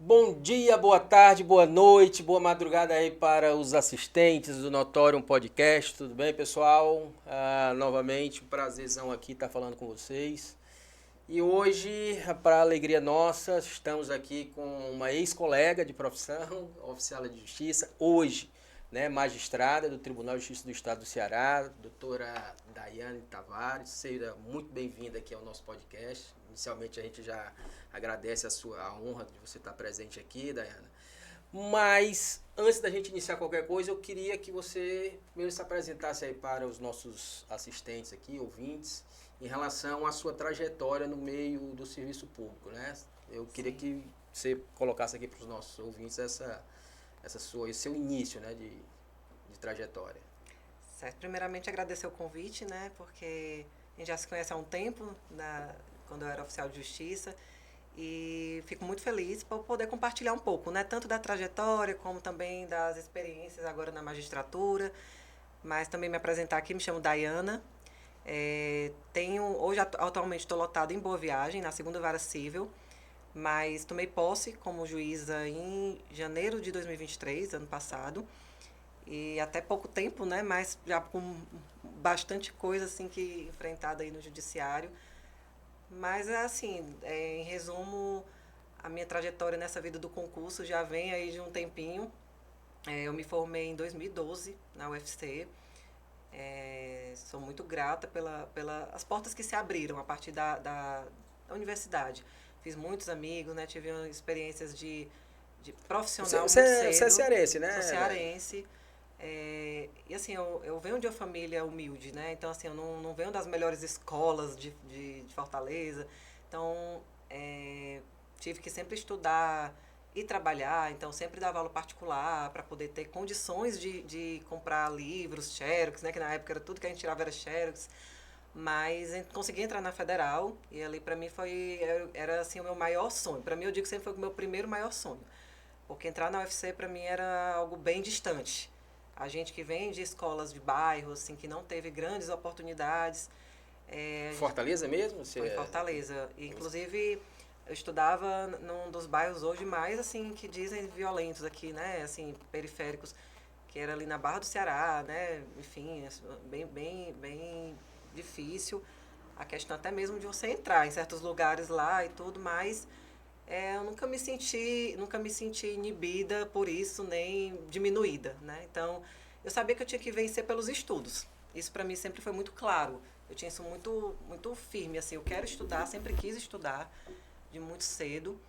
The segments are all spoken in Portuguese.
Bom dia, boa tarde, boa noite, boa madrugada aí para os assistentes do Notorium Podcast. Tudo bem, pessoal? Novamente, um prazerzão aqui estar falando com vocês. E hoje, para alegria nossa, estamos aqui com uma ex-colega de profissão, oficial de justiça, hoje, né, magistrada do Tribunal de Justiça do Estado do Ceará, doutora Daiane Tavares. Seja muito bem-vinda aqui ao nosso podcast. Inicialmente, a gente já agradece a honra de você estar presente aqui, Daiane. Mas, antes da gente iniciar qualquer coisa, eu queria que você primeiro se apresentasse aí para os nossos assistentes aqui, ouvintes, em relação à sua trajetória no meio do serviço público, né? Eu queria Sim. que você colocasse aqui para os nossos ouvintes esse seu início, né, de trajetória. Certo. Primeiramente, agradecer o convite, né? Porque a gente já se conhece há um tempo, quando eu era oficial de justiça, e fico muito feliz por poder compartilhar um pouco, né? Tanto da trajetória, como também das experiências agora na magistratura, mas também me apresentar aqui, me chamo Daiana. Hoje, atualmente, estou lotada em Boa Viagem, na segunda vara civil, mas tomei posse como juíza em janeiro de 2023, ano passado. E até pouco tempo, né? Mas já com bastante coisa assim que enfrentada aí no judiciário. Mas é assim, em resumo, a minha trajetória nessa vida do concurso já vem aí de um tempinho. Eu me formei em 2012 na UFC. Sou muito grata pela as portas que se abriram a partir da universidade. Fiz muitos amigos, né? Tive experiências de Você, profissional muito você, você é cedo. cearense, Sou né, Daiane? cearense. E assim, eu venho de uma família humilde, né? Então, assim, eu não venho das melhores escolas de Fortaleza. Então, tive que sempre estudar e trabalhar. Então, sempre dava aula particular para poder ter condições de comprar livros, xerox, né? Que na época era tudo que a gente tirava era xerox. Mas consegui entrar na federal e ali para mim era assim o meu maior sonho. Para mim eu digo que sempre foi o meu primeiro maior sonho. Porque entrar na UFC para mim era algo bem distante. A gente que vem de escolas de bairro, assim, que não teve grandes oportunidades, a gente Fortaleza mesmo? foi em Fortaleza. E, inclusive, eu estudava num dos bairros hoje mais, assim, que dizem violentos aqui, né? Assim, periféricos, que era ali na Barra do Ceará, né? Enfim, bem difícil. A questão até mesmo de você entrar em certos lugares lá e tudo, mas eu nunca me senti inibida por isso, nem diminuída, né? Então, eu sabia que eu tinha que vencer pelos estudos. Isso para mim sempre foi muito claro. Eu tinha isso muito firme, assim, eu quero estudar, sempre quis estudar, de muito cedo.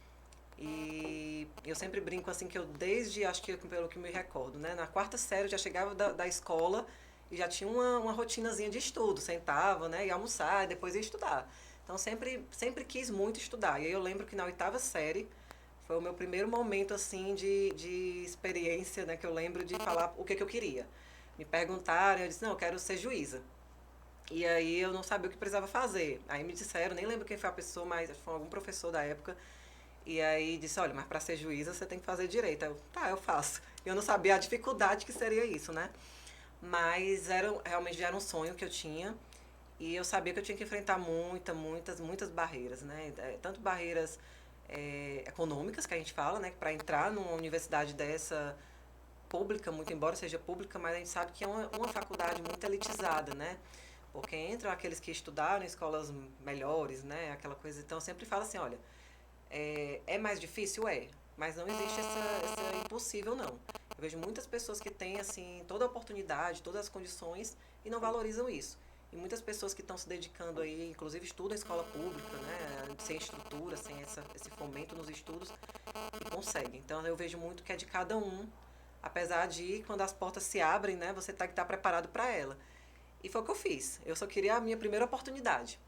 E eu sempre brinco assim que eu desde, acho que pelo que me recordo, né? Na quarta série eu já chegava da escola e já tinha uma rotinazinha de estudo. Sentava, né? Ia almoçar e depois ia estudar. Então sempre quis muito estudar. E aí eu lembro que na oitava série foi o meu primeiro momento assim de experiência, né? Que eu lembro de falar o que eu queria. Me perguntaram, eu disse, não, eu quero ser juíza. E aí eu não sabia o que precisava fazer. Aí me disseram, nem lembro quem foi a pessoa, mas foi algum professor da época. E aí disse, olha, mas para ser juíza você tem que fazer direito. Aí eu, tá, eu faço. Eu não sabia a dificuldade que seria isso, né? Mas realmente já era um sonho que eu tinha. E eu sabia que eu tinha que enfrentar muitas barreiras, né? Tanto barreiras econômicas, que a gente fala, né? Para entrar numa universidade dessa pública, muito embora seja pública, mas a gente sabe que é uma faculdade muito elitizada, né? Porque entram aqueles que estudaram em escolas melhores, né? Aquela coisa. Então, eu sempre falo assim, olha, é mais difícil? É. Mas não existe essa impossível, não. Eu vejo muitas pessoas que têm, assim, toda a oportunidade, todas as condições e não valorizam isso. E muitas pessoas que estão se dedicando aí, inclusive estudam em escola pública, né? Sem estrutura, sem esse fomento nos estudos, e conseguem. Então, eu vejo muito que é de cada um, apesar de, quando as portas se abrem, né? Você tem que estar preparado para ela. E foi o que eu fiz. Eu só queria a minha primeira oportunidade.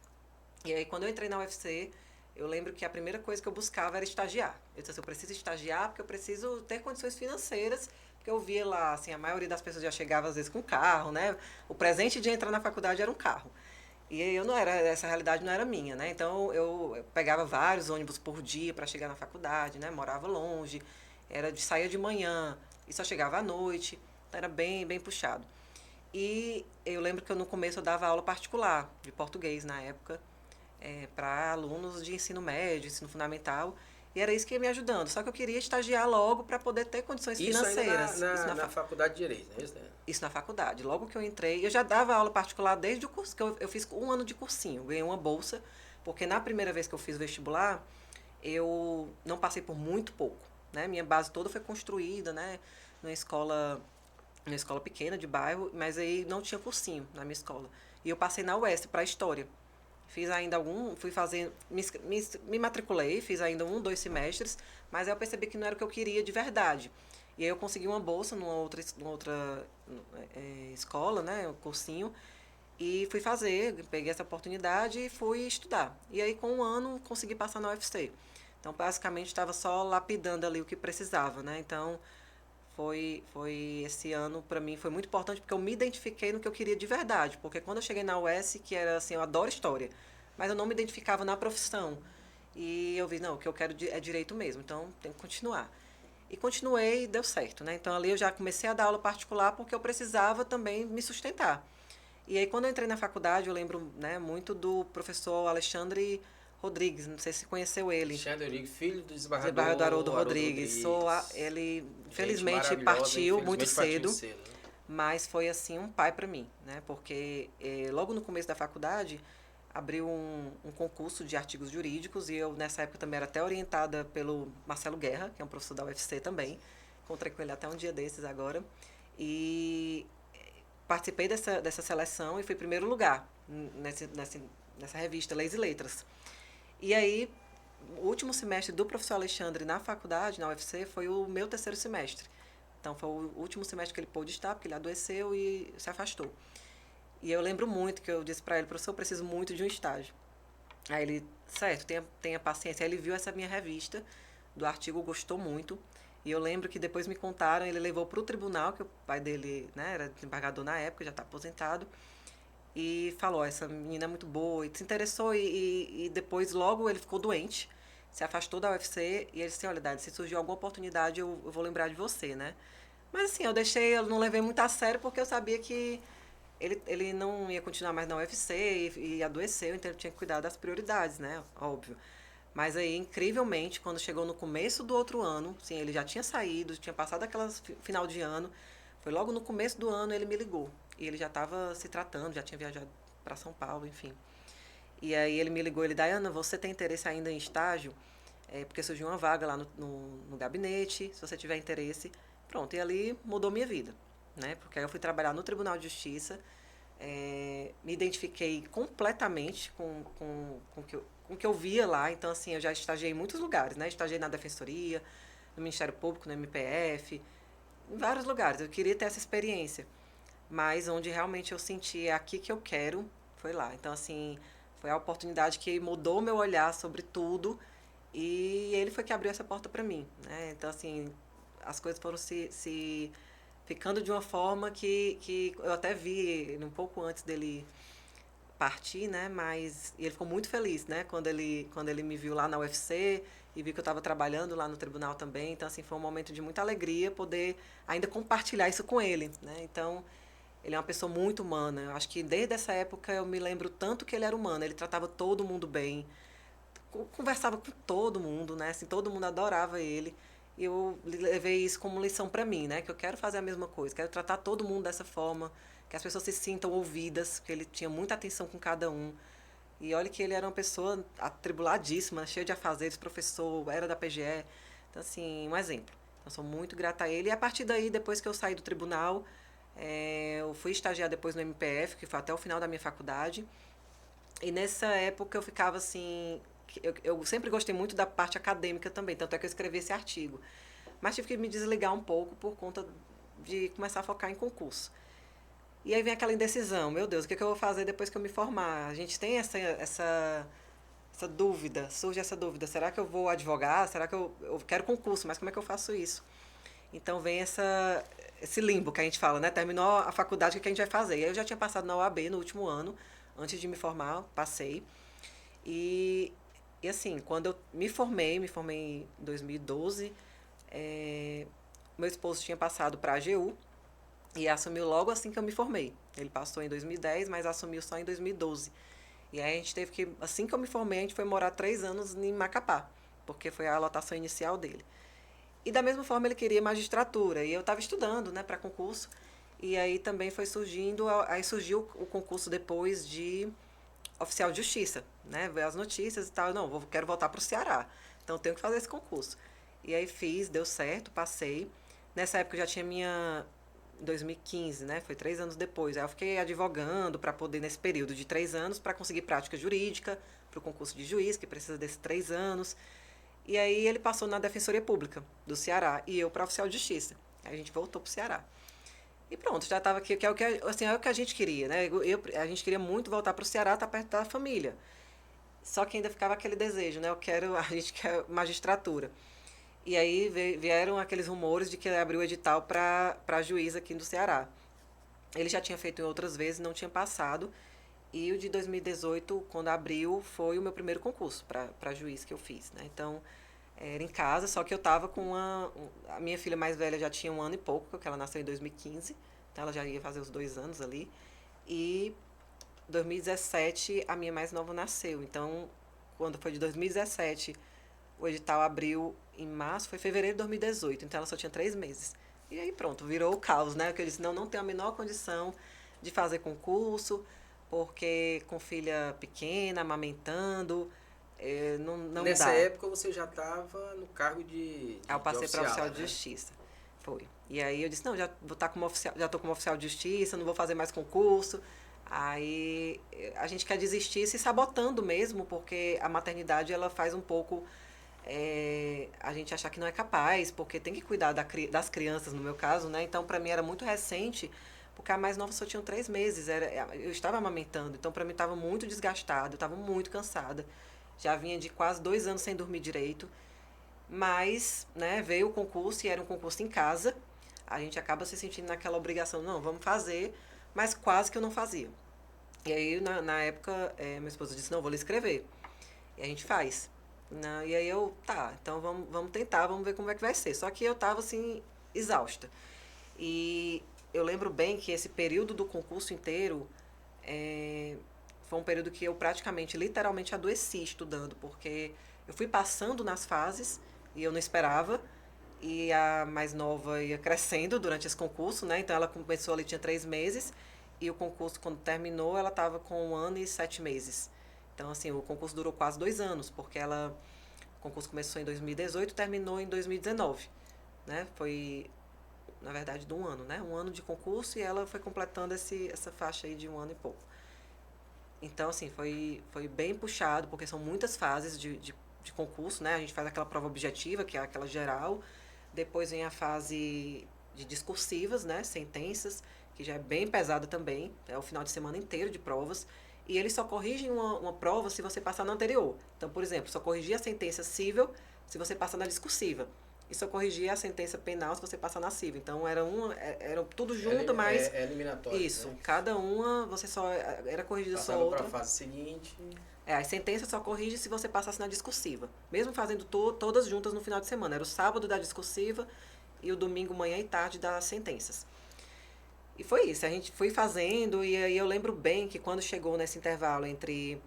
E aí, quando eu entrei na UFC, eu lembro que a primeira coisa que eu buscava era estagiar. Eu disse assim, eu preciso estagiar porque eu preciso ter condições financeiras, porque eu via lá, assim, a maioria das pessoas já chegava às vezes com carro, né? O presente de entrar na faculdade era um carro. E eu não era, essa realidade não era minha, né? Então eu pegava vários ônibus por dia para chegar na faculdade, né? Morava longe, saía de manhã e só chegava à noite, então era bem puxado. E eu lembro que no começo eu dava aula particular de português na época, para alunos de ensino médio, ensino fundamental. E era isso que ia me ajudando. Só que eu queria estagiar logo para poder ter condições financeiras. Isso na faculdade de Direito, não é isso? Isso na faculdade. Logo que eu entrei, eu já dava aula particular desde o curso, que eu fiz 1 ano de cursinho. Ganhei uma bolsa, porque na primeira vez que eu fiz vestibular, eu não passei por muito pouco, né? Minha base toda foi construída, né? Numa escola pequena de bairro, mas aí não tinha cursinho na minha escola. E eu passei na UESP para História. Fiz ainda fui fazer, me matriculei, fiz ainda 2 semestres, mas aí eu percebi que não era o que eu queria de verdade. E aí eu consegui uma bolsa numa outra escola, né, um cursinho, e fui fazer, peguei essa oportunidade e fui estudar. E aí com 1 ano consegui passar na UFC. Então basicamente estava só lapidando ali o que precisava, né? Então foi esse ano para mim foi muito importante porque eu me identifiquei no que eu queria de verdade, porque quando eu cheguei na UES, que era assim, eu adoro história, mas eu não me identificava na profissão. E eu vi, não, o que eu quero é direito mesmo, então tem que continuar. E continuei e deu certo, né? Então ali eu já comecei a dar aula particular porque eu precisava também me sustentar. E aí quando eu entrei na faculdade, eu lembro, né, muito do professor Alexandre Rodrigues, não sei se conheceu ele. Alexandre Rodrigues, filho do Desembargador desembargador Haroldo Rodrigues. Rodrigues. Ele, Gente infelizmente, maravilhosa, partiu muito infelizmente partiu cedo, cedo, né? mas foi, assim, um pai para mim, né? Porque logo no começo da faculdade, abriu um concurso de artigos jurídicos e eu, nessa época, também era até orientada pelo Marcelo Guerra, que é um professor da UFC também. Encontrei com ele até um dia desses agora. E participei dessa seleção e fui primeiro lugar nessa revista Leis e Letras. E aí, o último semestre do professor Alexandre na faculdade, na UFC, foi o meu terceiro semestre. Então, foi o último semestre que ele pôde estar, porque ele adoeceu e se afastou. E eu lembro muito que eu disse para ele, professor, eu preciso muito de um estágio. Aí ele, certo, tenha paciência. Aí ele viu essa minha revista do artigo, gostou muito. E eu lembro que depois me contaram, ele levou para o tribunal, que o pai dele, né, era desembargador na época, já está aposentado, e falou, essa menina é muito boa, e se interessou, e depois logo ele ficou doente, se afastou da UFC, e ele disse, olha, Dani, se surgir alguma oportunidade, eu vou lembrar de você, né? Mas assim, eu não levei muito a sério, porque eu sabia que ele não ia continuar mais na UFC e adoeceu, então ele tinha que cuidar das prioridades, né? Óbvio. Mas aí, incrivelmente, quando chegou no começo do outro ano, sim, ele já tinha saído, tinha passado aquela final de ano, foi logo no começo do ano ele me ligou. E ele já estava se tratando, já tinha viajado para São Paulo, enfim. E aí ele me ligou, ele, Dayana, você tem interesse ainda em estágio? Porque surgiu uma vaga lá no gabinete, se você tiver interesse. Pronto, e ali mudou minha vida, né? Porque aí eu fui trabalhar no Tribunal de Justiça, me identifiquei completamente com o que eu via lá. Então, assim, eu já estagiei em muitos lugares, né? Estagiei na Defensoria, no Ministério Público, no MPF, em vários lugares. Eu queria ter essa experiência. Mas onde realmente eu senti é aqui que eu quero, foi lá. Então, assim, foi a oportunidade que mudou meu olhar sobre tudo e ele foi que abriu essa porta para mim, né? Então, assim, as coisas foram se ficando de uma forma que eu até vi um pouco antes dele partir, né? Mas ele ficou muito feliz, né? Quando ele me viu lá na UFC e viu que eu estava trabalhando lá no tribunal também. Então, assim, foi um momento de muita alegria poder ainda compartilhar isso com ele, né? Então, ele é uma pessoa muito humana. Eu acho que desde essa época eu me lembro tanto que ele era humano. Ele tratava todo mundo bem, conversava com todo mundo, né? Assim, todo mundo adorava ele. E eu levei isso como lição para mim, né? Que eu quero fazer a mesma coisa, quero tratar todo mundo dessa forma, que as pessoas se sintam ouvidas, que ele tinha muita atenção com cada um. E olha que ele era uma pessoa atribuladíssima, cheia de afazeres, professor, era da PGE. Então, assim, um exemplo. Então, sou muito grata a ele. E a partir daí, depois que eu saí do tribunal, eu fui estagiar depois no MPF, que foi até o final da minha faculdade. E nessa época eu ficava assim. Eu sempre gostei muito da parte acadêmica também, tanto é que eu escrevi esse artigo. Mas tive que me desligar um pouco por conta de começar a focar em concurso. E aí vem aquela indecisão, meu Deus, o que eu vou fazer depois que eu me formar? A gente tem essa dúvida, surge essa dúvida, será que eu vou advogar? Será que eu quero concurso, mas como é que eu faço isso? Então vem esse limbo que a gente fala, né? Terminou a faculdade, o que a gente vai fazer? E aí eu já tinha passado na OAB no último ano, antes de me formar, passei. E, e assim, quando eu me formei em 2012, meu esposo tinha passado para a AGU e assumiu logo assim que eu me formei. Ele passou em 2010, mas assumiu só em 2012. E aí a gente teve que, assim que eu me formei, a gente foi morar 3 anos em Macapá, porque foi a lotação inicial dele. E da mesma forma ele queria magistratura, e eu estava estudando, né, para concurso, e aí também foi surgindo, aí surgiu o concurso depois de oficial de justiça, né, ver as notícias e tal, não, quero voltar para o Ceará, então tenho que fazer esse concurso. E aí fiz, deu certo, passei. Nessa época eu já tinha minha, em 2015, né, foi 3 anos depois, aí eu fiquei advogando para poder, nesse período de 3 anos, para conseguir prática jurídica, para o concurso de juiz, que precisa desses 3 anos. E aí ele passou na Defensoria Pública do Ceará e eu para oficial de justiça. Aí a gente voltou para o Ceará. E pronto, já estava aqui, que é o que, assim, é o que a gente queria, né? A gente queria muito voltar para o Ceará, estar perto da família. Só que ainda ficava aquele desejo, né? A gente quer magistratura. E aí vieram aqueles rumores de que abriu o edital para juiz aqui do Ceará. Ele já tinha feito em outras vezes, não tinha passado. E o de 2018, quando abriu, foi o meu primeiro concurso para juiz que eu fiz, né? Então, era em casa, só que eu estava com a minha filha mais velha já tinha 1 ano e pouco, porque ela nasceu em 2015, então ela já ia fazer os 2 anos ali. E 2017 a minha mais nova nasceu. Então, quando foi de 2017, o edital abriu em março, foi fevereiro de 2018, então ela só tinha 3 meses. E aí pronto, virou o caos, né? Porque eu disse, não tenho a menor condição de fazer concurso, porque com filha pequena, amamentando, não Nessa dá. época você já estava no cargo de Aí eu passei para oficial né? de justiça. Foi. E aí eu disse, não, já vou estar como oficial, já estou como oficial de justiça, não vou fazer mais concurso. Aí a gente quer desistir se sabotando mesmo, porque a maternidade ela faz um pouco a gente achar que não é capaz, porque tem que cuidar das crianças, no meu caso, né? Então, para mim era muito recente, porque a mais nova só tinha 3 meses, eu estava amamentando, então para mim estava muito desgastada, eu estava muito cansada, já vinha de quase 2 anos sem dormir direito, mas, né, veio o concurso e era um concurso em casa, a gente acaba se sentindo naquela obrigação, não, vamos fazer, mas quase que eu não fazia. E aí, na época, minha esposa disse, não, vou lhe escrever. E a gente faz. E aí então vamos tentar, vamos ver como é que vai ser. Só que eu tava assim, exausta. E eu lembro bem que esse período do concurso inteiro foi um período que eu praticamente, literalmente adoeci estudando, porque eu fui passando nas fases e eu não esperava. E a mais nova ia crescendo durante esse concurso, né? Então ela começou ali, tinha 3 meses. E o concurso, quando terminou, ela estava com 1 ano e 7 meses. Então, assim, o concurso durou quase 2 anos, porque o concurso começou em 2018 e terminou em 2019, né? Foi, na verdade, de 1 ano, né? 1 ano de concurso e ela foi completando essa faixa aí de 1 ano e pouco. Então, assim, foi bem puxado, porque são muitas fases de concurso, né? A gente faz aquela prova objetiva, que é aquela geral. Depois vem a fase de discursivas, né? Sentenças, que já é bem pesada também. É o final de semana inteiro de provas. E eles só corrigem uma prova se você passar na anterior. Então, por exemplo, só corrigir a sentença cível se você passar na discursiva. E só corrigir a sentença penal se você passar na cível. Então, era tudo junto, mas... É eliminatório, Isso. né? Cada uma, você só... Era corrigida só Passava outra. para a fase seguinte. A sentença só corrige se você passasse na discursiva. Mesmo fazendo todas juntas no final de semana. Era o sábado da discursiva e o domingo, manhã e tarde das sentenças. E foi isso, a gente foi fazendo, e aí eu lembro bem que quando chegou nesse intervalo entre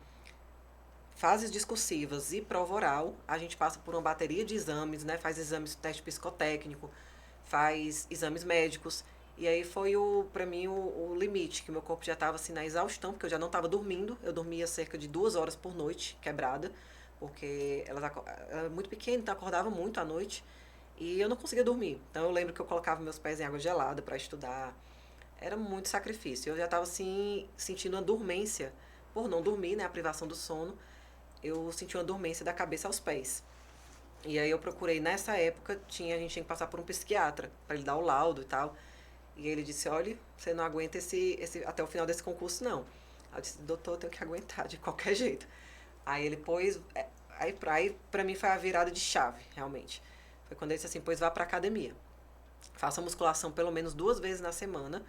fases discursivas e prova oral, a gente passa por uma bateria de exames, né? Faz exames, teste psicotécnico, faz exames médicos. E aí foi, pra mim, o limite, que meu corpo já estava assim na exaustão, porque eu já não estava dormindo. Eu dormia cerca de 2 horas por noite, quebrada, porque ela era muito pequena, então acordava muito à noite. E eu não conseguia dormir. Então eu lembro que eu colocava meus pés em água gelada para estudar. Era muito sacrifício. Eu já estava assim, sentindo uma dormência, por não dormir, né? A privação do sono. Eu senti uma dormência da cabeça aos pés. E aí eu procurei, nessa época, a gente tinha que passar por um psiquiatra, para ele dar o laudo e tal. E ele disse, olha, você não aguenta até o final desse concurso, não. Eu disse, doutor, eu tenho que aguentar de qualquer jeito. Aí ele pôs... Aí pra mim foi a virada de chave, realmente. Foi quando ele disse assim, pois vá pra academia. Faça musculação pelo menos 2 vezes na semana,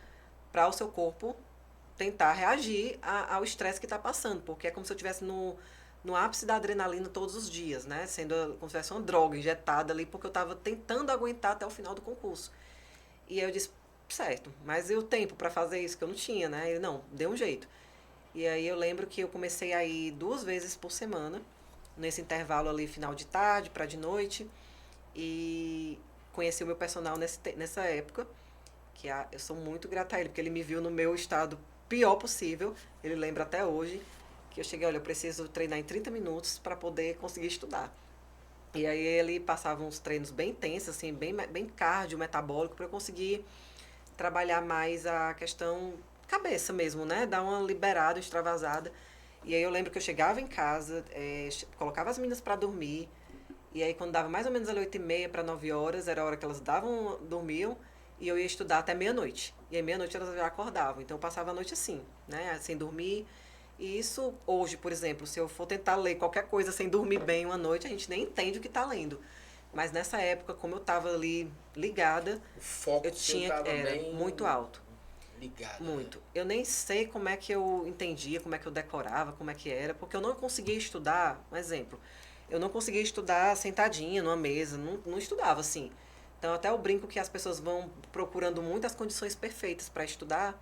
para o seu corpo tentar reagir ao estresse que está passando, porque é como se eu estivesse no ápice da adrenalina todos os dias, né? Sendo como se fosse uma droga injetada ali, porque eu estava tentando aguentar até o final do concurso. E aí eu disse, certo, mas e o tempo para fazer isso que eu não tinha, né? Ele, não, deu um jeito. E aí eu lembro que eu comecei a ir 2 vezes por semana, nesse intervalo ali, final de tarde para de noite. E conheci o meu personal nessa época, eu sou muito grata a ele, porque ele me viu no meu estado pior possível. Ele lembra até hoje que eu cheguei, olha, eu preciso treinar em 30 minutos para poder conseguir estudar. E aí ele passava uns treinos bem intensos, assim, bem cardio, metabólico, para eu conseguir trabalhar mais a questão cabeça mesmo, né? Dar uma liberada, extravasada. E aí eu lembro que eu chegava em casa, colocava as meninas para dormir, e aí quando dava mais ou menos ali 8h30 para 9 horas, era a hora que elas dormiam, e eu ia estudar até meia-noite. E aí meia-noite elas já acordavam. Então eu passava a noite assim, né? Sem dormir. E isso hoje, por exemplo, se eu for tentar ler qualquer coisa sem dormir bem uma noite, a gente nem entende o que está lendo. Mas nessa época, como eu estava ali ligada, O foco eu tinha era bem muito alto. ligado. Muito. Eu nem sei como é que eu entendia, como é que eu decorava, como é que era, porque eu não conseguia estudar, um exemplo, eu não conseguia estudar sentadinha numa mesa, não estudava assim. Então até eu brinco que as pessoas vão procurando muitas condições perfeitas para estudar,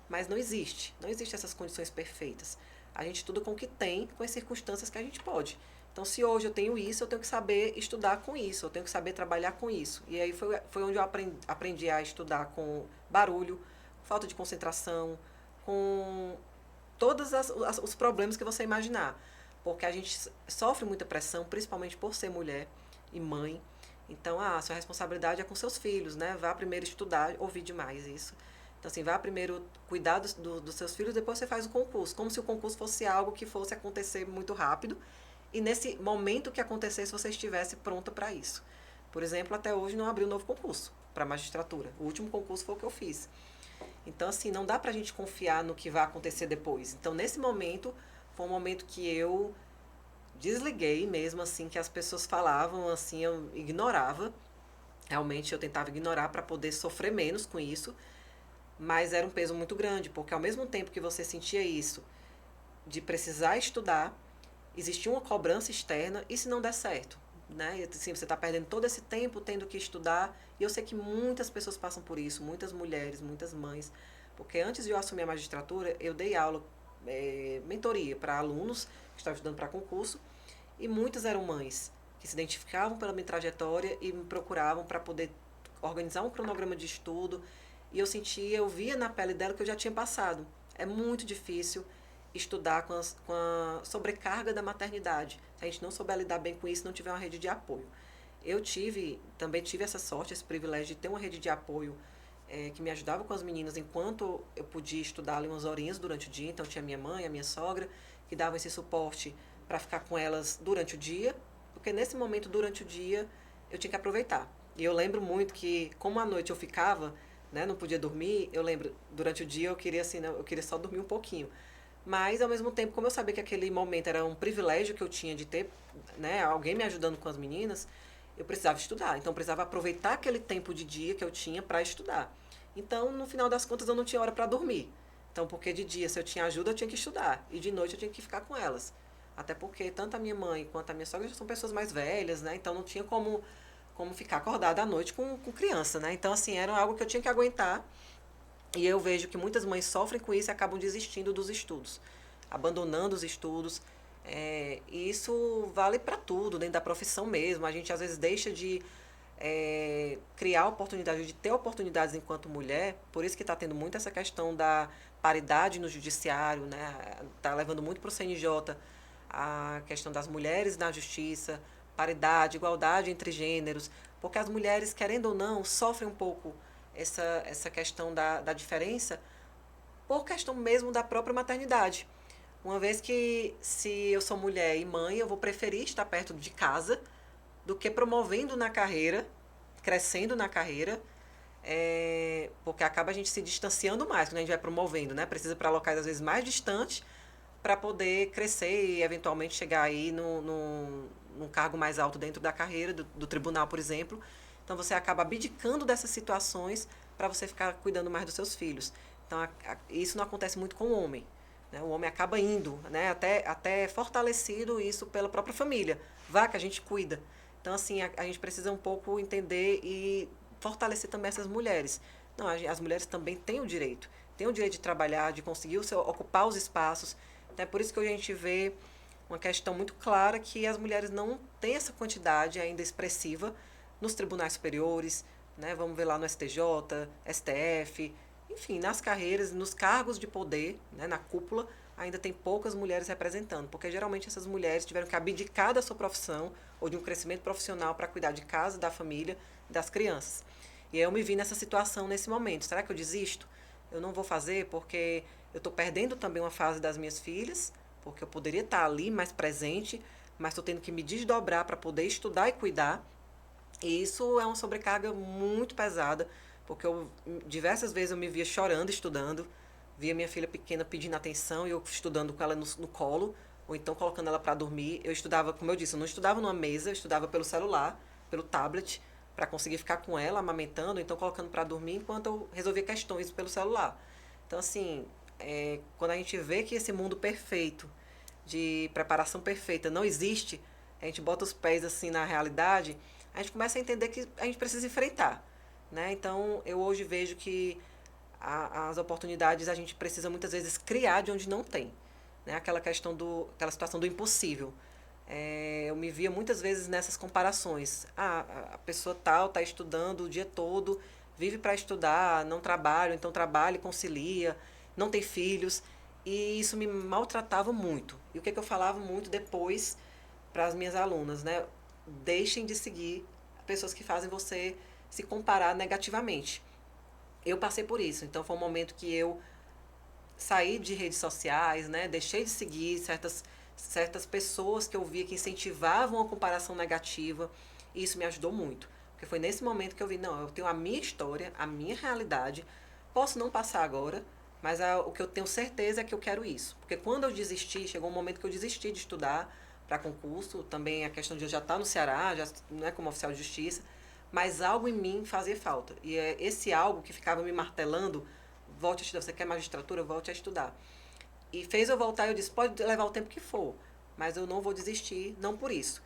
mas não existe. Não existe essas condições perfeitas. A gente estuda com o que tem, com as circunstâncias que a gente pode. Então, se hoje eu tenho isso, eu tenho que saber estudar com isso, eu tenho que saber trabalhar com isso. E aí foi onde eu aprendi a estudar com barulho, falta de concentração, com todos os problemas que você imaginar. Porque a gente sofre muita pressão, principalmente por ser mulher e mãe. Então, sua responsabilidade é com seus filhos, né? Vá primeiro estudar, ouvir demais isso. Então, assim, vá primeiro cuidar dos seus filhos, depois você faz o concurso. Como se o concurso fosse algo que fosse acontecer muito rápido. E nesse momento que acontecesse, você estivesse pronta para isso. Por exemplo, até hoje não abriu um novo concurso para magistratura. O último concurso foi o que eu fiz. Então, assim, não dá para a gente confiar no que vai acontecer depois. Então, nesse momento, foi um momento que eu desliguei mesmo, assim, que as pessoas falavam, assim, eu ignorava. Realmente, eu tentava ignorar para poder sofrer menos com isso. Mas era um peso muito grande, porque ao mesmo tempo que você sentia isso, de precisar estudar, existia uma cobrança externa, e se não der certo? Né? Assim, você está perdendo todo esse tempo tendo que estudar, e eu sei que muitas pessoas passam por isso, muitas mulheres, muitas mães, porque antes de eu assumir a magistratura, eu dei aula, mentoria para alunos que estavam estudando para concurso, e muitas eram mães que se identificavam pela minha trajetória e me procuravam para poder organizar um cronograma de estudo, e eu via na pele dela que eu já tinha passado. É muito difícil estudar com a sobrecarga da maternidade. Se a gente não souber lidar bem com isso, não tiver uma rede de apoio. Eu também tive essa sorte, esse privilégio de ter uma rede de apoio que me ajudava com as meninas enquanto eu podia estudar ali umas horinhas durante o dia. Então, tinha minha mãe, a minha sogra, que davam esse suporte para ficar com elas durante o dia, porque nesse momento, durante o dia, eu tinha que aproveitar. E eu lembro muito que, como à noite eu ficava, né, não podia dormir, eu lembro, durante o dia eu queria assim, eu queria só dormir um pouquinho. Mas, ao mesmo tempo, como eu sabia que aquele momento era um privilégio que eu tinha de ter, né, alguém me ajudando com as meninas, eu precisava estudar. Então, eu precisava aproveitar aquele tempo de dia que eu tinha para estudar. Então, no final das contas, eu não tinha hora para dormir. Então, porque de dia, se eu tinha ajuda, eu tinha que estudar. E de noite, eu tinha que ficar com elas. Até porque tanto a minha mãe quanto a minha sogra já são pessoas mais velhas, né? Então, não tinha como ficar acordada à noite com criança, né? Então, assim, era algo que eu tinha que aguentar. E eu vejo que muitas mães sofrem com isso e acabam desistindo dos estudos, abandonando os estudos. E isso vale para tudo, dentro da profissão mesmo. A gente às vezes deixa de criar oportunidades, de ter oportunidades enquanto mulher. Por isso que está tendo muito essa questão da paridade no judiciário, né? Está levando muito para o CNJ a questão das mulheres na justiça, paridade, igualdade entre gêneros, porque as mulheres, querendo ou não, sofrem um pouco essa questão da diferença por questão mesmo da própria maternidade. Uma vez que, se eu sou mulher e mãe, eu vou preferir estar perto de casa do que promovendo na carreira, crescendo na carreira, porque acaba a gente se distanciando mais quando a gente vai promovendo, né? Precisa ir para locais às vezes mais distantes para poder crescer e eventualmente chegar aí num cargo mais alto dentro da carreira, do tribunal, por exemplo. Então, você acaba abdicando dessas situações para você ficar cuidando mais dos seus filhos. Então, isso não acontece muito com o homem. Né? O homem acaba indo, né? até fortalecido isso pela própria família. Vá que a gente cuida. Então, assim, a gente precisa um pouco entender e fortalecer também essas mulheres. Não, as mulheres também têm o direito. Têm o direito de trabalhar, de conseguir ocupar os espaços. É por isso que hoje a gente vê uma questão muito clara que as mulheres não têm essa quantidade ainda expressiva nos tribunais superiores, né? Vamos ver lá no STJ, STF, enfim, nas carreiras, nos cargos de poder, né? Na cúpula, ainda tem poucas mulheres representando, porque geralmente essas mulheres tiveram que abdicar da sua profissão ou de um crescimento profissional para cuidar de casa, da família, das crianças. E aí eu me vi nessa situação nesse momento. Será que eu desisto? Eu não vou fazer porque eu estou perdendo também uma fase das minhas filhas, porque eu poderia estar ali mais presente, mas estou tendo que me desdobrar para poder estudar e cuidar. E isso é uma sobrecarga muito pesada, porque diversas vezes eu me via chorando, estudando, via minha filha pequena pedindo atenção e eu estudando com ela no colo, ou então colocando ela para dormir. Eu estudava, como eu disse, eu não estudava numa mesa, eu estudava pelo celular, pelo tablet, para conseguir ficar com ela, amamentando, ou então colocando para dormir enquanto eu resolvia questões pelo celular. Então, assim, quando a gente vê que esse mundo perfeito, de preparação perfeita, não existe, a gente bota os pés assim na realidade, a gente começa a entender que a gente precisa enfrentar. Né? Então, eu hoje vejo que as oportunidades a gente precisa muitas vezes criar de onde não tem. Né? Aquela situação do impossível. Eu me via muitas vezes nessas comparações. A pessoa tal está estudando o dia todo, vive para estudar, não trabalha, então trabalha e concilia, não tem filhos. E isso me maltratava muito. E o que eu falava muito depois para as minhas alunas, né? Deixem de seguir pessoas que fazem você se comparar negativamente. Eu passei por isso, então foi um momento que eu saí de redes sociais, né? Deixei de seguir certas pessoas que eu via que incentivavam a comparação negativa, e isso me ajudou muito. Porque foi nesse momento que eu vi, não, eu tenho a minha história, a minha realidade, posso não passar agora, mas o que eu tenho certeza é que eu quero isso. Porque quando eu desisti, chegou um momento que eu desisti de estudar para concurso, também a questão de eu já estar no Ceará, já, né, como oficial de justiça, mas algo em mim fazia falta. E é esse algo que ficava me martelando, volte a estudar, você quer magistratura, volte a estudar. E fez eu voltar, eu disse, pode levar o tempo que for, mas eu não vou desistir, não por isso.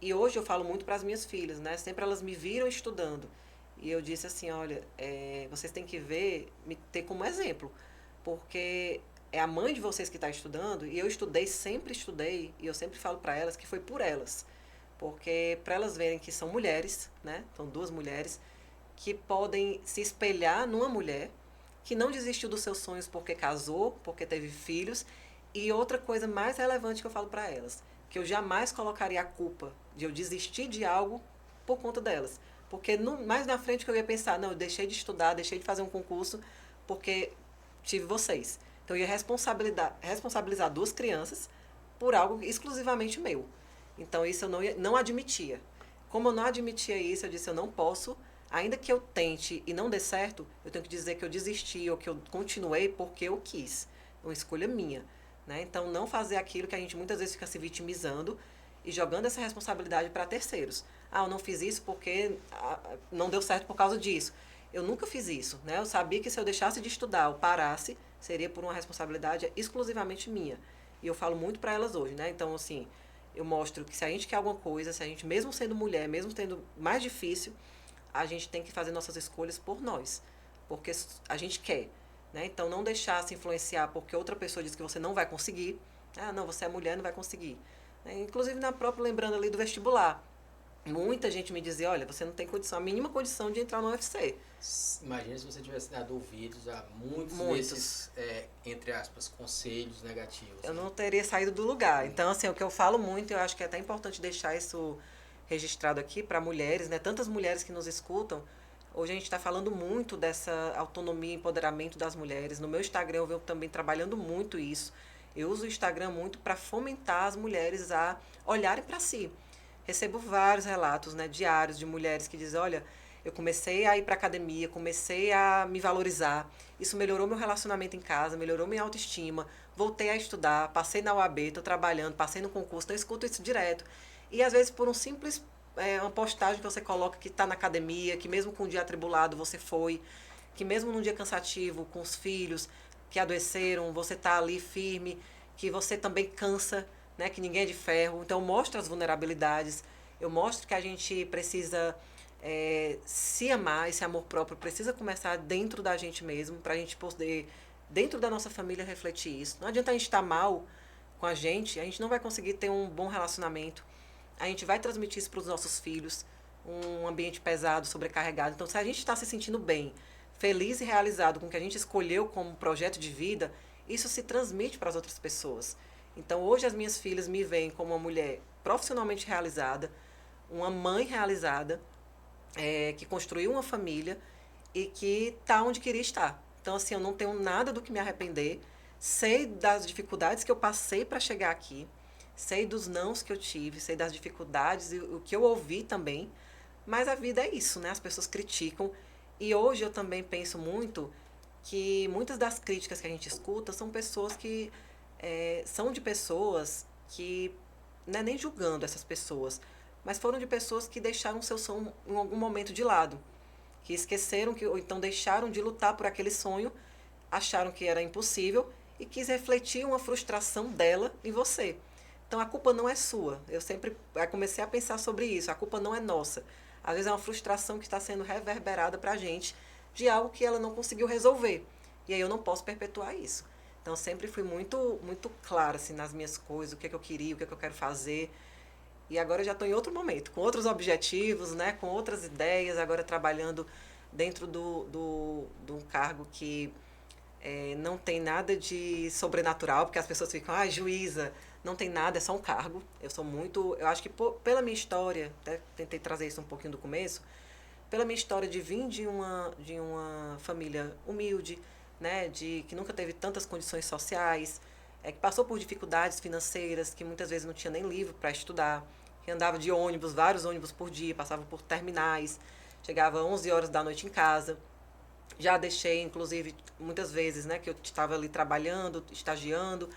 E hoje eu falo muito para as minhas filhas, né? Sempre elas me viram estudando. E eu disse assim, olha, vocês têm que ver, me ter como exemplo, porque é a mãe de vocês que está estudando, e eu estudei, sempre estudei, e eu sempre falo para elas que foi por elas. Porque para elas verem que são mulheres, né? São duas mulheres, que podem se espelhar numa mulher que não desistiu dos seus sonhos porque casou, porque teve filhos. E outra coisa mais relevante que eu falo para elas, que eu jamais colocaria a culpa de eu desistir de algo por conta delas. Porque mais na frente que eu ia pensar, não, eu deixei de estudar, deixei de fazer um concurso porque tive vocês. Então eu ia responsabilizar duas crianças por algo exclusivamente meu. Então isso eu não admitia. Como eu não admitia isso, eu disse, eu não posso, ainda que eu tente e não dê certo, eu tenho que dizer que eu desisti ou que eu continuei porque eu quis. É uma escolha minha. Né? Então, não fazer aquilo que a gente muitas vezes fica se vitimizando e jogando essa responsabilidade para terceiros. Eu não fiz isso porque não deu certo por causa disso. Eu nunca fiz isso. Né? Eu sabia que se eu deixasse de estudar ou parasse, seria por uma responsabilidade exclusivamente minha. E eu falo muito para elas hoje. Né? Então, assim, eu mostro que se a gente quer alguma coisa, se a gente, mesmo sendo mulher, mesmo tendo mais difícil, a gente tem que fazer nossas escolhas por nós. Porque a gente quer. Né? Então, não deixar se influenciar porque outra pessoa diz que você não vai conseguir. Não, você é mulher, não vai conseguir. Inclusive, na própria, lembrando ali do vestibular. Muita gente me dizia, olha, você não tem condição, a mínima condição de entrar no UFC. Imagina se você tivesse dado ouvidos a muitos. Desses, entre aspas, conselhos negativos. Eu não teria saído do lugar. Então, assim, o que eu falo muito, eu acho que é até importante deixar isso registrado aqui para mulheres, né? Tantas mulheres que nos escutam. Hoje a gente está falando muito dessa autonomia e empoderamento das mulheres. No meu Instagram eu venho também trabalhando muito isso. Eu uso o Instagram muito para fomentar as mulheres a olharem para si. Recebo vários relatos, né, diários de mulheres que dizem, olha, eu comecei a ir para academia, comecei a me valorizar. Isso melhorou meu relacionamento em casa, melhorou minha autoestima. Voltei a estudar, passei na UAB, estou trabalhando, passei no concurso, então eu escuto isso direto. E às vezes por um simples uma postagem que você coloca que está na academia, que mesmo com um dia atribulado você foi, que mesmo num dia cansativo, com os filhos que adoeceram, você está ali firme, que você também cansa, né, que ninguém é de ferro. Então, eu mostro as vulnerabilidades, eu mostro que a gente precisa se amar, esse amor próprio precisa começar dentro da gente mesmo, para a gente poder, dentro da nossa família, refletir isso. Não adianta a gente estar mal com a gente não vai conseguir ter um bom relacionamento. A gente vai transmitir isso para os nossos filhos, um ambiente pesado, sobrecarregado. Então, se a gente está se sentindo bem, feliz e realizado com o que a gente escolheu como projeto de vida, isso se transmite para as outras pessoas. Então, hoje as minhas filhas me veem como uma mulher profissionalmente realizada, uma mãe realizada, que construiu uma família e que está onde queria estar. Então, assim, eu não tenho nada do que me arrepender. Sei das dificuldades que eu passei para chegar aqui. Sei dos nãos que eu tive, sei das dificuldades e o que eu ouvi também. Mas a vida é isso, né? As pessoas criticam. E hoje eu também penso muito que muitas das críticas que a gente escuta são pessoas que são de pessoas que, não é nem julgando essas pessoas, mas foram de pessoas que deixaram seu sonho em algum momento de lado, que esqueceram que, ou então deixaram de lutar por aquele sonho, acharam que era impossível e quis refletir uma frustração dela em você. Então a culpa não é sua. Eu sempre comecei a pensar sobre isso. A culpa não é nossa. Às vezes é uma frustração que está sendo reverberada para a gente de algo que ela não conseguiu resolver. E aí eu não posso perpetuar isso. Então sempre fui muito clara assim, nas minhas coisas, o que é que eu queria, o que é que eu quero fazer. E agora eu já estou em outro momento, com outros objetivos, né, com outras ideias, agora trabalhando dentro de um cargo que não tem nada de sobrenatural, porque as pessoas ficam, juíza, não tem nada, é só um cargo. Eu acho que pela minha história, até tentei trazer isso um pouquinho do começo, pela minha história de vir de uma família humilde, né, que nunca teve tantas condições sociais, que passou por dificuldades financeiras, que muitas vezes não tinha nem livro para estudar, que andava de ônibus, vários ônibus por dia, passava por terminais, chegava 11 horas da noite em casa. Já deixei, inclusive, muitas vezes, né, que eu estava ali trabalhando, estagiando.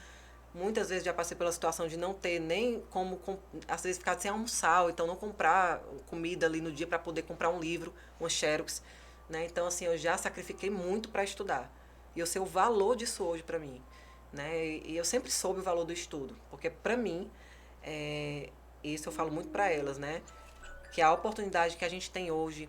Muitas vezes já passei pela situação de não ter nem como, às vezes, ficar sem almoçar, ou então não comprar comida ali no dia para poder comprar um livro, uma Xerox. Né? Então, assim, eu já sacrifiquei muito para estudar. E eu sei o valor disso hoje para mim. Né? E eu sempre soube o valor do estudo. Porque, para mim, isso eu falo muito para elas, né? Que a oportunidade que a gente tem hoje,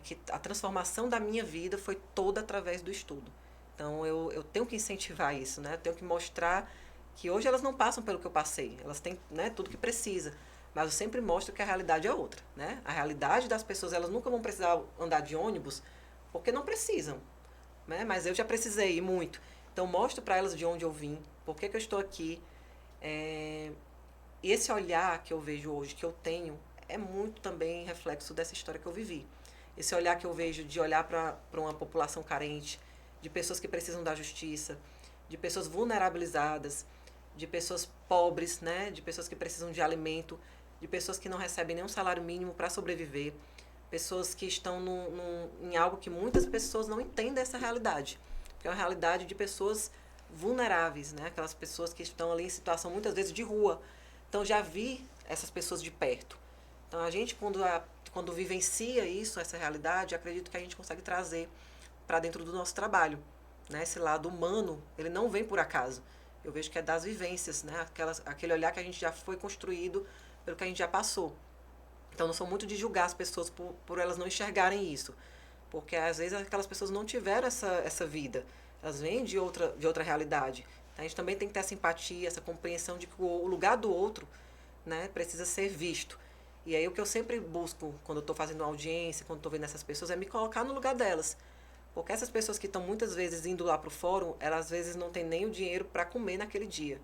que a transformação da minha vida foi toda através do estudo. Então, eu tenho que incentivar isso, né? Eu tenho que mostrar que hoje elas não passam pelo que eu passei. Elas têm, né, tudo que precisa. Mas eu sempre mostro que a realidade é outra, né? A realidade das pessoas, elas nunca vão precisar andar de ônibus porque não precisam, né? Mas eu já precisei, e muito. Então, mostro para elas de onde eu vim, por que eu estou aqui. E esse olhar que eu vejo hoje, que eu tenho, é muito também reflexo dessa história que eu vivi. Esse olhar que eu vejo de olhar para uma população carente, de pessoas que precisam da justiça, de pessoas vulnerabilizadas, de pessoas pobres, né? De pessoas que precisam de alimento, de pessoas que não recebem nenhum salário mínimo para sobreviver, pessoas que estão em algo que muitas pessoas não entendem essa realidade, que é uma realidade de pessoas vulneráveis, né? Aquelas pessoas que estão ali em situação muitas vezes de rua. Então já vi essas pessoas de perto. Então a gente quando vivencia isso, essa realidade, acredito que a gente consegue trazer para dentro do nosso trabalho, né? Esse lado humano, ele não vem por acaso. Eu vejo que é das vivências, né? Aquele olhar que a gente já foi construído pelo que a gente já passou. Então não sou muito de julgar as pessoas por elas não enxergarem isso, porque às vezes aquelas pessoas não tiveram essa vida, elas vêm de outra realidade. A gente também tem que ter essa empatia, essa compreensão de que o lugar do outro, né, precisa ser visto. E aí o que eu sempre busco quando eu estou fazendo audiência, quando estou vendo essas pessoas, é me colocar no lugar delas. Porque essas pessoas que estão muitas vezes indo lá para o fórum, elas às vezes não têm nem o dinheiro para comer naquele dia.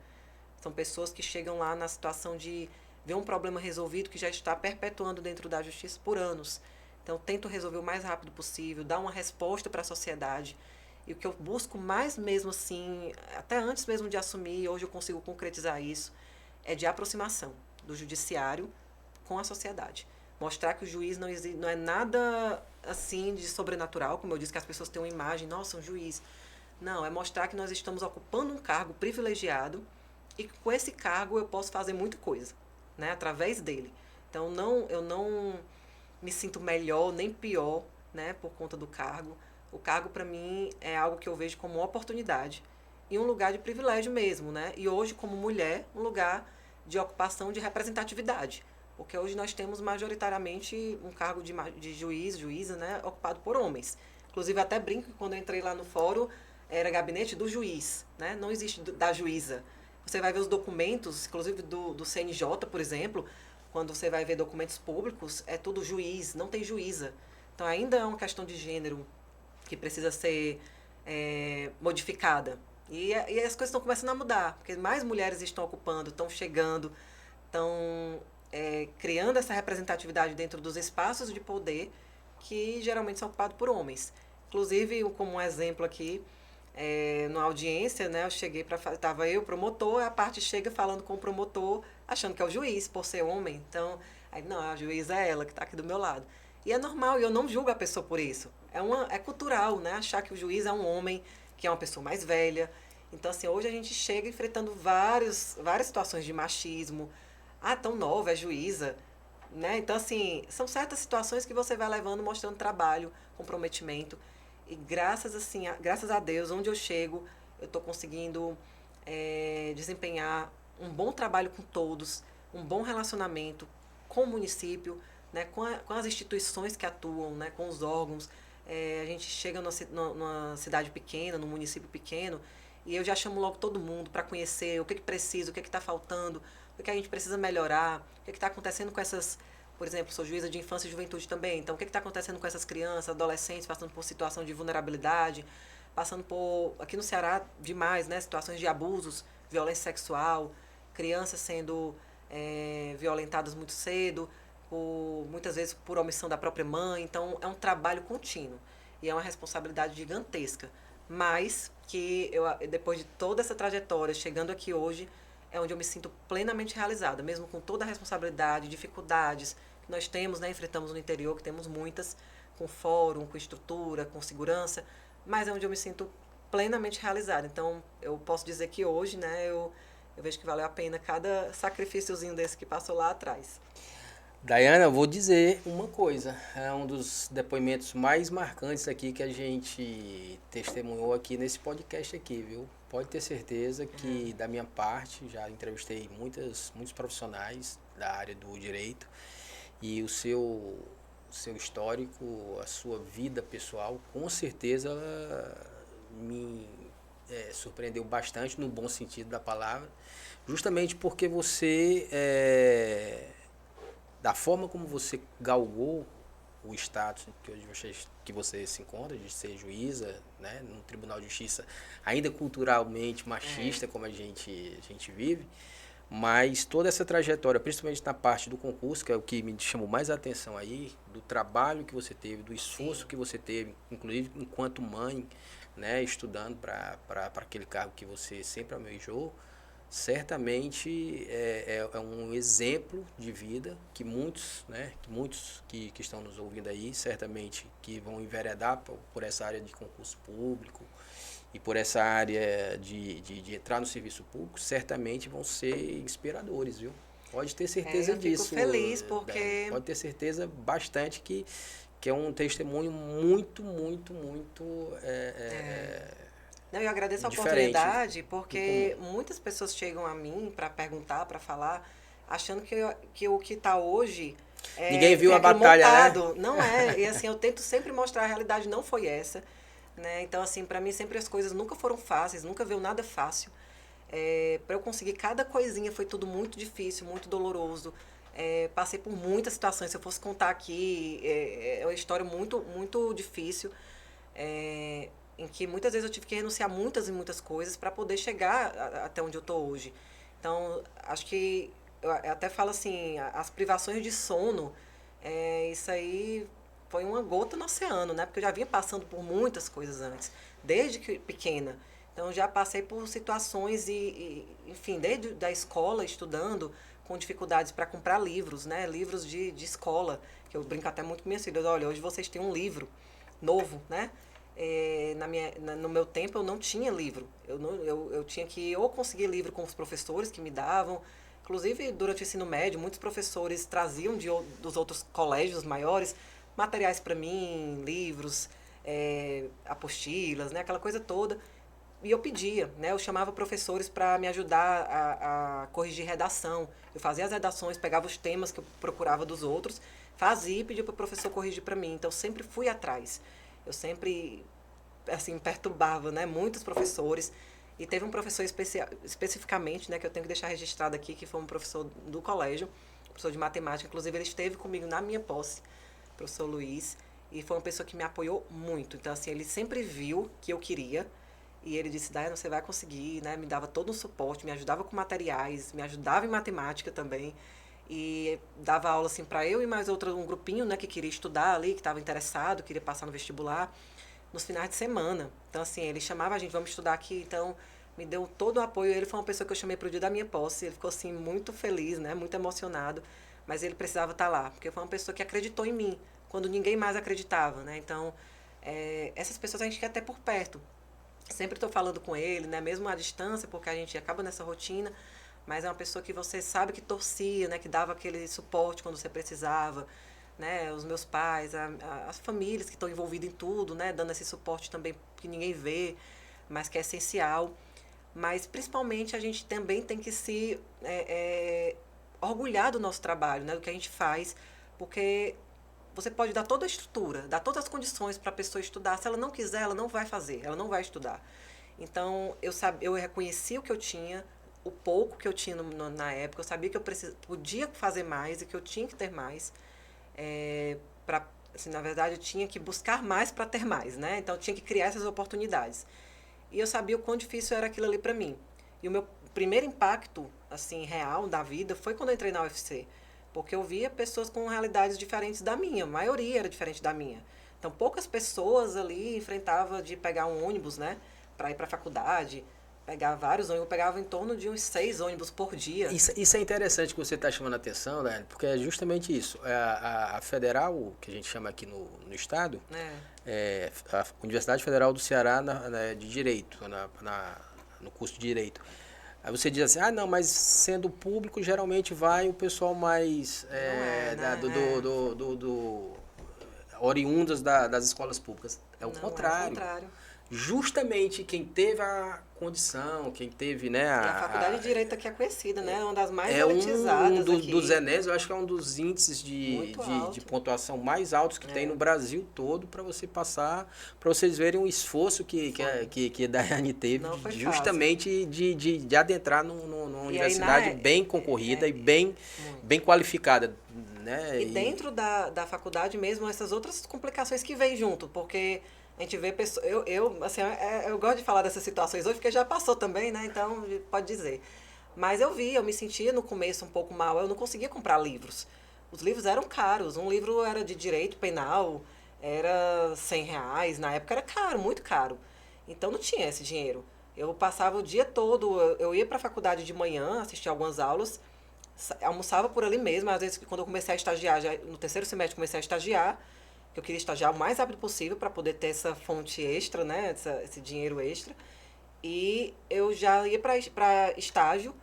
São pessoas que chegam lá na situação de ver um problema resolvido que já está perpetuando dentro da justiça por anos. Então, eu tento resolver o mais rápido possível, dar uma resposta para a sociedade. E o que eu busco mais mesmo assim, até antes mesmo de assumir, hoje eu consigo concretizar isso, é de aproximação do judiciário com a sociedade. Mostrar que o juiz não é nada assim de sobrenatural, como eu disse, que as pessoas têm uma imagem, nossa, um juiz. Não, é mostrar que nós estamos ocupando um cargo privilegiado e que com esse cargo eu posso fazer muita coisa, né, através dele. Então, eu não me sinto melhor nem pior, né, por conta do cargo. O cargo, para mim, é algo que eu vejo como uma oportunidade e um lugar de privilégio mesmo, né? E hoje, como mulher, um lugar de ocupação de representatividade. Porque hoje nós temos majoritariamente um cargo de juiz, juíza, né, ocupado por homens. Inclusive, até brinco que quando eu entrei lá no fórum, era gabinete do juiz, né? Não existe da juíza. Você vai ver os documentos, inclusive do CNJ, por exemplo, quando você vai ver documentos públicos, é tudo juiz, não tem juíza. Então ainda é uma questão de gênero que precisa ser modificada. E as coisas estão começando a mudar, porque mais mulheres estão ocupando, estão chegando, estão criando essa representatividade dentro dos espaços de poder que geralmente são ocupados por homens. Inclusive, como um exemplo aqui, numa audiência, né, eu cheguei para estava eu, promotor, a parte chega falando com o promotor, achando que é o juiz, por ser homem. Então, aí, não, a juíza é ela que está aqui do meu lado. E é normal, e eu não julgo a pessoa por isso. É cultural, né, achar que o juiz é um homem, que é uma pessoa mais velha. Então, assim, hoje a gente chega enfrentando várias situações de machismo. Ah, tão nova, é juíza. Né? Então, assim, são certas situações que você vai levando, mostrando trabalho, comprometimento. E graças a Deus, onde eu chego, eu estou conseguindo desempenhar um bom trabalho com todos, um bom relacionamento com o município, né? Com as instituições que atuam, né? Com os órgãos. A gente chega numa cidade pequena, num município pequeno, e eu já chamo logo todo mundo para conhecer o que precisa, o que está faltando, o que a gente precisa melhorar, o que está acontecendo com essas, por exemplo, sou juíza de infância e juventude também, então o que está acontecendo com essas crianças, adolescentes passando por situação de vulnerabilidade, passando por, aqui no Ceará, demais, né, situações de abusos, violência sexual, crianças sendo violentadas muito cedo, muitas vezes por omissão da própria mãe, então é um trabalho contínuo e é uma responsabilidade gigantesca, mas que depois de toda essa trajetória, chegando aqui hoje, é onde eu me sinto plenamente realizada, mesmo com toda a responsabilidade, dificuldades que nós temos, né, enfrentamos no interior, que temos muitas, com fórum, com estrutura, com segurança, mas é onde eu me sinto plenamente realizada. Então, eu posso dizer que hoje, né, eu vejo que valeu a pena cada sacrifíciozinho desse que passou lá atrás. Daiana, eu vou dizer uma coisa, é um dos depoimentos mais marcantes aqui que a gente testemunhou aqui nesse podcast aqui, viu? Pode ter certeza que da minha parte, já entrevistei muitos profissionais da área do direito e o seu histórico, a sua vida pessoal, com certeza me surpreendeu bastante no bom sentido da palavra, justamente porque você da forma como você galgou o status que você se encontra, de ser juíza, né, no Tribunal de Justiça, ainda culturalmente machista, como a gente vive, mas toda essa trajetória, principalmente na parte do concurso, que é o que me chamou mais a atenção aí, do trabalho que você teve, do esforço que você teve, inclusive enquanto mãe, né, estudando para aquele cargo que você sempre almejou, certamente é um exemplo de vida que muitos, né, que estão nos ouvindo aí, certamente que vão enveredar por essa área de concurso público e por essa área de entrar no serviço público, certamente vão ser inspiradores, viu? Pode ter certeza disso. Fico feliz porque... Pode ter certeza bastante que é um testemunho muito, muito, muito... Não, eu agradeço a oportunidade porque muitas pessoas chegam a mim para perguntar, para falar, achando que o que está hoje ninguém viu a batalha, montado. Né? Não é. E assim, eu tento sempre mostrar a realidade não foi essa. Né? Então, assim, para mim sempre as coisas nunca foram fáceis, nunca veio nada fácil. Para eu conseguir cada coisinha foi tudo muito difícil, muito doloroso. Passei por muitas situações. Se eu fosse contar aqui, é uma história muito, muito difícil. Em que muitas vezes eu tive que renunciar muitas e muitas coisas para poder chegar até onde eu estou hoje. Então, acho que, eu até falo assim, as privações de sono, isso aí foi uma gota no oceano, né? Porque eu já vinha passando por muitas coisas antes, desde pequena. Então, eu já passei por situações enfim, desde da escola, estudando, com dificuldades para comprar livros, né? Livros de escola, que eu brinco até muito com minhas filhas. Olha, hoje vocês têm um livro novo, né? No meu tempo eu não tinha livro. Eu tinha que ou conseguir livro com os professores que me davam. Inclusive, durante o ensino médio, muitos professores traziam dos outros colégios maiores materiais para mim, livros, apostilas, né, aquela coisa toda. E eu pedia, né, eu chamava professores para me ajudar a corrigir redação. Eu fazia as redações, pegava os temas que eu procurava dos outros, fazia e pedia para o professor corrigir para mim. Então, eu sempre fui atrás. Eu sempre, assim, perturbava, né, muitos professores. E teve um professor especificamente, né, que eu tenho que deixar registrado aqui, que foi um professor do colégio, professor de matemática. Inclusive, ele esteve comigo na minha posse, o professor Luiz, e foi uma pessoa que me apoiou muito. Então, assim, ele sempre viu que eu queria, e ele disse, Daiane, você vai conseguir, né? Me dava todo um suporte, me ajudava com materiais, me ajudava em matemática também. E dava aula, assim, para eu e mais um grupinho, né, que queria estudar ali, que estava interessado, queria passar no vestibular, nos finais de semana. Então, assim, ele chamava a gente, vamos estudar aqui, então me deu todo o apoio. Ele foi uma pessoa que eu chamei para o dia da minha posse, ele ficou, assim, muito feliz, né, muito emocionado, mas ele precisava estar lá, porque foi uma pessoa que acreditou em mim, quando ninguém mais acreditava, né, então, essas pessoas a gente quer ter por perto. Sempre estou falando com ele, né, mesmo à distância, porque a gente acaba nessa rotina, mas é uma pessoa que você sabe que torcia, né, que dava aquele suporte quando você precisava, né, os meus pais, as famílias que estão envolvidas em tudo, né, dando esse suporte também que ninguém vê, mas que é essencial. Mas principalmente a gente também tem que se orgulhar do nosso trabalho, né, do que a gente faz, porque você pode dar toda a estrutura, dar todas as condições para a pessoa estudar. Se ela não quiser, ela não vai fazer, ela não vai estudar. Então, eu reconheci o que eu tinha, o pouco que eu tinha na época, eu sabia que eu podia fazer mais e que eu tinha que ter mais. Assim, na verdade, eu tinha que buscar mais para ter mais, né? Então, eu tinha que criar essas oportunidades. E eu sabia o quão difícil era aquilo ali para mim. E o meu primeiro impacto, assim, real da vida foi quando eu entrei na UFC. Porque eu via pessoas com realidades diferentes da minha, a maioria era diferente da minha. Então, poucas pessoas ali enfrentavam de pegar um ônibus, né, para ir para a faculdade, pegar vários ônibus, eu pegava em torno de uns 6 ônibus por dia. Isso é interessante que você está chamando a atenção, né? Porque é justamente isso. A federal, que a gente chama aqui no estado, é a Universidade Federal do Ceará de Direito, no curso de Direito. Aí você diz assim, não, mas sendo público, geralmente vai o pessoal mais oriundas das escolas públicas. É o contrário. Justamente quem teve a condição, quem teve, né... E a Faculdade de Direito aqui é conhecida, né? É uma das mais elitizadas aqui. Dos Enéas, eu acho que é um dos índices de pontuação mais altos que tem no Brasil todo para você passar, para vocês verem o esforço que a Daiane teve justamente de adentrar numa universidade bem concorrida e bem qualificada. Né? E dentro da faculdade mesmo, essas outras complicações que vêm junto, porque... A gente vê pessoas... Eu gosto de falar dessas situações hoje, porque já passou também, né? Então, pode dizer. Mas eu me sentia no começo um pouco mal. Eu não conseguia comprar livros. Os livros eram caros. Um livro era de direito penal, era R$100. Na época era caro, muito caro. Então, não tinha esse dinheiro. Eu passava o dia todo... Eu ia para a faculdade de manhã, assistia algumas aulas, almoçava por ali mesmo. Às vezes, quando eu comecei a estagiar, no terceiro semestre comecei a estagiar, que eu queria estagiar o mais rápido possível para poder ter essa fonte extra, né, esse dinheiro extra. E eu já ia para estágio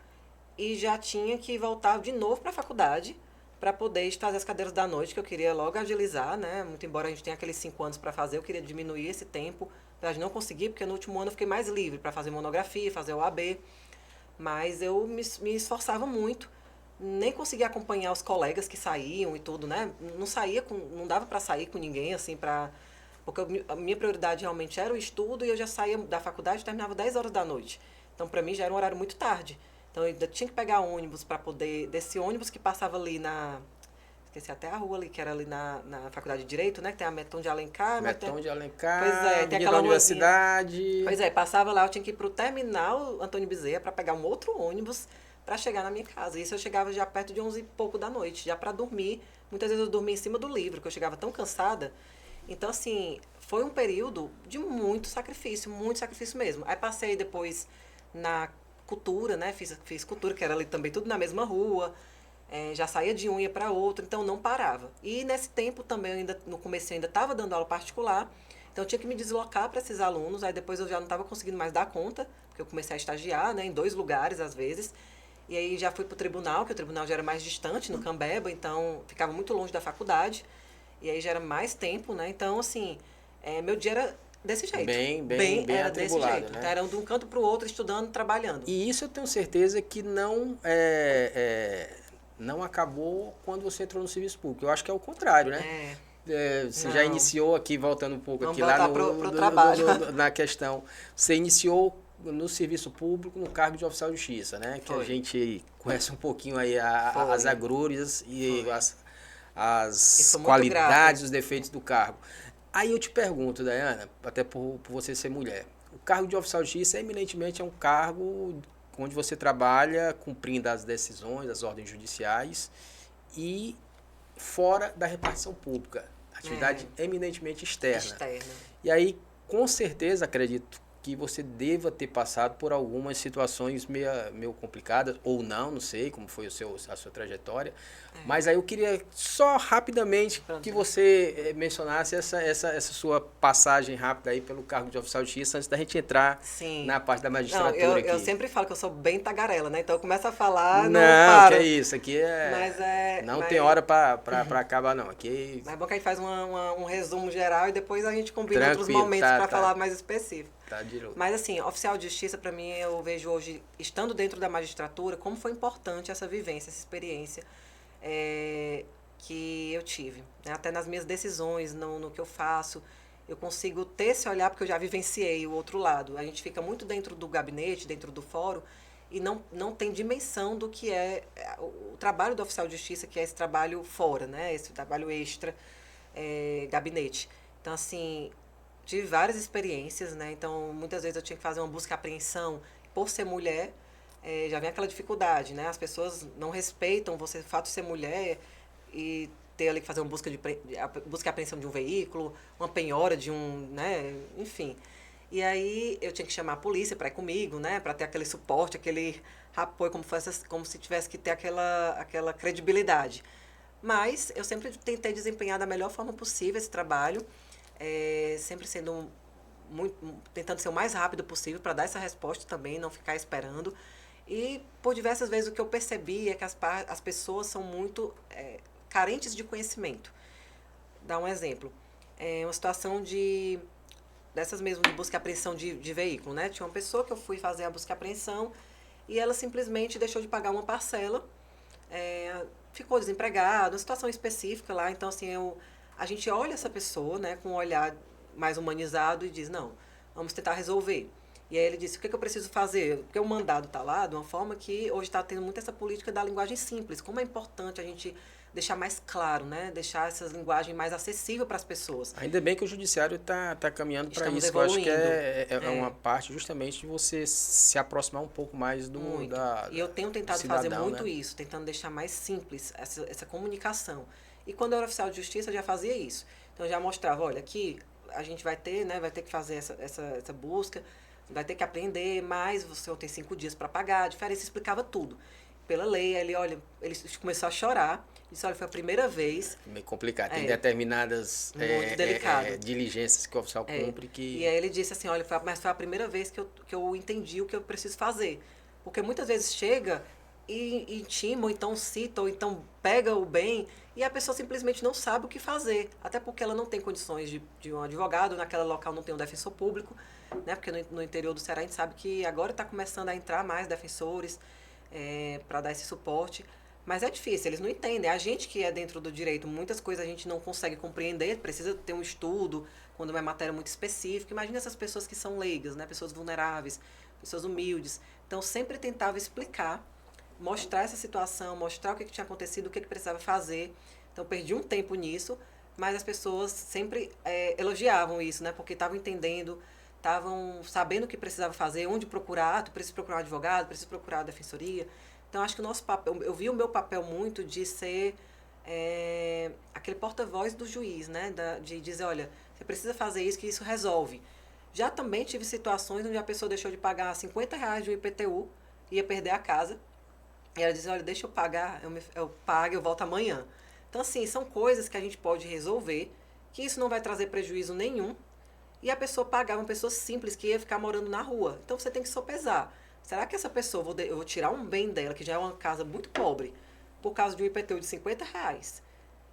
e já tinha que voltar de novo para a faculdade para poder fazer as cadeiras da noite, que eu queria logo agilizar, né? Muito embora a gente tenha aqueles 5 anos para fazer, eu queria diminuir esse tempo, para não conseguir, porque no último ano eu fiquei mais livre para fazer monografia, fazer o AB. Mas eu me esforçava muito. Nem conseguia acompanhar os colegas que saíam e tudo, né? Não dava para sair com ninguém, assim, porque a minha prioridade realmente era o estudo e eu já saía da faculdade e terminava 10 horas da noite. Então, para mim, já era um horário muito tarde. Então, eu ainda tinha que pegar ônibus para poder... Desse ônibus que passava ali esqueci até a rua ali, que era ali na Faculdade de Direito, né? Que tem a Metão de Alencar. Metão de Alencar, pois tem aquela universidade. Pois passava lá, eu tinha que ir para o terminal Antônio Bezerra para pegar um outro ônibus para chegar na minha casa. Isso eu chegava já perto de 11 e pouco da noite, já para dormir. Muitas vezes eu dormia em cima do livro, que eu chegava tão cansada. Então, assim, foi um período de muito sacrifício mesmo. Aí passei depois na cultura, né? Fiz cultura, que era ali também tudo na mesma rua. Já saía de um ia para outro, então não parava. E nesse tempo também, no começo eu ainda estava dando aula particular, então eu tinha que me deslocar para esses alunos. Aí depois eu já não estava conseguindo mais dar conta, porque eu comecei a estagiar, né, em 2 lugares às vezes. E aí já fui para o tribunal, que o tribunal já era mais distante, no Cambeba, então ficava muito longe da faculdade. E aí já era mais tempo, né? Então, assim, meu dia era desse jeito. Bem era desse jeito. Né? Então, era de um canto para o outro, estudando, trabalhando. E isso eu tenho certeza que não acabou quando você entrou no serviço público. Eu acho que é o contrário, né? Você já iniciou aqui, voltando um pouco Vamos aqui lá pro trabalho. na questão. Você iniciou no serviço público, no cargo de oficial de justiça, né? Que Foi. a gente conhece um pouquinho aí as agrúrias e as qualidades, os defeitos do cargo. Aí eu te pergunto, Dayana, até por você ser mulher, o cargo de oficial de justiça eminentemente é um cargo onde você trabalha cumprindo as decisões, as ordens judiciais e fora da repartição pública, atividade eminentemente externa. E aí, com certeza, acredito que você deva ter passado por algumas situações meio complicadas, ou não sei como foi a sua trajetória, mas aí eu queria só rapidamente que você mencionasse essa sua passagem rápida aí pelo cargo de oficial de justiça, antes da gente entrar na parte da magistratura. Não, aqui. Eu sempre falo que eu sou bem tagarela, né? Então eu começo a falar, não paro. que é isso, aqui não tem hora para acabar não. Aqui... Mas é bom que a gente faz um resumo geral e depois a gente combina outros momentos para falar mais específico. Mas assim, oficial de justiça, para mim, eu vejo hoje, estando dentro da magistratura, como foi importante essa vivência, essa experiência que eu tive. Né? Até nas minhas decisões, no que eu faço, eu consigo ter esse olhar, porque eu já vivenciei o outro lado. A gente fica muito dentro do gabinete, dentro do fórum, e não tem dimensão do que é o trabalho do oficial de justiça, que é esse trabalho fora, né? Esse trabalho extra, gabinete. Então, assim, tive várias experiências, né? Então, muitas vezes eu tinha que fazer uma busca e apreensão por ser mulher, já vem aquela dificuldade, né? As pessoas não respeitam você, o fato de ser mulher e ter ali que fazer uma busca e apreensão de um veículo, uma penhora de né? Enfim. E aí eu tinha que chamar a polícia para ir comigo, né? Para ter aquele suporte, aquele apoio, como se tivesse que ter aquela credibilidade. Mas eu sempre tentei desempenhar da melhor forma possível esse trabalho, sempre tentando ser o mais rápido possível para dar essa resposta também, não ficar esperando. E por diversas vezes o que eu percebi é que as pessoas são muito carentes de conhecimento. Dá um exemplo. Uma situação dessas mesmo de busca e apreensão de veículo, né? Tinha uma pessoa que eu fui fazer a busca e apreensão e ela simplesmente deixou de pagar uma parcela, ficou desempregada, uma situação específica lá. Então, assim, a gente olha essa pessoa, né, com um olhar mais humanizado e diz, não, vamos tentar resolver. E aí ele disse, o que eu preciso fazer? Porque o mandado está lá de uma forma que hoje está tendo muito essa política da linguagem simples. Como é importante a gente deixar mais claro, né? Deixar essa linguagem mais acessível para as pessoas. Ainda bem que o judiciário está caminhando para isso. Eu acho que é uma parte justamente de você se aproximar um pouco mais E eu tenho tentado fazer muito isso, tentando deixar mais simples essa comunicação. E quando eu era oficial de justiça, eu já fazia isso. Então, eu já mostrava, olha, aqui a gente vai ter que fazer essa busca, vai ter que aprender, mas você tem 5 dias para pagar, a diferença, explicava tudo. Pela lei, ele começou a chorar, disse, olha, foi a primeira vez... Meio complicado, tem determinadas diligências que o oficial cumpre que... E aí ele disse assim, olha, mas foi a primeira vez que eu entendi o que eu preciso fazer. Porque muitas vezes chega e intima, ou então cita, ou então pega o bem, e a pessoa simplesmente não sabe o que fazer. Até porque ela não tem condições de um advogado, naquele local não tem um defensor público, né? Porque no interior do Ceará a gente sabe que agora está começando a entrar mais defensores para dar esse suporte. Mas é difícil, eles não entendem. A gente que é dentro do direito, muitas coisas a gente não consegue compreender, precisa ter um estudo, quando é uma matéria muito específica. Imagina essas pessoas que são leigas, né? Pessoas vulneráveis, pessoas humildes. Então, sempre tentava explicar, mostrar essa situação, mostrar o que tinha acontecido, o que precisava fazer. Então, perdi um tempo nisso, mas as pessoas sempre elogiavam isso, né? Porque estavam entendendo, estavam sabendo o que precisava fazer, onde procurar. Tu precisa procurar um advogado, precisa procurar a defensoria. Então, acho que o nosso papel, eu vi o meu papel muito de ser aquele porta-voz do juiz, né? De dizer, olha, você precisa fazer isso, que isso resolve. Já também tive situações onde a pessoa deixou de pagar R$50 de um IPTU, ia perder a casa, e ela dizia, olha, deixa eu pagar, eu pago, eu volto amanhã. Então, assim, são coisas que a gente pode resolver, que isso não vai trazer prejuízo nenhum, e a pessoa pagar, uma pessoa simples que ia ficar morando na rua. Então, você tem que sopesar. Será que essa pessoa, eu vou tirar um bem dela, que já é uma casa muito pobre, por causa de um IPTU de R$50?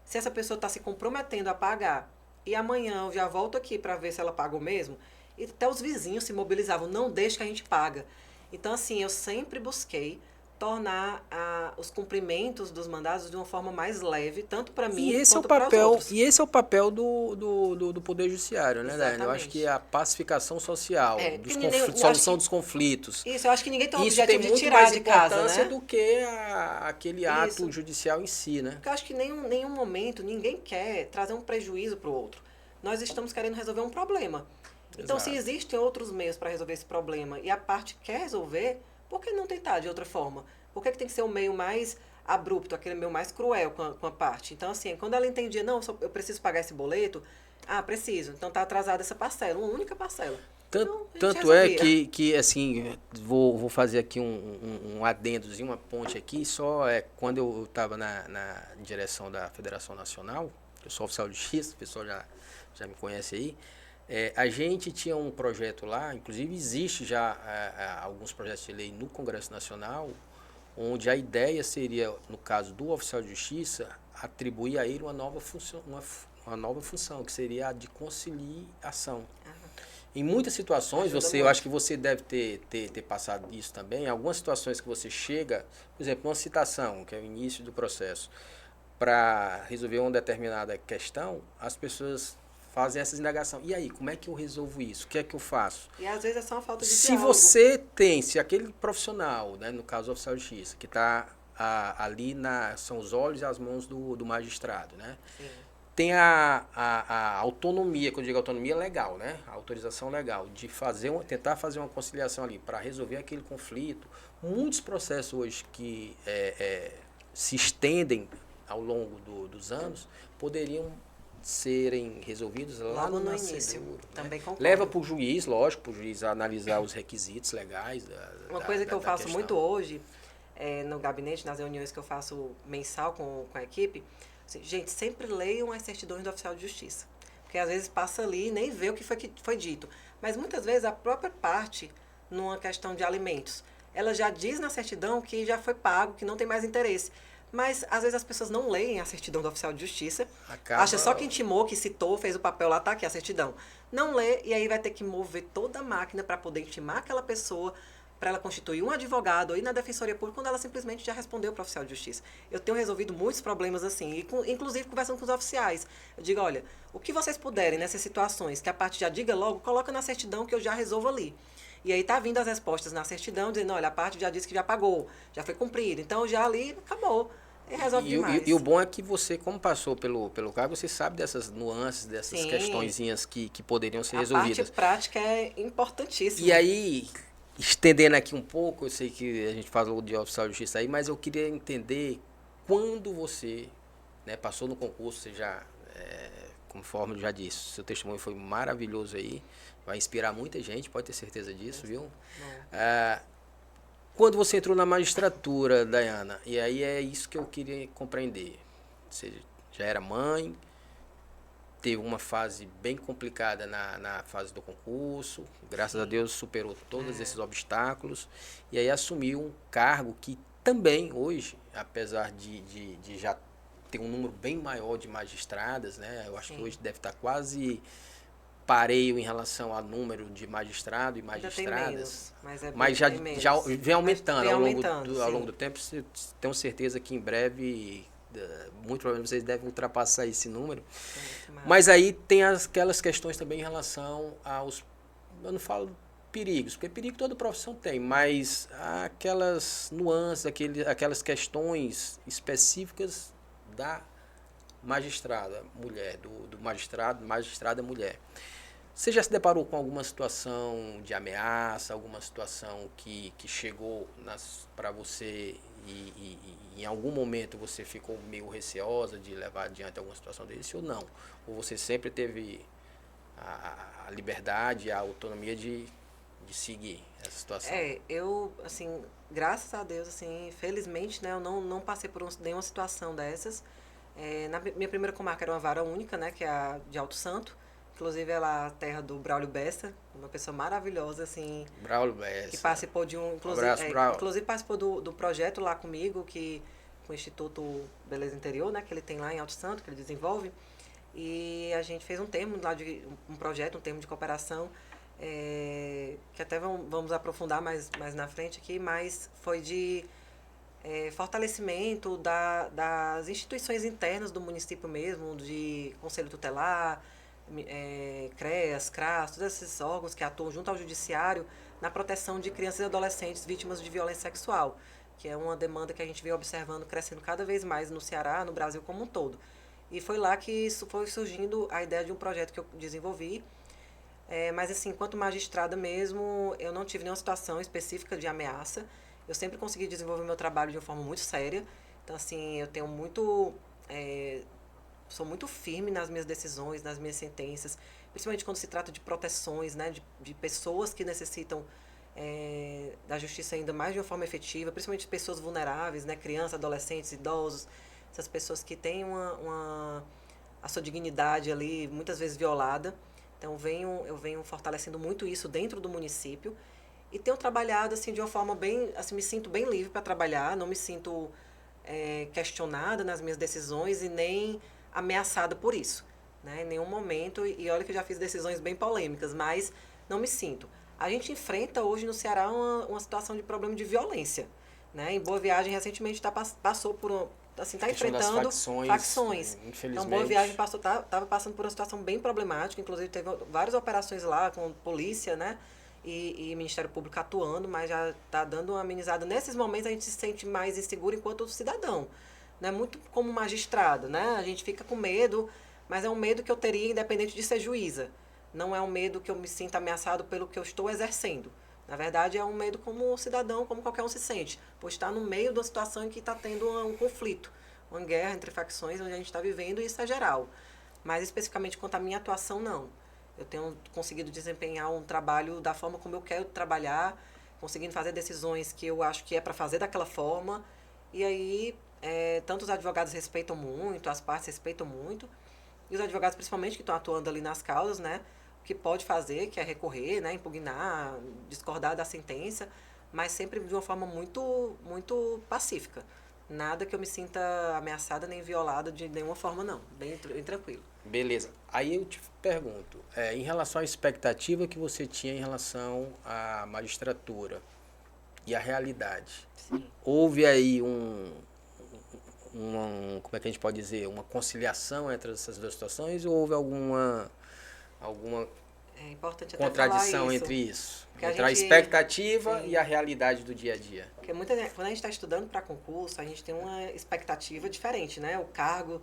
Se essa pessoa está se comprometendo a pagar, e amanhã eu já volto aqui para ver se ela paga o mesmo, e até os vizinhos se mobilizavam, não deixa que a gente paga. Então, assim, eu sempre busquei tornar os cumprimentos dos mandados de uma forma mais leve, tanto para mim E esse é o quanto para os papel, outros. e esse é o papel do Poder Judiciário, né, Daiane? Eu acho Exatamente. que é a pacificação social, Porque ninguém- eu acho solução que- dos conflitos. Isso, eu acho que ninguém tem o Isso tem objetivo de muito tirar mais de casa, importância né? do que aquele ato Isso. judicial em si, né? Porque eu acho que em nenhum momento ninguém quer trazer um prejuízo para o outro. Nós estamos querendo resolver um problema. Então, se Exato. existem outros meios para resolver esse problema e a parte quer resolver, por que não tentar de outra forma? Por que tem que ser o meio mais abrupto, aquele meio mais cruel com a parte? Então, assim, quando ela entendia, não, eu preciso pagar esse boleto, preciso. Então, tá atrasada essa parcela, uma única parcela. Tanto, Então, a gente tanto é resolvia. que assim, vou fazer aqui um adendozinho, uma ponte aqui, quando eu estava na direção da Federação Nacional, eu sou oficial de justiça, o pessoal já me conhece aí, a gente tinha um projeto lá, inclusive existe já alguns projetos de lei no Congresso Nacional, onde a ideia seria, no caso do oficial de justiça, atribuir a ele uma nova função, que seria a de conciliação. Em muitas situações, eu acho que você deve ter passado isso também, em algumas situações que você chega, por exemplo, uma citação, que é o início do processo, para resolver uma determinada questão, as pessoas fazem essa indagação. E aí, como é que eu resolvo isso? O que é que eu faço? E às vezes é só uma falta de Se diálogo. se aquele profissional, né, no caso o oficial de justiça, que está ali são os olhos e as mãos do magistrado, né? Sim. Tem a autonomia, quando eu digo autonomia legal, né? A autorização legal de tentar fazer uma conciliação ali para resolver aquele conflito. Muitos processos hoje que se estendem ao longo dos anos poderiam serem resolvidos lá Logo no no nascedouro, início. né? Também concordo. Leva para o juiz, lógico, para o juiz analisar os requisitos legais. Uma coisa que eu faço questão. muito hoje, no gabinete, nas reuniões que eu faço mensal com a equipe, assim, gente, sempre leiam as certidões do oficial de justiça. Porque às vezes passa ali e nem vê o que foi dito. Mas muitas vezes a própria parte, numa questão de alimentos, ela já diz na certidão que já foi pago, que não tem mais interesse. Mas às vezes as pessoas não leem a certidão do oficial de justiça. Acha só que intimou, que citou, fez o papel lá, tá aqui a certidão. Não lê e aí vai ter que mover toda a máquina para poder intimar aquela pessoa, para ela constituir um advogado ou ir na Defensoria Pública, quando ela simplesmente já respondeu para o oficial de justiça. Eu tenho resolvido muitos problemas assim, inclusive conversando com os oficiais. Eu digo, olha, o que vocês puderem nessas situações, que a parte já diga logo, coloca na certidão que eu já resolvo ali. E aí tá vindo as respostas na certidão, dizendo, olha, a parte já disse que já pagou, já foi cumprido. Então já ali acabou. E resolve demais. E o bom é que você, como passou pelo cargo, você sabe dessas nuances, dessas Sim. questõezinhas que poderiam ser A resolvidas. parte prática é importantíssima. E aí, estendendo aqui um pouco, eu sei que a gente falou de oficial de justiça aí, mas eu queria entender quando você, né, passou no concurso, você já, conforme eu já disse, seu testemunho foi maravilhoso aí, vai inspirar muita gente, pode ter certeza disso, viu? Quando você entrou na magistratura, Daiana, e aí é isso que eu queria compreender. Você já era mãe, teve uma fase bem complicada na fase do concurso, graças a Deus superou todos esses obstáculos, e aí assumiu um cargo que também hoje, apesar de já ter um número bem maior de magistradas, né? Eu acho que hoje deve estar quase pareio em relação ao número de magistrado e magistradas, mas já vem aumentando ao longo do tempo. Tenho certeza que em breve, muito provavelmente vocês devem ultrapassar esse número. Mas aí tem aquelas questões também em relação aos, eu não falo perigos, porque perigo toda profissão tem, mas aquelas nuances, aquelas questões específicas da magistrada mulher, do magistrada mulher. Você já se deparou com alguma situação de ameaça, alguma situação que chegou para você e em algum momento você ficou meio receosa de levar adiante alguma situação desse ou não? Ou você sempre teve a liberdade, a autonomia de seguir essa situação? Eu, assim, graças a Deus, assim, felizmente, né, eu não passei por nenhuma situação dessas. Na minha primeira comarca era uma vara única, né, que é a de Alto Santo. Inclusive, ela é a terra do Braulio Bessa, uma pessoa maravilhosa, assim. Braulio Bessa. Que participou de um... Inclusive participou do projeto lá comigo, com o Instituto Beleza Interior, né? Que ele tem lá em Alto Santo, que ele desenvolve. E a gente fez um termo lá de um projeto, um termo de cooperação, que até vamos aprofundar mais na frente aqui, mas foi de fortalecimento das instituições internas do município mesmo, de Conselho Tutelar, CREAS, CRAS, todos esses órgãos que atuam junto ao judiciário na proteção de crianças e adolescentes vítimas de violência sexual, que é uma demanda que a gente vem observando crescendo cada vez mais no Ceará, no Brasil como um todo. E foi lá que isso foi surgindo a ideia de um projeto que eu desenvolvi. Mas assim, enquanto magistrada mesmo, eu não tive nenhuma situação específica de ameaça. Eu sempre consegui desenvolver meu trabalho de uma forma muito séria. Então assim, eu tenho muito... sou muito firme nas minhas decisões, nas minhas sentenças, principalmente quando se trata de proteções, né, de pessoas que necessitam da justiça ainda mais de uma forma efetiva, principalmente pessoas vulneráveis, né, crianças, adolescentes, idosos, essas pessoas que têm a sua dignidade ali muitas vezes violada. Então eu venho fortalecendo muito isso dentro do município e tenho trabalhado assim de uma forma bem, assim, me sinto bem livre para trabalhar, não me sinto questionada nas minhas decisões e nem ameaçada por isso, né? Em nenhum momento, e olha que eu já fiz decisões bem polêmicas, mas não me sinto. A gente enfrenta hoje no Ceará uma situação de problema de violência, né? Em Boa Viagem, recentemente, passou por assim, está enfrentando facções. Então, Boa Viagem estava passando por uma situação bem problemática, inclusive teve várias operações lá com polícia, né? E Ministério Público atuando, mas já está dando uma amenizada. Nesses momentos a gente se sente mais inseguro enquanto cidadão, né? Muito como magistrado, né? A gente fica com medo, mas é um medo que eu teria independente de ser juíza. Não é um medo que eu me sinta ameaçado pelo que eu estou exercendo. Na verdade, é um medo como cidadão, como qualquer um se sente, por estar no meio de uma situação em que está tendo um conflito, uma guerra entre facções, onde a gente está vivendo, e isso é geral. Mas, especificamente, quanto à minha atuação, não. Eu tenho conseguido desempenhar um trabalho da forma como eu quero trabalhar, conseguindo fazer decisões que eu acho que é para fazer daquela forma, e aí, tanto os advogados respeitam muito, as partes respeitam muito, e os advogados, principalmente, que estão atuando ali nas causas, né? Que pode fazer, que é recorrer, né, impugnar, discordar da sentença, mas sempre de uma forma muito pacífica. Nada que eu me sinta ameaçada nem violada de nenhuma forma, não. Bem tranquilo. Beleza. Aí eu te pergunto, em relação à expectativa que você tinha em relação à magistratura e à realidade, Sim. houve aí como é que a gente pode dizer, uma conciliação entre essas duas situações ou houve alguma É importante até contradição falar isso, entre isso? porque Entre a gente, expectativa sim, e a realidade do dia a dia. porque quando a gente está estudando para concurso, a gente tem uma expectativa diferente, né? O cargo,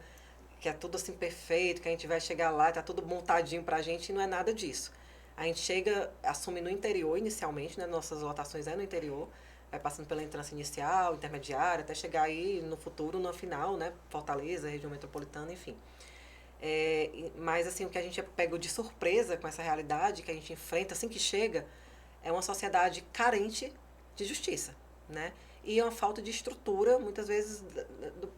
que é tudo assim perfeito, que a gente vai chegar lá, tá tudo montadinho para a gente, e não é nada disso. A gente chega, assume no interior inicialmente, né? Nossas lotações no interior, vai passando pela entrância inicial, intermediária, até chegar aí no futuro, na final, né? Fortaleza, região metropolitana, enfim. Mas assim, o que a gente é pego de surpresa com essa realidade que a gente enfrenta assim que chega é uma sociedade carente de justiça, né? E uma falta de estrutura, muitas vezes,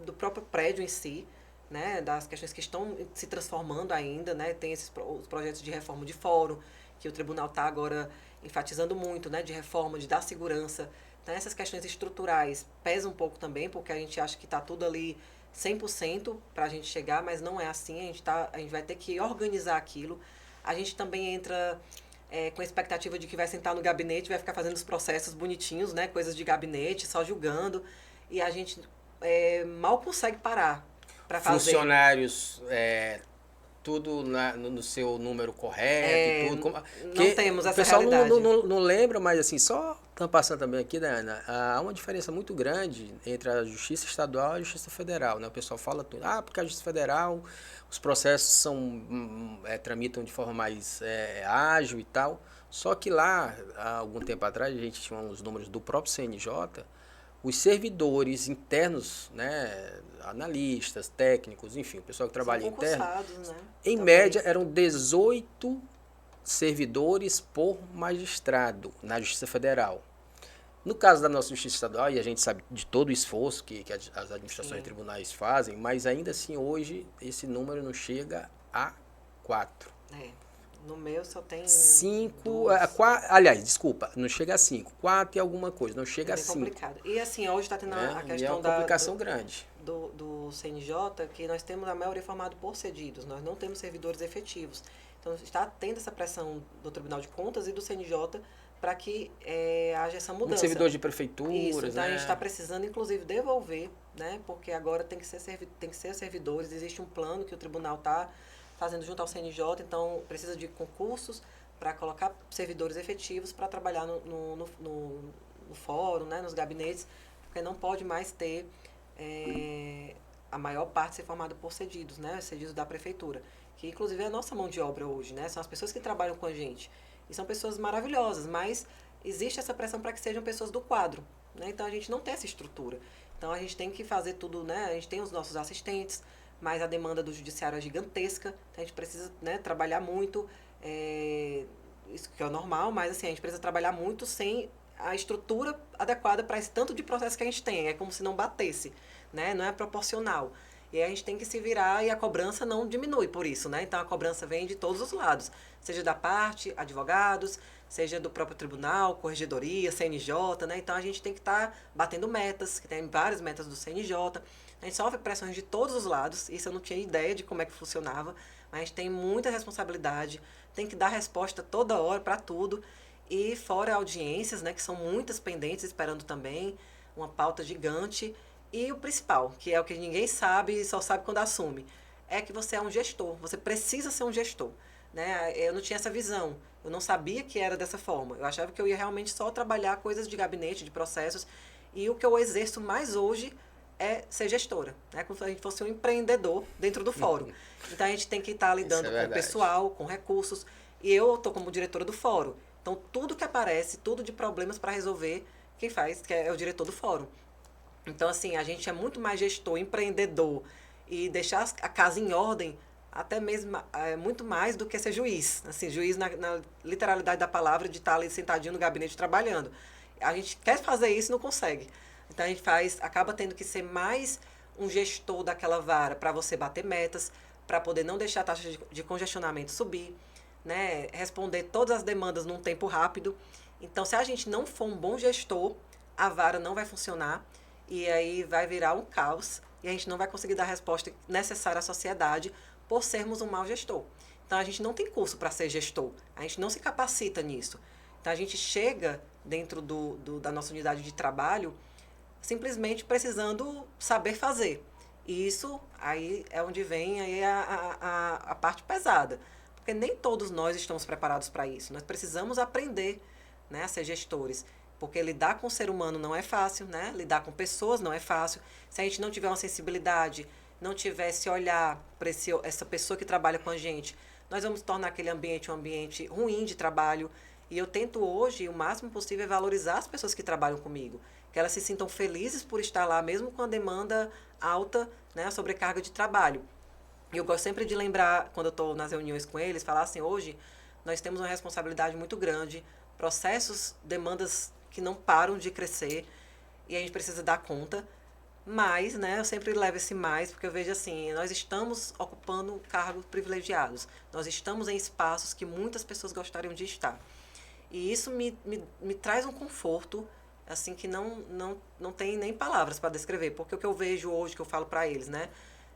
do próprio prédio em si, né? Das questões que estão se transformando ainda, né? Tem os projetos de reforma de fórum, que o tribunal está agora enfatizando muito, né? De reforma, de dar segurança. Então, essas questões estruturais pesam um pouco também, porque a gente acha que está tudo ali 100% para a gente chegar, mas não é assim, a gente vai ter que organizar aquilo. A gente também entra com a expectativa de que vai sentar no gabinete, vai ficar fazendo os processos bonitinhos, né, coisas de gabinete, só julgando, e a gente mal consegue parar para fazer. Funcionários, tudo no seu número correto, tudo. Não temos essa realidade. O pessoal não lembra, mas assim, só estamos passando também aqui, né, Ana? Há uma diferença muito grande entre a Justiça Estadual e a Justiça Federal, né? O pessoal fala tudo, porque a Justiça Federal, os processos tramitam de forma mais ágil e tal. Só que lá, há algum tempo atrás, a gente tinha uns números do próprio CNJ, os servidores internos, né, analistas, técnicos, enfim, o pessoal que trabalha interno, né? Em média eram 18 servidores por magistrado na Justiça Federal. No caso da nossa Justiça Estadual, e a gente sabe de todo o esforço que as administrações e tribunais fazem, mas ainda assim hoje esse número não chega a 4. No meu só tem 5, aliás, desculpa, não chega a 5, 4 e alguma coisa, não chega a 5. Complicado. E assim, hoje está tendo a questão e é uma complicação grande. Do CNJ, que nós temos a maioria formada por cedidos, nós não temos servidores efetivos. Então está tendo essa pressão do Tribunal de Contas e do CNJ para que haja essa mudança. Muito servidor de prefeituras, isso, então né? a gente está precisando, inclusive, devolver, né? Porque agora tem que ser servidores, existe um plano que o tribunal está fazendo junto ao CNJ, então precisa de concursos para colocar servidores efetivos para trabalhar no fórum, né? Nos gabinetes, porque não pode mais ter a maior parte ser formada por cedidos, né? Cedidos da prefeitura, que inclusive é a nossa mão de obra hoje, né? São as pessoas que trabalham com a gente. E são pessoas maravilhosas, mas existe essa pressão para que sejam pessoas do quadro, né? Então a gente não tem essa estrutura. Então a gente tem que fazer tudo, né? A gente tem os nossos assistentes, mas a demanda do judiciário é gigantesca, então a gente precisa, né, trabalhar muito, isso que é normal, mas assim, a gente precisa trabalhar muito sem a estrutura adequada para esse tanto de processo que a gente tem. É como se não batesse, né? Não é proporcional. E aí a gente tem que se virar e a cobrança não diminui por isso, né? Então a cobrança vem de todos os lados, seja da parte, advogados, seja do próprio tribunal, corregedoria, CNJ, né? Então a gente tem que estar batendo metas, que tem várias metas do CNJ. A gente sofre pressões de todos os lados, isso eu não tinha ideia de como é que funcionava, mas a gente tem muita responsabilidade, tem que dar resposta toda hora para tudo. E fora audiências, né, que são muitas pendentes esperando também, uma pauta gigante. E o principal, que é o que ninguém sabe e só sabe quando assume, é que você é um gestor, você precisa ser um gestor. Né? Eu não tinha essa visão, eu não sabia que era dessa forma. Eu achava que eu ia realmente só trabalhar coisas de gabinete, de processos, e o que eu exerço mais hoje é ser gestora, né? Como se a gente fosse um empreendedor dentro do fórum. Então a gente tem que estar lidando com o pessoal, com recursos, e eu estou como diretora do fórum. Então tudo que aparece, tudo de problemas para resolver, quem faz que é o diretor do fórum. Então, assim, a gente é muito mais gestor, empreendedor e deixar a casa em ordem, até mesmo muito mais do que ser juiz. Assim, juiz na literalidade da palavra, de estar ali sentadinho no gabinete trabalhando. A gente quer fazer isso e não consegue. Então, a gente acaba tendo que ser mais um gestor daquela vara para você bater metas, para poder não deixar a taxa de congestionamento subir, né? Responder todas as demandas num tempo rápido. Então, se a gente não for um bom gestor, a vara não vai funcionar. E aí vai virar um caos e a gente não vai conseguir dar a resposta necessária à sociedade por sermos um mau gestor. Então a gente não tem curso para ser gestor, a gente não se capacita nisso. Então a gente chega dentro da nossa unidade de trabalho simplesmente precisando saber fazer. E isso aí é onde vem aí a parte pesada. Porque nem todos nós estamos preparados para isso. Nós precisamos aprender, né, a ser gestores. Porque lidar com o ser humano não é fácil, né? Lidar com pessoas não é fácil. Se a gente não tiver uma sensibilidade, não tiver esse olhar para essa pessoa que trabalha com a gente, nós vamos tornar aquele ambiente um ambiente ruim de trabalho. E eu tento hoje, o máximo possível, valorizar as pessoas que trabalham comigo. Que elas se sintam felizes por estar lá, mesmo com a demanda alta, né? A sobrecarga de trabalho. E eu gosto sempre de lembrar, quando eu estou nas reuniões com eles, falar assim, hoje nós temos uma responsabilidade muito grande, processos, demandas que não param de crescer e a gente precisa dar conta. Mas, né, eu sempre levo esse mais, porque eu vejo assim, nós estamos ocupando cargos privilegiados. Nós estamos em espaços que muitas pessoas gostariam de estar. E isso me traz um conforto, assim, que não tem nem palavras para descrever. Porque o que eu vejo hoje, que eu falo para eles, né?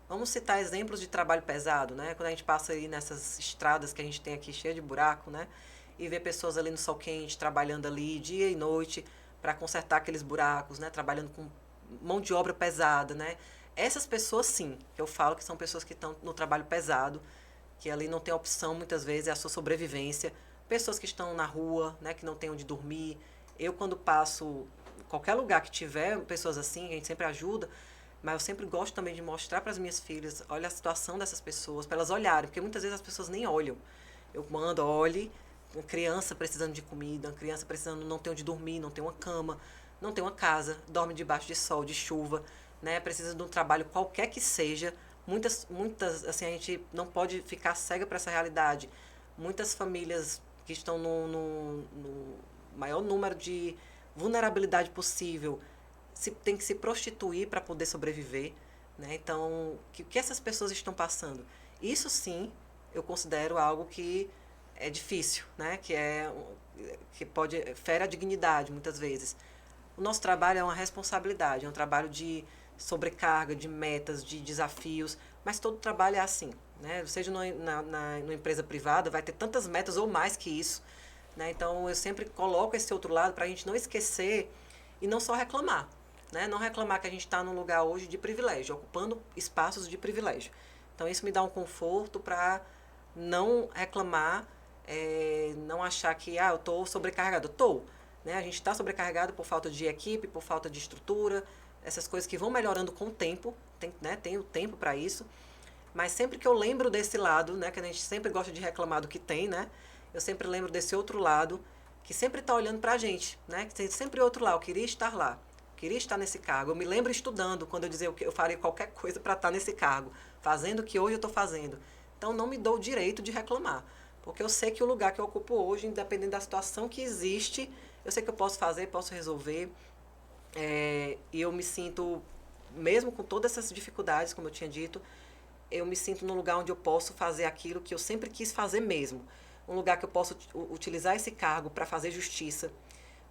Vamos citar exemplos de trabalho pesado, né? Quando a gente passa aí nessas estradas que a gente tem aqui, cheia de buraco, né? E ver pessoas ali no sol quente, trabalhando ali dia e noite para consertar aqueles buracos, né? Trabalhando com mão de obra pesada, né? Essas pessoas, sim, que eu falo que são pessoas que estão no trabalho pesado, que ali não tem opção, muitas vezes, é a sua sobrevivência. Pessoas que estão na rua, né? Que não têm onde dormir. Eu, quando passo qualquer lugar que tiver pessoas assim, a gente sempre ajuda, mas eu sempre gosto também de mostrar para as minhas filhas, olha a situação dessas pessoas, para elas olharem, porque muitas vezes as pessoas nem olham. Eu mando, olhe, uma criança precisando de comida, uma criança precisando não ter onde dormir, não ter uma cama, não ter uma casa, dorme debaixo de sol, de chuva, né? Precisa de um trabalho qualquer que seja. Muitas, assim, a gente não pode ficar cega para essa realidade. Muitas famílias que estão no maior número de vulnerabilidade possível tem que se prostituir para poder sobreviver, né? Então, o que essas pessoas estão passando? Isso sim, eu considero algo que é difícil, né? Que pode fere a dignidade muitas vezes. O nosso trabalho é uma responsabilidade, é um trabalho de sobrecarga, de metas, de desafios, mas todo trabalho é assim, né? Seja numa empresa privada, vai ter tantas metas ou mais que isso, né? Então, eu sempre coloco esse outro lado para a gente não esquecer e não só reclamar, né? Não reclamar que a gente está num lugar hoje de privilégio, ocupando espaços de privilégio. Então, isso me dá um conforto para não reclamar, não achar que, eu estou sobrecarregado. Estou, né? A gente está sobrecarregado por falta de equipe, por falta de estrutura, essas coisas que vão melhorando com o tempo, tem o tempo para isso. Mas sempre que eu lembro desse lado, né, que a gente sempre gosta de reclamar do que tem, né, eu sempre lembro desse outro lado, que sempre está olhando para a gente, né, que tem sempre outro lado, eu queria estar lá, queria estar nesse cargo. Eu me lembro estudando, quando eu dizia que eu faria qualquer coisa para estar nesse cargo, fazendo o que hoje eu estou fazendo. Então, não me dou o direito de reclamar, porque eu sei que o lugar que eu ocupo hoje, independente da situação que existe, eu sei que eu posso fazer, posso resolver, e eu me sinto, mesmo com todas essas dificuldades, como eu tinha dito, eu me sinto num lugar onde eu posso fazer aquilo que eu sempre quis fazer mesmo. Um lugar que eu posso utilizar esse cargo para fazer justiça,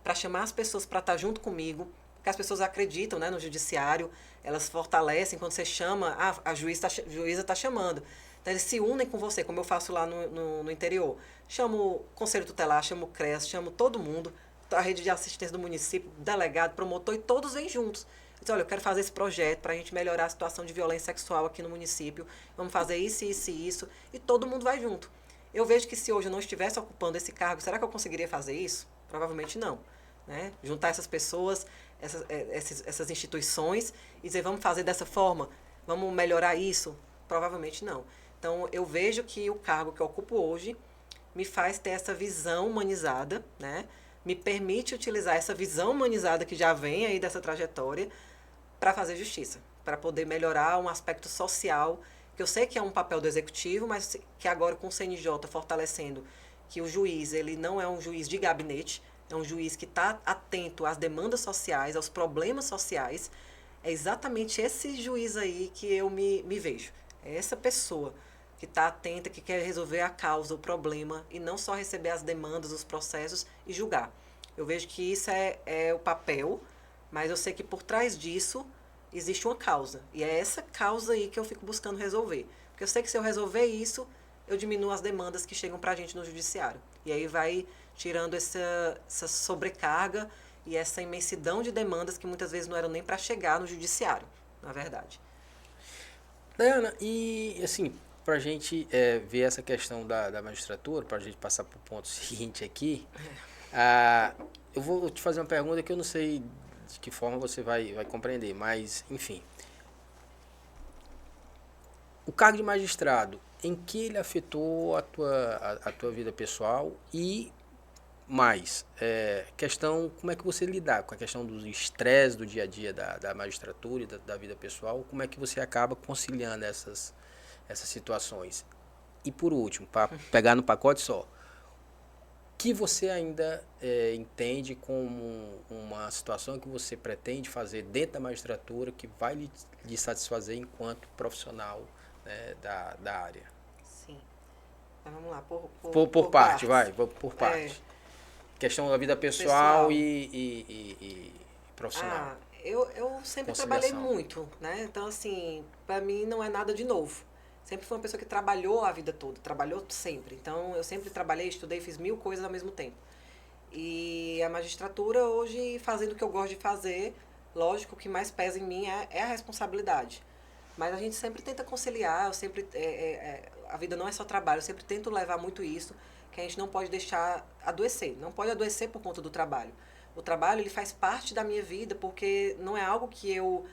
para chamar as pessoas para estar junto comigo, porque as pessoas acreditam, né, no judiciário, elas fortalecem quando você chama, a juíza está chamando. Então, eles se unem com você, como eu faço lá no interior. Chamo o Conselho Tutelar, chamo o CREAS, chamo todo mundo, a rede de assistência do município, delegado, promotor, e todos vêm juntos. Diz, olha, eu quero fazer esse projeto para a gente melhorar a situação de violência sexual aqui no município. Vamos fazer isso, isso e isso. E todo mundo vai junto. Eu vejo que se hoje eu não estivesse ocupando esse cargo, será que eu conseguiria fazer isso? Provavelmente não. Né? Juntar essas pessoas, essas instituições e dizer, vamos fazer dessa forma, vamos melhorar isso? Provavelmente não. Então, eu vejo que o cargo que eu ocupo hoje me faz ter essa visão humanizada, né? Me permite utilizar essa visão humanizada que já vem aí dessa trajetória para fazer justiça, para poder melhorar um aspecto social, que eu sei que é um papel do executivo, mas que agora com o CNJ fortalecendo que o juiz, ele não é um juiz de gabinete, é um juiz que está atento às demandas sociais, aos problemas sociais. É exatamente esse juiz aí que eu me vejo. É essa pessoa que está atenta, que quer resolver a causa, o problema, e não só receber as demandas, os processos e julgar. Eu vejo que isso é o papel, mas eu sei que por trás disso existe uma causa. E é essa causa aí que eu fico buscando resolver. Porque eu sei que se eu resolver isso, eu diminuo as demandas que chegam para a gente no judiciário. E aí vai tirando essa sobrecarga e essa imensidão de demandas que muitas vezes não eram nem para chegar no judiciário, na verdade. Dayana, e assim, para a gente ver essa questão da magistratura, para a gente passar para o ponto seguinte aqui, eu vou te fazer uma pergunta que eu não sei de que forma você vai compreender, mas, enfim. O cargo de magistrado, em que ele afetou a tua vida pessoal e mais, questão, como é que você lidar com a questão dos estresse do dia a dia da magistratura e da vida pessoal, como é que você acaba conciliando essas situações? E por último, para pegar no pacote só, que você ainda entende como uma situação que você pretende fazer dentro da magistratura que vai lhe satisfazer enquanto profissional, né, da área? Sim. Mas vamos lá, por parte, por parte. Questão da vida pessoal. E profissional. Eu sempre trabalhei muito, né? Então, assim, para mim não é nada de novo. Sempre fui uma pessoa que trabalhou a vida toda, trabalhou sempre. Então, eu sempre trabalhei, estudei, fiz 1000 coisas ao mesmo tempo. E a magistratura, hoje, fazendo o que eu gosto de fazer, lógico, o que mais pesa em mim é a responsabilidade. Mas a gente sempre tenta conciliar, eu sempre, a vida não é só trabalho, eu sempre tento levar muito isso, que a gente não pode deixar adoecer. Não pode adoecer por conta do trabalho. O trabalho, ele faz parte da minha vida, porque não é algo que eu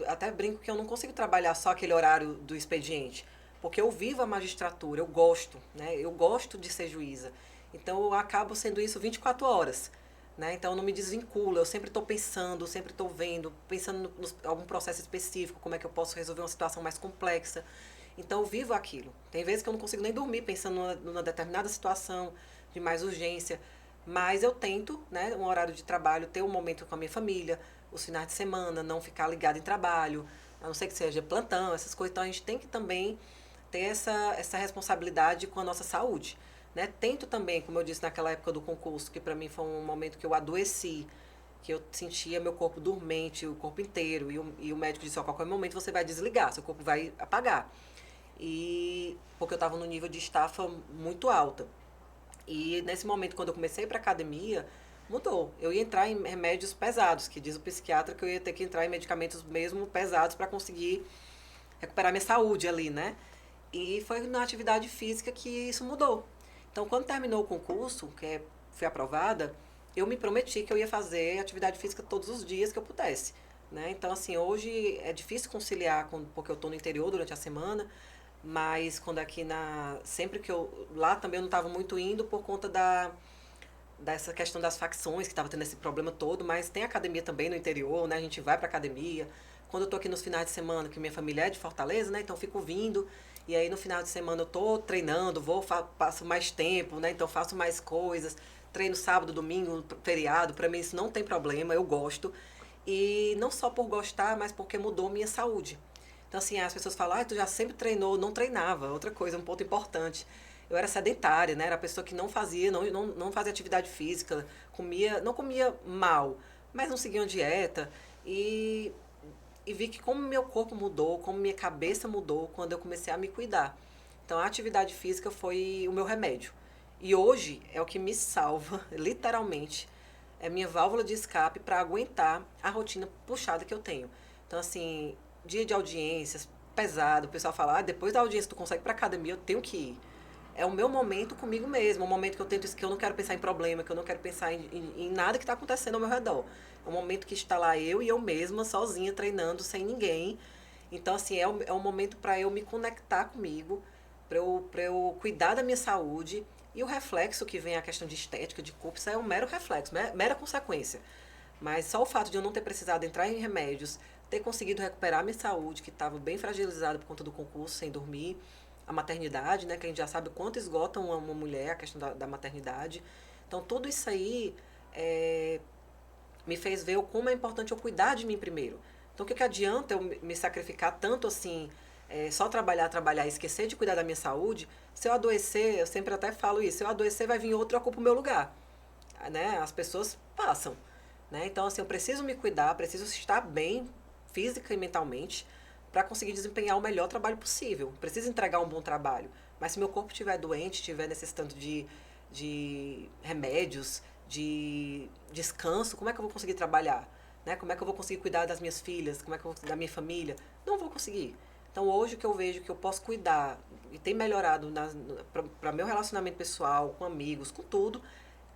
até brinco que eu não consigo trabalhar só aquele horário do expediente, porque eu vivo a magistratura, eu gosto, né? Eu gosto de ser juíza. Então, eu acabo sendo isso 24 horas. Né? Então, eu não me desvinculo, eu sempre estou pensando, sempre estou vendo, pensando em algum processo específico, como é que eu posso resolver uma situação mais complexa. Então, eu vivo aquilo. Tem vezes que eu não consigo nem dormir pensando numa determinada situação de mais urgência, mas eu tento, né, um horário de trabalho, ter um momento com a minha família, os finais de semana, não ficar ligado em trabalho, a não ser que seja plantão, essas coisas. Então, a gente tem que também ter essa responsabilidade com a nossa saúde. Né? Tento também, como eu disse naquela época do concurso, que para mim foi um momento que eu adoeci, que eu sentia meu corpo dormente, o corpo inteiro, e o médico disse, a qualquer momento você vai desligar, seu corpo vai apagar. Porque eu estava num nível de estafa muito alta. E nesse momento, quando eu comecei para academia, mudou. Eu ia entrar em remédios pesados, que diz o psiquiatra que eu ia ter que entrar em medicamentos mesmo pesados para conseguir recuperar minha saúde ali, né? E foi na atividade física que isso mudou. Então, quando terminou o concurso, fui aprovada, eu me prometi que eu ia fazer atividade física todos os dias que eu pudesse. Né? Então, assim, hoje é difícil conciliar porque eu estou no interior durante a semana, mas quando aqui sempre que lá também eu não estava muito indo por conta dessa questão das facções, que estava tendo esse problema todo, mas tem academia também no interior, né? A gente vai para academia. Quando eu tô aqui nos finais de semana, que minha família é de Fortaleza, né? Então eu fico vindo, e aí no final de semana eu tô treinando, passo mais tempo, né? Então faço mais coisas. Treino sábado, domingo, feriado, para mim isso não tem problema, eu gosto. E não só por gostar, mas porque mudou minha saúde. Então, assim, as pessoas falam, tu já sempre treinou, não treinava. Outra coisa, um ponto importante. Eu era sedentária, né? Era a pessoa que não fazia atividade física, não comia mal, mas não seguia uma dieta. E, e vi que como meu corpo mudou, como minha cabeça mudou quando eu comecei a me cuidar. Então, a atividade física foi o meu remédio. E hoje é o que me salva, literalmente, é minha válvula de escape para aguentar a rotina puxada que eu tenho. Então, assim, dia de audiências, pesado, o pessoal fala, depois da audiência tu consegue ir pra academia, eu tenho que ir. É o meu momento comigo mesmo, é o momento que eu tento, que eu não quero pensar em problema, que eu não quero pensar em nada que está acontecendo ao meu redor. É um momento que está lá eu e eu mesma, sozinha, treinando, sem ninguém. Então, assim, é um momento para eu me conectar comigo, para eu cuidar da minha saúde. E o reflexo que vem a questão de estética, de corpo, isso é um mero reflexo, mera consequência. Mas só o fato de eu não ter precisado entrar em remédios, ter conseguido recuperar minha saúde, que estava bem fragilizada por conta do concurso, sem dormir, a maternidade, né, que a gente já sabe o quanto esgota uma mulher, a questão da maternidade. Então, tudo isso aí me fez ver o como é importante eu cuidar de mim primeiro. Então, o que adianta eu me sacrificar tanto assim, só trabalhar e esquecer de cuidar da minha saúde? Se eu adoecer, eu sempre até falo isso, se eu adoecer vai vir outro e ocupa o meu lugar. Né? As pessoas passam. Né? Então, assim, eu preciso me cuidar, preciso estar bem física e mentalmente para conseguir desempenhar o melhor trabalho possível. Preciso entregar um bom trabalho. Mas se meu corpo estiver doente, estiver necessitando de remédios, de descanso, como é que eu vou conseguir trabalhar? Né? Como é que eu vou conseguir cuidar das minhas filhas? Como é que eu vou da minha família? Não vou conseguir. Então, hoje o que eu vejo que eu posso cuidar e tem melhorado para meu relacionamento pessoal, com amigos, com tudo,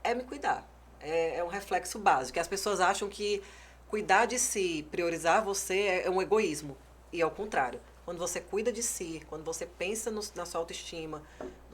é me cuidar. É um reflexo básico. As pessoas acham que cuidar de si, priorizar você é um egoísmo. E é o contrário. Quando você cuida de si, quando você pensa na sua autoestima,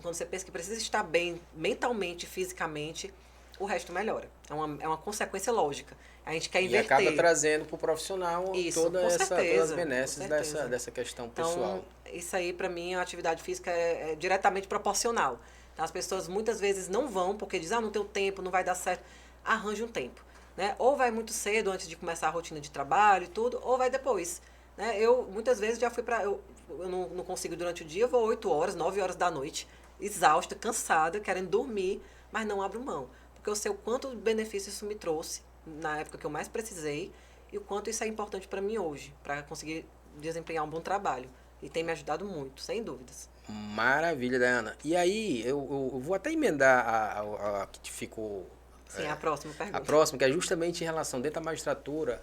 quando você pensa que precisa estar bem mentalmente, fisicamente, o resto melhora. É uma consequência lógica. A gente quer inverter. E acaba trazendo para o profissional Isso, todas as com benesses certeza. dessa questão pessoal. Então, isso aí, para mim, a atividade física é diretamente proporcional. Então, as pessoas muitas vezes não vão porque dizem, não tenho tempo, não vai dar certo. Arranje um tempo. Né? Ou vai muito cedo antes de começar a rotina de trabalho e tudo, ou vai depois. Né? Eu, muitas vezes, já fui para... Eu não consigo durante o dia, eu vou 8 horas, 9 horas da noite, exausta, cansada, querendo dormir, mas não abro mão. Porque eu sei o quanto benefício isso me trouxe na época que eu mais precisei e o quanto isso é importante para mim hoje, para conseguir desempenhar um bom trabalho. E tem me ajudado muito, sem dúvidas. Maravilha, Diana. E aí, eu vou até emendar a que te ficou. Sim, a próxima pergunta. A próxima, que é justamente em relação, dentro da magistratura,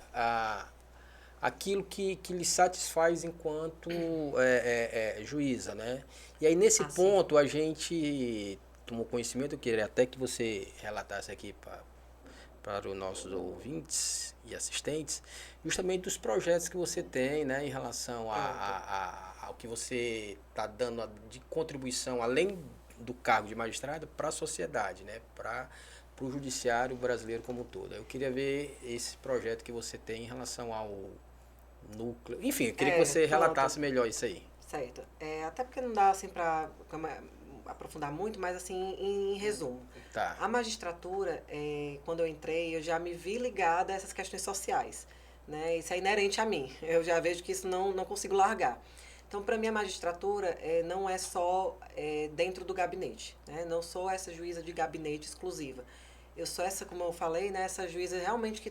aquilo que lhe satisfaz enquanto juíza, né? E aí, nesse ponto, a gente tomou conhecimento, eu queria até que você relatasse aqui para os nossos ouvintes e assistentes, justamente dos projetos que você tem, né, em relação ao que você está dando de contribuição, além do cargo de magistrado, para a sociedade, né, para o judiciário brasileiro como um todo. Eu queria ver esse projeto que você tem em relação ao núcleo. Enfim, eu queria que você relatasse melhor isso aí. Certo. Até porque não dá assim para aprofundar muito, mas assim, em resumo. Tá. A magistratura, quando eu entrei, eu já me vi ligada a essas questões sociais. Né? Isso é inerente a mim. Eu já vejo que isso não consigo largar. Então, para mim, a magistratura não é só dentro do gabinete. Né? Não sou essa juíza de gabinete exclusiva. Eu sou essa, como eu falei, né, essa juíza realmente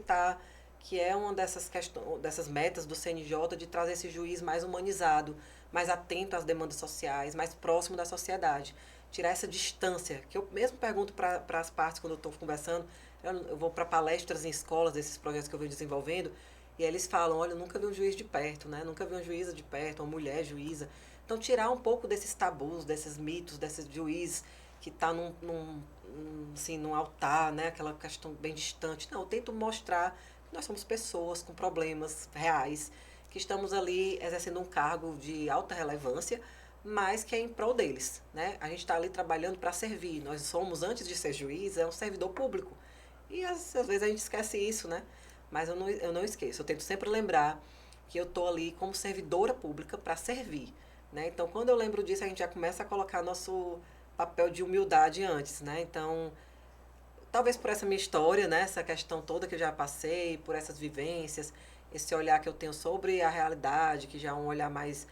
que é uma dessas metas do CNJ de trazer esse juiz mais humanizado, mais atento às demandas sociais, mais próximo da sociedade. Tirar essa distância, que eu mesmo pergunto para as partes quando eu estou conversando, eu vou para palestras em escolas desses projetos que eu venho desenvolvendo, e aí eles falam, olha, eu nunca vi um juiz de perto, né? Nunca vi uma juíza de perto, uma mulher juíza. Então, tirar um pouco desses tabus, desses mitos, desses juízes que está num altar, né? Aquela questão bem distante. Não, eu tento mostrar que nós somos pessoas com problemas reais, que estamos ali exercendo um cargo de alta relevância, mas que é em prol deles, né? A gente está ali trabalhando para servir. Nós somos, antes de ser juiz, um servidor público. E às vezes a gente esquece isso, né? Mas eu não esqueço. Eu tento sempre lembrar que eu estou ali como servidora pública para servir, né? Então, quando eu lembro disso, a gente já começa a colocar nosso papel de humildade antes, né? Então, talvez por essa minha história, né? Essa questão toda que eu já passei, por essas vivências, esse olhar que eu tenho sobre a realidade, que já é um olhar mais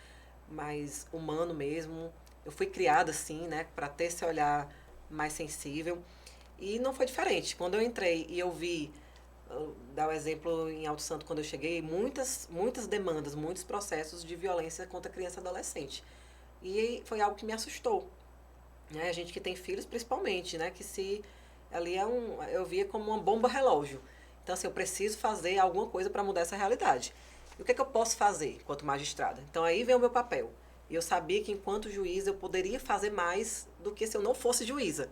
humano mesmo. Eu fui criada assim, né? Para ter esse olhar mais sensível. E não foi diferente. Quando eu entrei e eu vi, dar o exemplo em Alto Santo, quando eu cheguei, muitas demandas, muitos processos de violência contra criança e adolescente. E foi algo que me assustou. Né? A gente que tem filhos, principalmente, né? Que se ali eu via como uma bomba relógio. Então, assim, eu preciso fazer alguma coisa para mudar essa realidade. E o que é que eu posso fazer enquanto magistrada? Então, aí vem o meu papel. E eu sabia que, enquanto juíza, eu poderia fazer mais do que se eu não fosse juíza.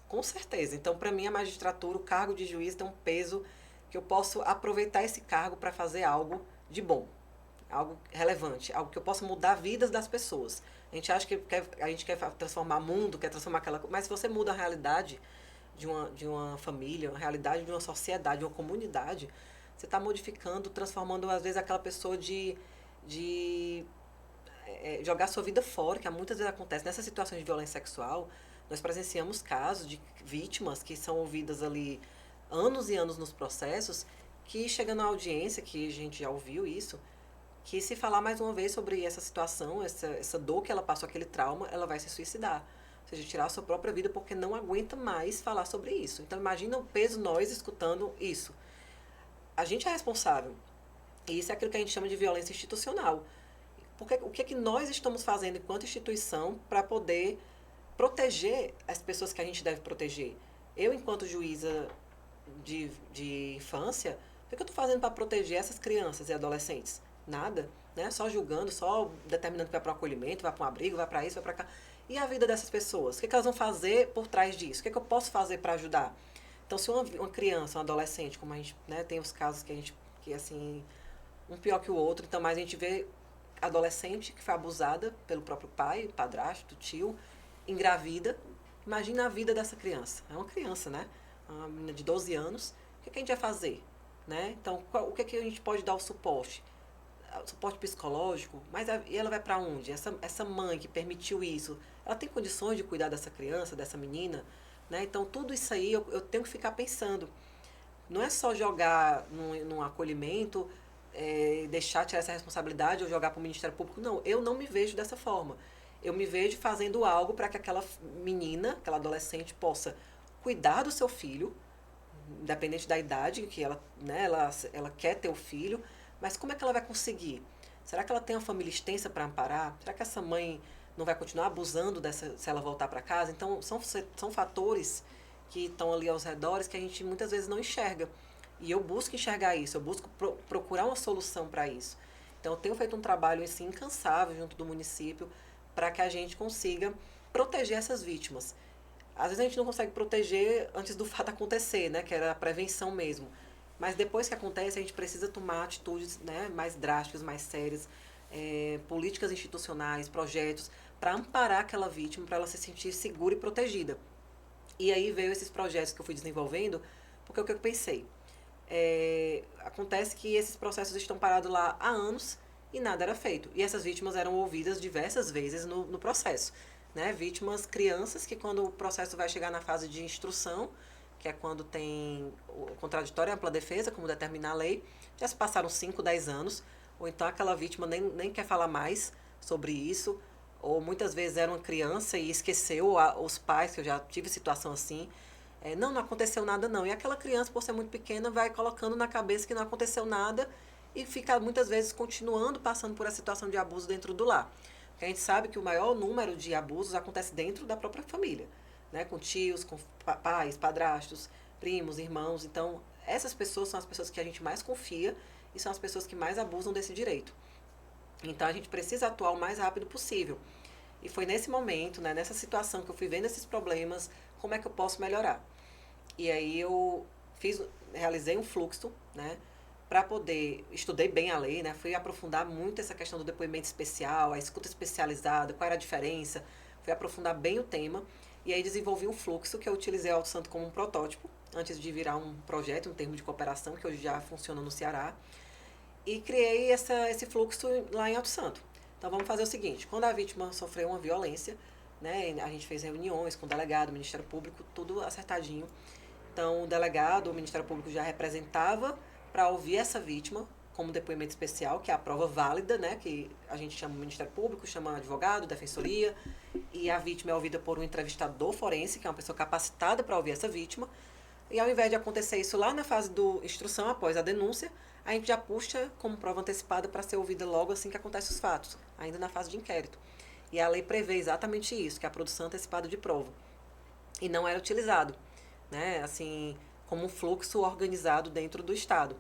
Com certeza. Então, para mim, a magistratura, o cargo de juiz tem um peso que eu posso aproveitar esse cargo para fazer algo de bom, algo relevante, algo que eu possa mudar vidas das pessoas. A gente acha que a gente quer transformar o mundo, quer transformar aquela coisa, mas se você muda a realidade de uma família, a realidade de uma sociedade, de uma comunidade, você está modificando, transformando, às vezes, aquela pessoa de jogar sua vida fora, que muitas vezes acontece nessas situações de violência sexual. Nós presenciamos casos de vítimas que são ouvidas ali anos e anos nos processos, que chega na audiência, que a gente já ouviu isso, que se falar mais uma vez sobre essa situação, essa dor que ela passou, aquele trauma, ela vai se suicidar. Ou seja, tirar a sua própria vida porque não aguenta mais falar sobre isso. Então, imagina o peso nós escutando isso. A gente é responsável. E isso é aquilo que a gente chama de violência institucional. Porque, o que é que nós estamos fazendo enquanto instituição para poder proteger as pessoas que a gente deve proteger? Eu, enquanto juíza de infância, o que eu estou fazendo para proteger essas crianças e adolescentes? Nada, né? Só julgando, só determinando que vai para um acolhimento, vai para um abrigo, vai para isso, vai para cá. E a vida dessas pessoas? O que elas vão fazer por trás disso? O que eu posso fazer para ajudar? Então, se uma criança, um adolescente, como a gente, né, tem os casos que assim, um pior que o outro, então, mas a gente vê adolescente que foi abusada pelo próprio pai, padrasto, tio, engravida. Imagina a vida dessa criança. É uma criança, né? Uma menina de 12 anos. O que a gente vai fazer? Né? Então, o que a gente pode dar o suporte? O suporte psicológico, mas e ela vai para onde? Essa mãe que permitiu isso, ela tem condições de cuidar dessa criança, dessa menina? Né? Então, tudo isso aí eu tenho que ficar pensando. Não é só jogar num acolhimento, deixar tirar essa responsabilidade ou jogar para o Ministério Público. Não, eu não me vejo dessa forma. Eu me vejo fazendo algo para que aquela menina, aquela adolescente, possa cuidar do seu filho, independente da idade que ela, né, ela quer ter o filho, mas como é que ela vai conseguir? Será que ela tem uma família extensa para amparar? Será que essa mãe não vai continuar abusando se ela voltar para casa? Então, são fatores que estão ali aos redores que a gente muitas vezes não enxerga. E eu busco enxergar isso, eu busco procurar uma solução para isso. Então, eu tenho feito um trabalho assim, incansável junto do município para que a gente consiga proteger essas vítimas. Às vezes a gente não consegue proteger antes do fato acontecer, né, que era a prevenção mesmo. Mas depois que acontece, a gente precisa tomar atitudes, né, mais drásticas, mais sérias, políticas institucionais, projetos, para amparar aquela vítima, para ela se sentir segura e protegida. E aí veio esses projetos que eu fui desenvolvendo, porque o que eu pensei? Acontece que esses processos estão parados lá há anos e nada era feito. E essas vítimas eram ouvidas diversas vezes no processo. Né? Vítimas, crianças, que quando o processo vai chegar na fase de instrução, que é quando tem o contraditório e ampla defesa, como determina a lei, já se passaram 5, 10 anos, ou então aquela vítima nem quer falar mais sobre isso, ou muitas vezes era uma criança e esqueceu os pais, que eu já tive situação assim, não aconteceu nada não. E aquela criança, por ser muito pequena, vai colocando na cabeça que não aconteceu nada e fica muitas vezes continuando passando por essa situação de abuso dentro do lar. Porque a gente sabe que o maior número de abusos acontece dentro da própria família, né? Com tios, com pais, padrastos, primos, irmãos. Então, essas pessoas são as pessoas que a gente mais confia e são as pessoas que mais abusam desse direito. Então, a gente precisa atuar o mais rápido possível. E foi nesse momento, né, nessa situação que eu fui vendo esses problemas, como é que eu posso melhorar. E aí eu realizei um fluxo, né, para poder, estudei bem a lei, né, fui aprofundar muito essa questão do depoimento especial, a escuta especializada, qual era a diferença, fui aprofundar bem o tema, e aí desenvolvi um fluxo que eu utilizei o Alto Santo como um protótipo, antes de virar um projeto, um termo de cooperação, que hoje já funciona no Ceará, e criei esse fluxo lá em Alto Santo. Então vamos fazer o seguinte, quando a vítima sofreu uma violência, né, a gente fez reuniões com o delegado, o Ministério Público, tudo acertadinho. Então o delegado, o Ministério Público já representava para ouvir essa vítima como depoimento especial, que é a prova válida, né, que a gente chama o Ministério Público, chama advogado, defensoria, e a vítima é ouvida por um entrevistador forense, que é uma pessoa capacitada para ouvir essa vítima. E ao invés de acontecer isso lá na fase do instrução, após a denúncia, a gente já puxa como prova antecipada para ser ouvida logo assim que acontecem os fatos, ainda na fase de inquérito. E a lei prevê exatamente isso, que é a produção antecipada de prova. E não era utilizado, né, assim, como um fluxo organizado dentro do Estado.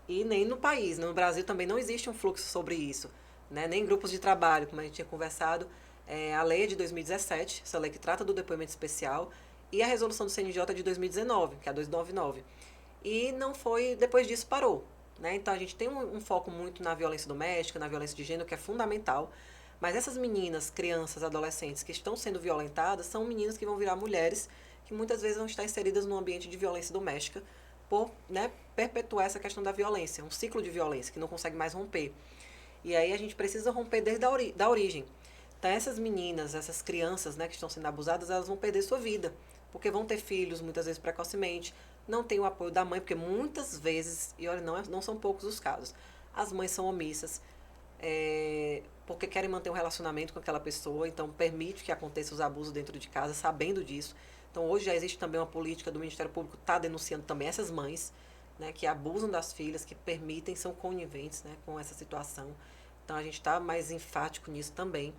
E nem no país, no Brasil também não existe um fluxo sobre isso, né, nem grupos de trabalho, como a gente tinha conversado. A lei é de 2017, essa lei que trata do depoimento especial, e a resolução do CNJ é de 2019, que é a 299. E não foi, depois disso parou. Né? Então a gente tem um foco muito na violência doméstica, na violência de gênero, que é fundamental. Mas essas meninas, crianças, adolescentes que estão sendo violentadas são meninas que vão virar mulheres que muitas vezes vão estar inseridas num ambiente de violência doméstica por, né, perpetuar essa questão da violência, um ciclo de violência que não consegue mais romper. E aí a gente precisa romper desde da origem. Então essas meninas, essas crianças, né, que estão sendo abusadas, elas vão perder sua vida, porque vão ter filhos muitas vezes precocemente, não tem o apoio da mãe, porque muitas vezes, e olha, não são poucos os casos, as mães são omissas, porque querem manter um relacionamento com aquela pessoa, então permite que aconteçam os abusos dentro de casa, sabendo disso. Então hoje já existe também uma política do Ministério Público, está denunciando também essas mães, né, que abusam das filhas, que permitem, são coniventes, né, com essa situação. Então a gente está mais enfático nisso também.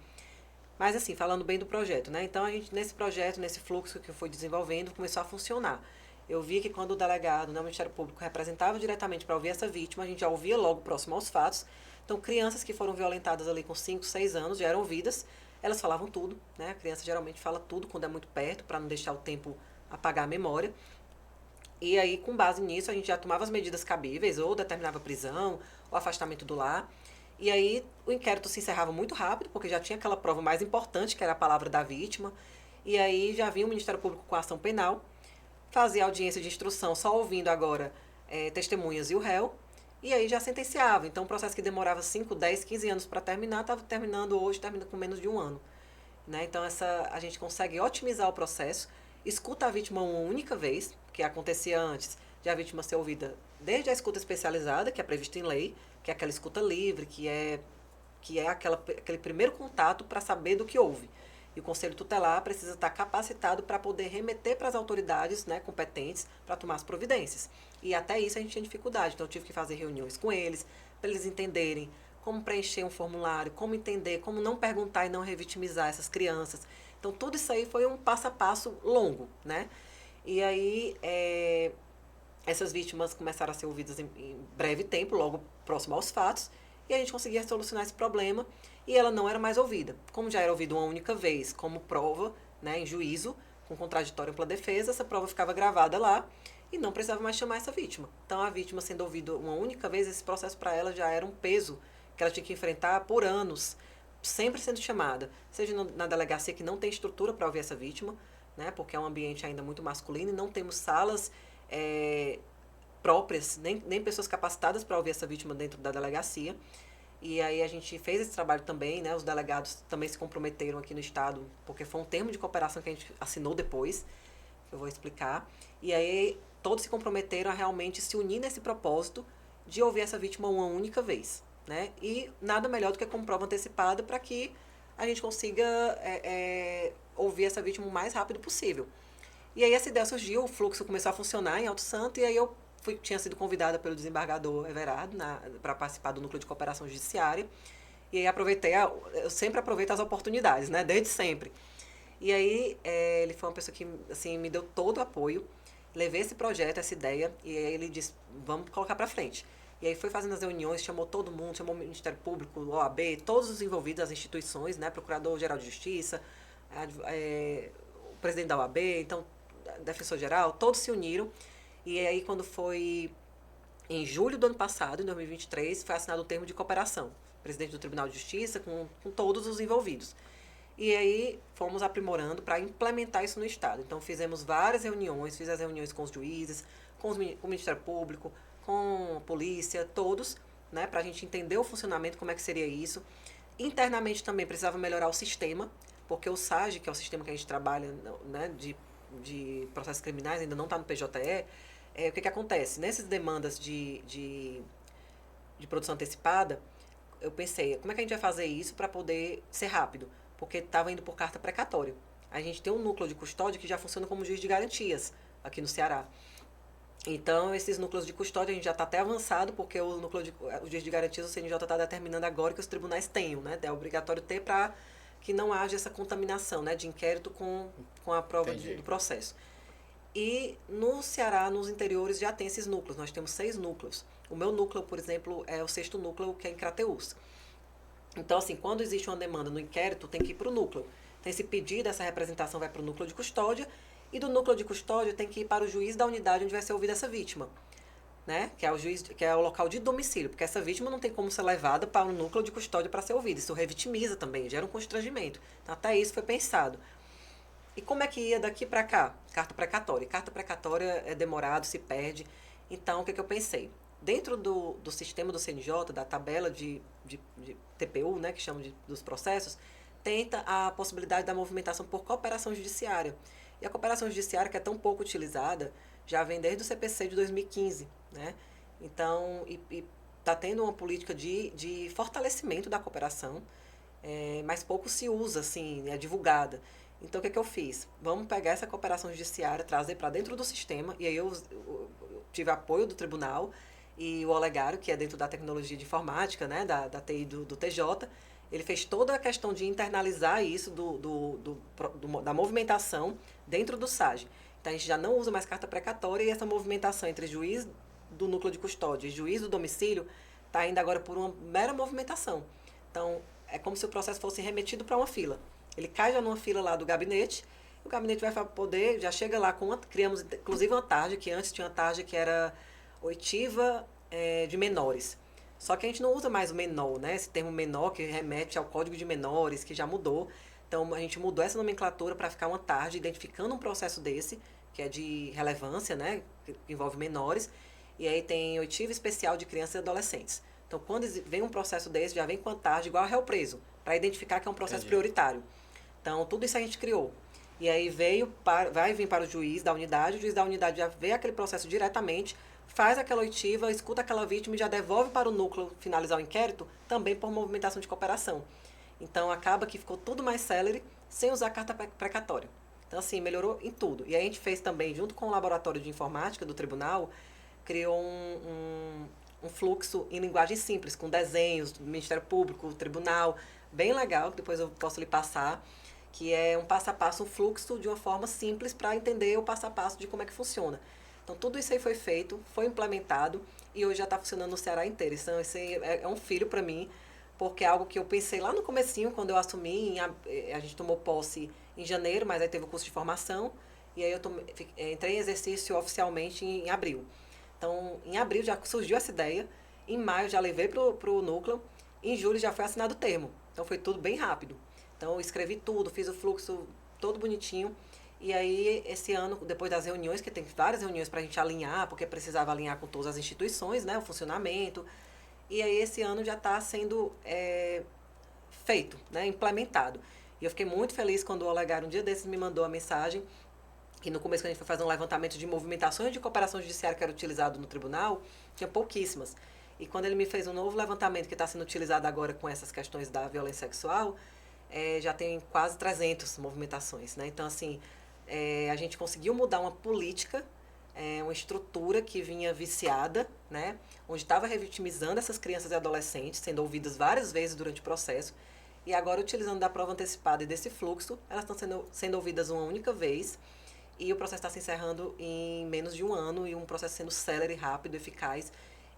Mas assim, falando bem do projeto, né? Então a gente, nesse projeto, nesse fluxo que eu fui desenvolvendo, começou a funcionar. Eu vi que quando o delegado, né, o Ministério Público representava diretamente para ouvir essa vítima, a gente já ouvia logo próximo aos fatos. Então crianças que foram violentadas ali com 5, 6 anos já eram ouvidas, elas falavam tudo, né? A criança geralmente fala tudo quando é muito perto, para não deixar o tempo apagar a memória. E aí, com base nisso, a gente já tomava as medidas cabíveis, ou determinava prisão, ou afastamento do lar. E aí o inquérito se encerrava muito rápido, porque já tinha aquela prova mais importante, que era a palavra da vítima. E aí já vinha o Ministério Público com a ação penal, fazia audiência de instrução só ouvindo agora testemunhas e o réu, e aí já sentenciava. Então, um processo que demorava 5, 10, 15 anos para terminar, estava terminando hoje, termina com menos de um ano. Né? Então, a gente consegue otimizar o processo, escuta a vítima uma única vez, que acontecia antes de a vítima ser ouvida desde a escuta especializada, que é prevista em lei, que é aquela escuta livre, que é aquele primeiro contato para saber do que houve. E o Conselho Tutelar precisa estar capacitado para poder remeter para as autoridades, né, competentes para tomar as providências. E até isso a gente tinha dificuldade. Então eu tive que fazer reuniões com eles, para eles entenderem como preencher um formulário, como entender, como não perguntar e não revitimizar essas crianças. Então tudo isso aí foi um passo a passo longo, né? E aí essas vítimas começaram a ser ouvidas em breve tempo, logo próximo aos fatos, e a gente conseguia solucionar esse problema e ela não era mais ouvida. Como já era ouvida uma única vez como prova, né, em juízo, com contraditório ampla defesa, essa prova ficava gravada lá e não precisava mais chamar essa vítima. Então a vítima sendo ouvida uma única vez, esse processo para ela já era um peso que ela tinha que enfrentar por anos, sempre sendo chamada, seja na delegacia que não tem estrutura para ouvir essa vítima, né, porque é um ambiente ainda muito masculino e não temos salas próprias, nem pessoas capacitadas para ouvir essa vítima dentro da delegacia. E aí a gente fez esse trabalho também, né? Os delegados também se comprometeram aqui no Estado, porque foi um termo de cooperação que a gente assinou depois, que eu vou explicar. E aí todos se comprometeram a realmente se unir nesse propósito de ouvir essa vítima uma única vez, né? E nada melhor do que com prova antecipada para que a gente consiga ouvir essa vítima o mais rápido possível. E aí essa ideia surgiu, o fluxo começou a funcionar em Alto Santo, e aí eu tinha sido convidada pelo desembargador Everardo para participar do Núcleo de Cooperação Judiciária. E aí eu sempre aproveito as oportunidades, né? Desde sempre. E aí ele foi uma pessoa que assim, me deu todo o apoio. Levei esse projeto, essa ideia, e aí ele disse, vamos colocar para frente. E aí foi fazendo as reuniões, chamou todo mundo, chamou o Ministério Público, o OAB, todos os envolvidos, as instituições, né? Procurador-Geral de Justiça, o presidente da OAB, então, defensor-geral, todos se uniram. E aí quando foi em julho do ano passado, em 2023, foi assinado o termo de cooperação. Presidente do Tribunal de Justiça, com todos os envolvidos. E aí fomos aprimorando para implementar isso no Estado. Então fizemos várias reuniões, fiz as reuniões com os juízes, com o Ministério Público, com a polícia, todos, né, para a gente entender o funcionamento, como é que seria isso. Internamente também precisava melhorar o sistema, porque o SAGE, que é o sistema que a gente trabalha, né, de processos criminais, ainda não está no PJE. O que acontece? Nessas demandas de produção antecipada, eu pensei, como é que a gente vai fazer isso para poder ser rápido? Porque estava indo por carta precatória. A gente tem um núcleo de custódia que já funciona como juiz de garantias aqui no Ceará. Então, esses núcleos de custódia a gente já está até avançado, porque o juiz de garantias, o CNJ está determinando agora que os tribunais tenham, né? É obrigatório ter para que não haja essa contaminação, né, de inquérito com a prova do processo. E no Ceará, nos interiores, já tem esses núcleos. Nós temos 6 núcleos. O meu núcleo, por exemplo, é o 6º núcleo, que é em Crateús. Então, assim, quando existe uma demanda no inquérito, tem que ir para o núcleo. Então, esse pedido, essa representação vai para o núcleo de custódia, e do núcleo de custódia tem que ir para o juiz da unidade onde vai ser ouvida essa vítima, né? Que é o juiz, que é o local de domicílio, porque essa vítima não tem como ser levada para o núcleo de custódia para ser ouvida. Isso revitimiza também, gera um constrangimento. Então, até isso foi pensado. E como é que ia daqui para cá? Carta precatória. Carta precatória é demorado, se perde. Então, o que eu pensei? Dentro do sistema do CNJ, da tabela de TPU, né, que chamam dos processos, tenta a possibilidade da movimentação por cooperação judiciária. E a cooperação judiciária, que é tão pouco utilizada, já vem desde o CPC de 2015. Né? Então, está tendo uma política de fortalecimento da cooperação, mas pouco se usa, assim, é divulgada. Então, o que eu fiz? Vamos pegar essa cooperação judiciária, trazer para dentro do sistema, e aí eu tive apoio do tribunal, e o Olegário, que é dentro da tecnologia de informática, né, da TI do TJ, ele fez toda a questão de internalizar isso da movimentação dentro do SAGE. Então, a gente já não usa mais carta precatória, e essa movimentação entre juiz do núcleo de custódia e juiz do domicílio está indo agora por uma mera movimentação. Então, é como se o processo fosse remetido para uma fila. Ele cai já numa fila lá do gabinete, o gabinete vai poder, já chega lá criamos inclusive uma tarde, que antes tinha uma tarde que era oitiva de menores. Só que a gente não usa mais o menor, né? Esse termo menor que remete ao Código de Menores, que já mudou. Então, a gente mudou essa nomenclatura para ficar uma tarde identificando um processo desse, que é de relevância, né? Que envolve menores. E aí tem oitiva especial de crianças e adolescentes. Então, quando vem um processo desse, já vem com a tarde igual a réu preso, para identificar que é um processo prioritário. Então, tudo isso a gente criou. E aí vai vir para o juiz da unidade, o juiz da unidade já vê aquele processo diretamente, faz aquela oitiva, escuta aquela vítima e já devolve para o núcleo finalizar o inquérito, também por movimentação de cooperação. Então, acaba que ficou tudo mais célere, sem usar carta precatória. Então, assim, melhorou em tudo. E aí a gente fez também, junto com o laboratório de informática do tribunal, criou um fluxo em linguagem simples, com desenhos do Ministério Público, tribunal, bem legal, que depois eu posso lhe passar, que é um passo a passo, um fluxo de uma forma simples para entender o passo a passo de como é que funciona. Então, tudo isso aí foi feito, foi implementado e hoje já está funcionando no Ceará inteiro. Então, esse é um filho para mim, porque é algo que eu pensei lá no comecinho, quando eu assumi, a gente tomou posse em janeiro, mas aí teve o curso de formação, e aí eu entrei em exercício oficialmente em abril. Então, em abril já surgiu essa ideia, em maio já levei para o núcleo, em julho já foi assinado o termo. Então, foi tudo bem rápido. Então, eu escrevi tudo, fiz o fluxo todo bonitinho. E aí, esse ano, depois das reuniões, que tem várias reuniões para a gente alinhar, porque precisava alinhar com todas as instituições, né, o funcionamento. E aí, esse ano já está sendo feito, né, implementado. E eu fiquei muito feliz quando o Olegário, um dia desses, me mandou a mensagem que no começo, quando a gente foi fazer um levantamento de movimentações de cooperação judiciária que era utilizado no tribunal, tinha pouquíssimas. E quando ele me fez um novo levantamento que está sendo utilizado agora com essas questões da violência sexual, já tem quase 300 movimentações, né? Então, assim, a gente conseguiu mudar uma política uma estrutura que vinha viciada, né? Onde estava revitimizando essas crianças e adolescentes, sendo ouvidas várias vezes durante o processo. E agora, utilizando da prova antecipada e desse fluxo, elas estão sendo ouvidas uma única vez. E o processo está se encerrando em menos de um ano, e um processo sendo célere, rápido, eficaz,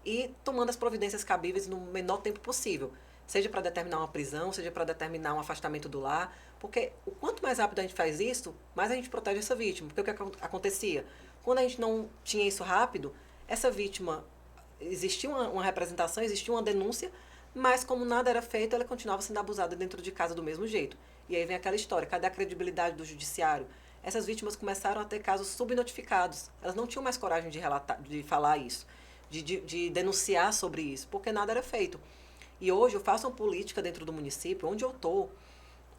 e tomando as providências cabíveis no menor tempo possível. Seja para determinar uma prisão, seja para determinar um afastamento do lar. Porque o quanto mais rápido a gente faz isso, mais a gente protege essa vítima. Porque o que acontecia? Quando a gente não tinha isso rápido, essa vítima, existia uma representação, existia uma denúncia, mas como nada era feito, ela continuava sendo abusada dentro de casa do mesmo jeito. E aí vem aquela história, cadê a credibilidade do judiciário? Essas vítimas começaram a ter casos subnotificados. Elas não tinham mais coragem de relatar, de falar isso, de denunciar sobre isso, porque nada era feito. E hoje eu faço uma política dentro do município, onde eu estou,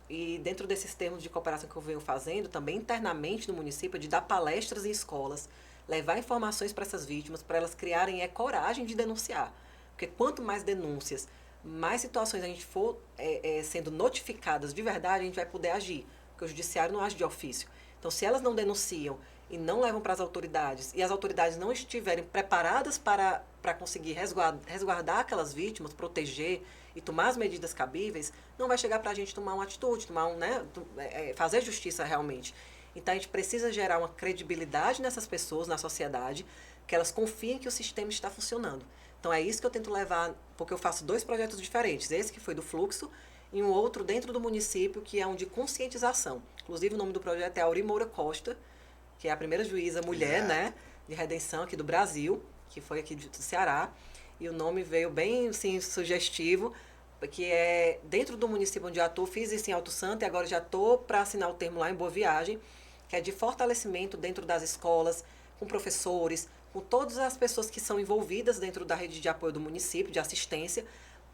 e dentro desses termos de cooperação que eu venho fazendo, também internamente no município, de dar palestras em escolas, levar informações para essas vítimas, para elas criarem coragem de denunciar. Porque quanto mais denúncias, mais situações a gente for sendo notificadas de verdade, a gente vai poder agir. Porque o judiciário não age de ofício. Então, se elas não denunciam e não levam para as autoridades, e as autoridades não estiverem preparadas para conseguir resguardar aquelas vítimas, proteger e tomar as medidas cabíveis, não vai chegar para a gente tomar uma atitude, fazer justiça realmente. Então, a gente precisa gerar uma credibilidade nessas pessoas, na sociedade, que elas confiem que o sistema está funcionando. Então, é isso que eu tento levar, porque eu faço 2 projetos diferentes. Esse que foi do fluxo, e um outro dentro do município, que é um de conscientização. Inclusive, o nome do projeto é Auri Moura Costa, que é a primeira juíza mulher, né, de redenção aqui do Brasil, que foi aqui do Ceará. E o nome veio bem, assim, sugestivo, que é dentro do município onde eu atuo, fiz isso em Alto Santo, e agora já estou para assinar o termo lá em Boa Viagem, que é de fortalecimento dentro das escolas, com professores, com todas as pessoas que são envolvidas dentro da rede de apoio do município, de assistência,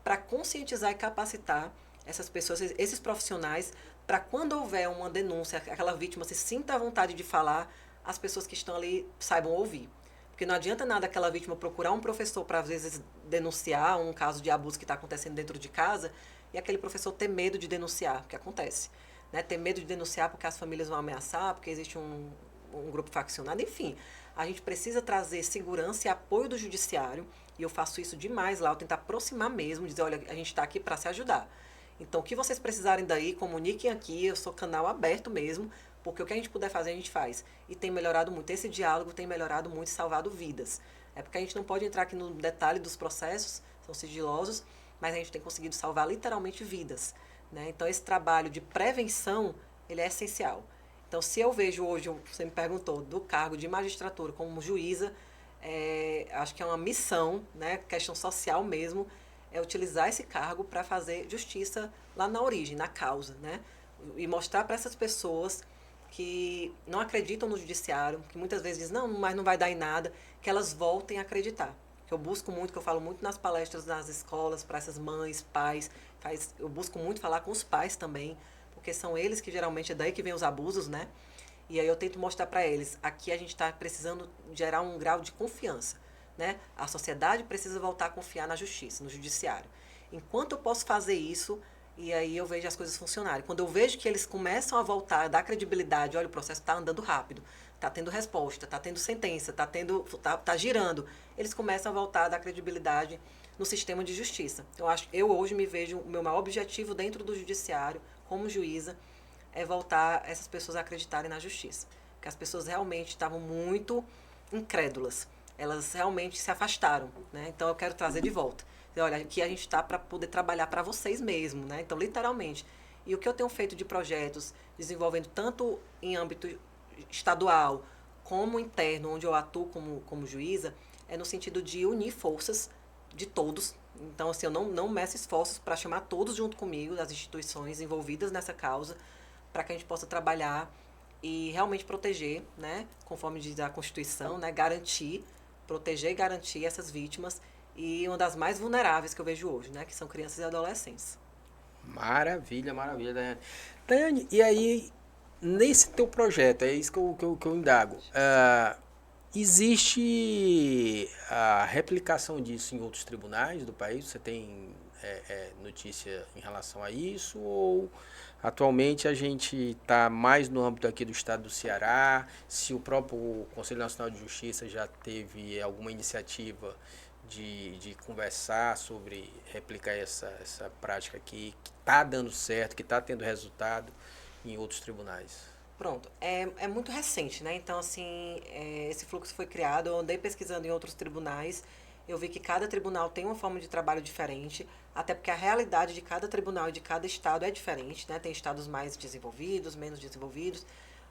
para conscientizar e capacitar essas pessoas, esses profissionais, para quando houver uma denúncia, aquela vítima se sinta à vontade de falar, as pessoas que estão ali saibam ouvir. Porque não adianta nada aquela vítima procurar um professor para, às vezes, denunciar um caso de abuso que está acontecendo dentro de casa, e aquele professor ter medo de denunciar, porque acontece. Né? Ter medo de denunciar porque as famílias vão ameaçar, porque existe um grupo faccionado, enfim. A gente precisa trazer segurança e apoio do judiciário, e eu faço isso demais lá, eu tento aproximar mesmo, dizer, olha, a gente está aqui para se ajudar. Então, o que vocês precisarem daí, comuniquem aqui, eu sou canal aberto mesmo, porque o que a gente puder fazer, a gente faz. E tem melhorado muito, esse diálogo tem melhorado muito e salvado vidas. É porque a gente não pode entrar aqui no detalhe dos processos, são sigilosos, mas a gente tem conseguido salvar literalmente vidas. Né? Então, esse trabalho de prevenção, ele é essencial. Então, se eu vejo hoje, você me perguntou, do cargo de magistratura como juíza, acho que é uma missão, né, questão social mesmo, é utilizar esse cargo para fazer justiça lá na origem, na causa, né? E mostrar para essas pessoas que não acreditam no judiciário, que muitas vezes dizem, não, mas não vai dar em nada, que elas voltem a acreditar. Que eu busco muito, que eu falo muito nas palestras, nas escolas, para essas mães, pais, eu busco muito falar com os pais também, porque são eles que geralmente, é daí que vem os abusos, né? E aí eu tento mostrar para eles, aqui a gente está precisando gerar um grau de confiança. Né? A sociedade precisa voltar a confiar na justiça, no judiciário. Enquanto eu posso fazer isso, e aí eu vejo as coisas funcionarem. Quando eu vejo que eles começam a voltar, a dar credibilidade, olha, o processo está andando rápido, está tendo resposta, está tendo sentença, tá girando, eles começam a voltar a dar credibilidade no sistema de justiça. Eu hoje me vejo, o meu maior objetivo dentro do judiciário, como juíza, é voltar essas pessoas a acreditarem na justiça. Porque as pessoas realmente estavam muito incrédulas. Elas realmente se afastaram, né? Então eu quero trazer de volta. Dizer, olha, aqui a gente está para poder trabalhar para vocês mesmo, né? Então, literalmente. E o que eu tenho feito de projetos, desenvolvendo tanto em âmbito estadual como interno, onde eu atuo como juíza, é no sentido de unir forças de todos. Então, assim, eu não meço esforços para chamar todos junto comigo, das instituições envolvidas nessa causa, para que a gente possa trabalhar e realmente proteger, né? Conforme diz a Constituição, né? Proteger e garantir essas vítimas, e uma das mais vulneráveis que eu vejo hoje, né, que são crianças e adolescentes. Maravilha, maravilha, Daiane. Daiane, e aí, nesse teu projeto, é isso que eu indago, existe a replicação disso em outros tribunais do país? Você tem notícia em relação a isso, ou atualmente a gente está mais no âmbito aqui do estado do Ceará? Se o próprio Conselho Nacional de Justiça já teve alguma iniciativa de conversar sobre replicar essa prática aqui, que está dando certo, que está tendo resultado em outros tribunais? Pronto, é muito recente, né? Então, assim, esse fluxo foi criado, eu andei pesquisando em outros tribunais, eu vi que cada tribunal tem uma forma de trabalho diferente, até porque a realidade de cada tribunal e de cada estado é diferente, né? Tem estados mais desenvolvidos, menos desenvolvidos,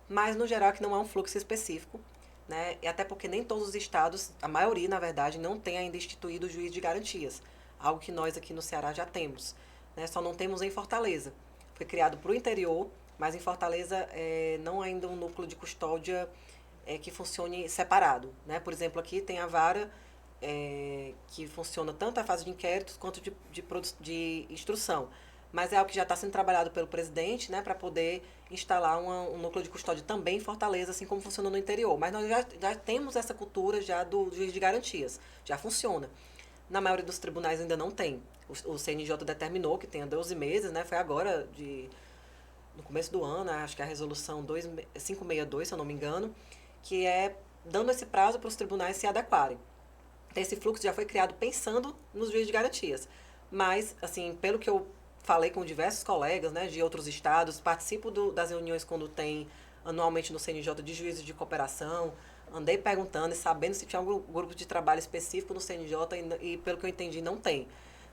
mas no geral que não é um fluxo específico, né? E até porque nem todos os estados, a maioria, na verdade, não tem ainda instituído o juiz de garantias, algo que nós aqui no Ceará já temos, né? Só não temos em Fortaleza. Foi criado para o interior, mas em Fortaleza não há ainda um núcleo de custódia que funcione separado, né? Por exemplo, aqui tem a vara que funciona tanto a fase de inquéritos quanto de instrução. Mas é algo que já está sendo trabalhado pelo presidente, né, para poder instalar um núcleo de custódia também em Fortaleza, assim como funciona no interior. Mas nós já temos essa cultura já do juiz de garantias, já funciona. Na maioria dos tribunais ainda não tem. O CNJ determinou que tenha 12 meses, né, foi agora, no começo do ano, acho que é a resolução 562, se eu não me engano, que é dando esse prazo para os tribunais se adequarem. Esse fluxo já foi criado pensando nos juízes de garantias. Mas, assim, pelo que eu falei com diversos colegas, né, de outros estados, participo das reuniões quando tem anualmente no CNJ de juízes de cooperação, andei perguntando e sabendo se tinha algum grupo de trabalho específico no CNJ e pelo que eu entendi, não tem.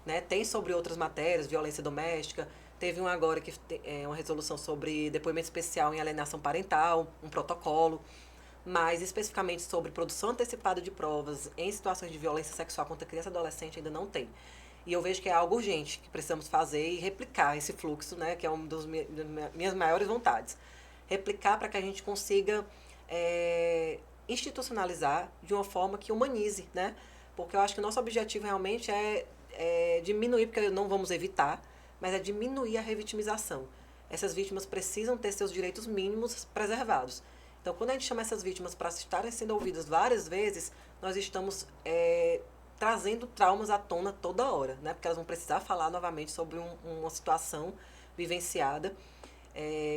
Né? Tem sobre outras matérias, violência doméstica, teve um agora que é uma resolução sobre depoimento especial em alienação parental, um protocolo, mas especificamente sobre produção antecipada de provas em situações de violência sexual contra criança e adolescente ainda não tem. E eu vejo que é algo urgente, que precisamos fazer e replicar esse fluxo, né, que é uma das minhas maiores vontades. Replicar para que a gente consiga institucionalizar de uma forma que humanize, né? Porque eu acho que o nosso objetivo realmente é diminuir, porque não vamos evitar, mas é diminuir a revitimização. Essas vítimas precisam ter seus direitos mínimos preservados. Então, quando a gente chama essas vítimas para estarem sendo ouvidas várias vezes, nós estamos trazendo traumas à tona toda hora, né? Porque elas vão precisar falar novamente sobre uma situação vivenciada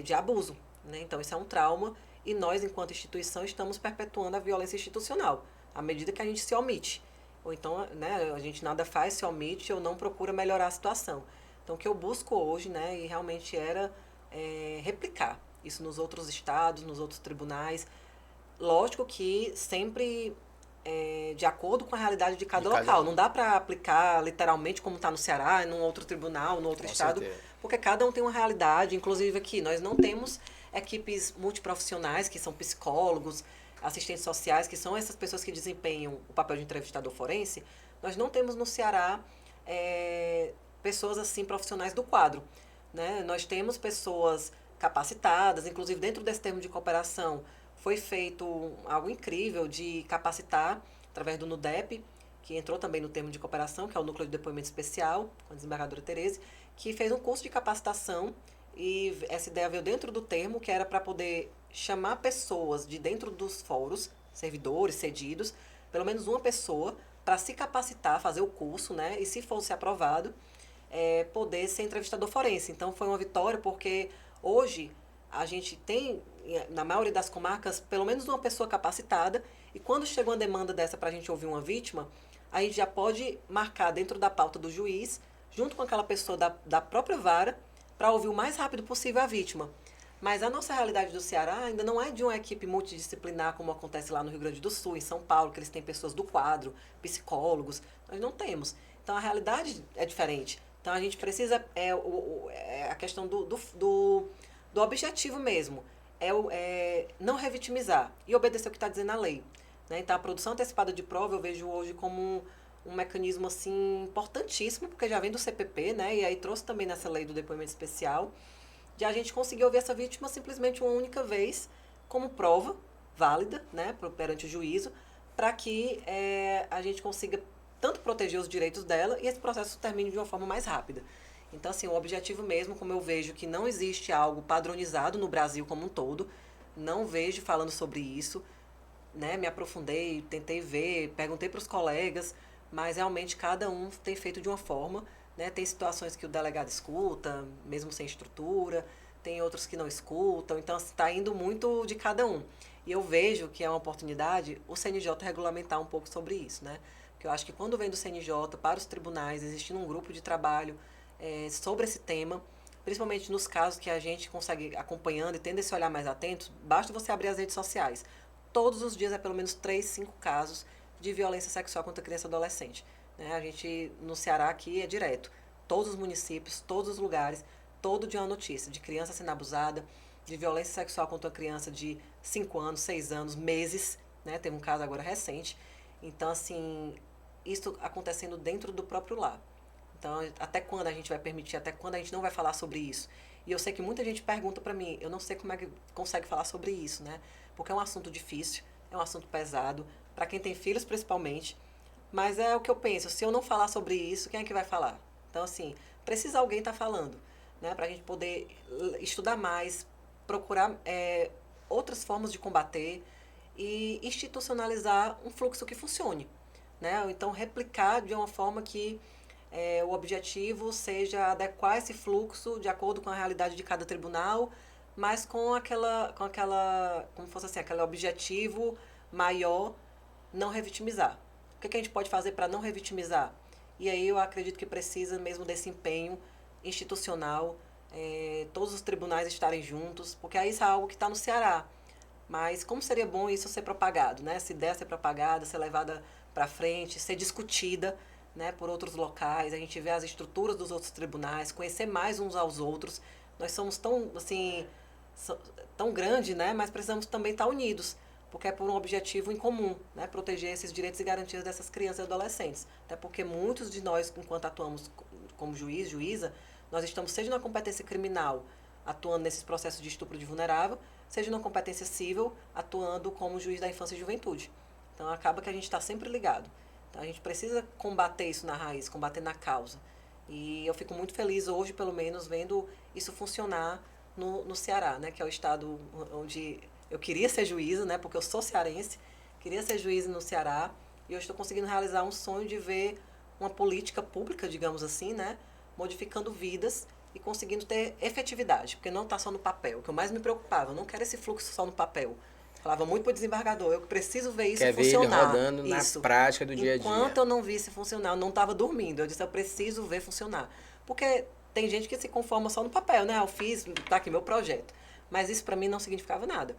de abuso, né? Então, isso é um trauma e nós, enquanto instituição, estamos perpetuando a violência institucional, à medida que a gente se omite. Ou então, né, a gente nada faz, se omite ou não procura melhorar a situação. Então, o que eu busco hoje, né, e realmente era replicar isso nos outros estados, nos outros tribunais. Lógico que sempre de acordo com a realidade de cada local. Não dá para aplicar literalmente como está no Ceará, num outro tribunal, no outro estado, porque cada um tem uma realidade. Inclusive aqui, nós não temos equipes multiprofissionais, que são psicólogos, assistentes sociais, que são essas pessoas que desempenham o papel de entrevistador forense. Nós não temos no Ceará pessoas assim profissionais do quadro. Né? Nós temos pessoas capacitadas, inclusive dentro desse termo de cooperação, foi feito algo incrível de capacitar, através do NUDEP, que entrou também no termo de cooperação, que é o Núcleo de Depoimento Especial, com a desembargadora Tereze, que fez um curso de capacitação e essa ideia veio dentro do termo, que era para poder chamar pessoas de dentro dos fóruns, servidores, cedidos, pelo menos uma pessoa, para se capacitar, fazer o curso, né? E se fosse aprovado, poder ser entrevistador forense. Então foi uma vitória porque hoje a gente tem, na maioria das comarcas, pelo menos uma pessoa capacitada e quando chega uma demanda dessa para a gente ouvir uma vítima, a gente já pode marcar dentro da pauta do juiz, junto com aquela pessoa da própria vara, para ouvir o mais rápido possível a vítima. Mas a nossa realidade do Ceará ainda não é de uma equipe multidisciplinar como acontece lá no Rio Grande do Sul, em São Paulo, que eles têm pessoas do quadro, psicólogos. Nós não temos. Então a realidade é diferente. Então a gente precisa, a questão do objetivo mesmo, não revitimizar e obedecer o que está dizendo a lei. Né? Então a produção antecipada de prova eu vejo hoje como um mecanismo assim, importantíssimo, porque já vem do CPP, né? E aí trouxe também nessa lei do depoimento especial, de a gente conseguir ouvir essa vítima simplesmente uma única vez, como prova válida, né, perante o juízo, para que a gente consiga tanto proteger os direitos dela e esse processo termine de uma forma mais rápida. Então, assim, o objetivo mesmo, como eu vejo que não existe algo padronizado no Brasil como um todo, não vejo falando sobre isso, né, me aprofundei, tentei ver, perguntei para os colegas, mas realmente cada um tem feito de uma forma, né? Tem situações que o delegado escuta, mesmo sem estrutura, tem outros que não escutam, então está indo muito de cada um. E eu vejo que é uma oportunidade o CNJ regulamentar um pouco sobre isso, né? Porque eu acho que quando vem do CNJ para os tribunais, existindo um grupo de trabalho sobre esse tema, principalmente nos casos que a gente consegue acompanhando e tendo esse olhar mais atento, basta você abrir as redes sociais. Todos os dias é pelo menos 3, 5 casos de violência sexual contra criança e adolescente. Né? A gente, no Ceará aqui, é direto. Todos os municípios, todos os lugares, todo dia uma notícia de criança sendo abusada, de violência sexual contra uma criança de 5 anos, 6 anos, meses, né? Teve um caso agora recente. Então, assim, isso acontecendo dentro do próprio lar. Então, até quando a gente vai permitir, até quando a gente não vai falar sobre isso? E eu sei que muita gente pergunta para mim, eu não sei como é que consegue falar sobre isso, né? Porque é um assunto difícil, é um assunto pesado, para quem tem filhos principalmente. Mas é o que eu penso, se eu não falar sobre isso, quem é que vai falar? Então, assim, precisa alguém estar falando, né? Para a gente poder estudar mais, procurar outras formas de combater e institucionalizar um fluxo que funcione, né? Ou então replicar de uma forma que o objetivo seja adequar esse fluxo de acordo com a realidade de cada tribunal, mas como fosse assim, aquele objetivo maior, não revitimizar. O que a gente pode fazer para não revitimizar? E aí eu acredito que precisa mesmo desse empenho institucional, todos os tribunais estarem juntos, porque aí isso é algo que está no Ceará. Mas como seria bom isso ser propagado, né? Essa ideia ser propagada, ser levada para frente, ser discutida, né, por outros locais, a gente vê as estruturas dos outros tribunais, conhecer mais uns aos outros. Nós somos tão, assim, tão grande, né, mas precisamos também estar unidos, porque é por um objetivo em comum, né, proteger esses direitos e garantias dessas crianças e adolescentes. Até porque muitos de nós, enquanto atuamos como juiz, juíza, nós estamos seja na competência criminal, atuando nesses processos de estupro de vulnerável, seja na competência civil, atuando como juiz da infância e juventude. Então acaba que a gente está sempre ligado. Então a gente precisa combater isso na raiz, combater na causa. E eu fico muito feliz hoje, pelo menos, vendo isso funcionar no Ceará, né, que é o estado onde eu queria ser juíza, né, porque eu sou cearense, queria ser juíza no Ceará, e eu estou conseguindo realizar um sonho de ver uma política pública, digamos assim, né, modificando vidas e conseguindo ter efetividade, porque não está só no papel. O que eu mais me preocupava, eu não quero esse fluxo só no papel. Falava muito para o desembargador, eu preciso ver isso Quer ver ele funcionar. rodando na Isso. prática do dia a dia. Enquanto eu não vi isso funcionar, eu não estava dormindo. Eu disse, eu preciso ver funcionar. Porque tem gente que se conforma só no papel, né? Eu fiz, tá aqui meu projeto. Mas isso para mim não significava nada.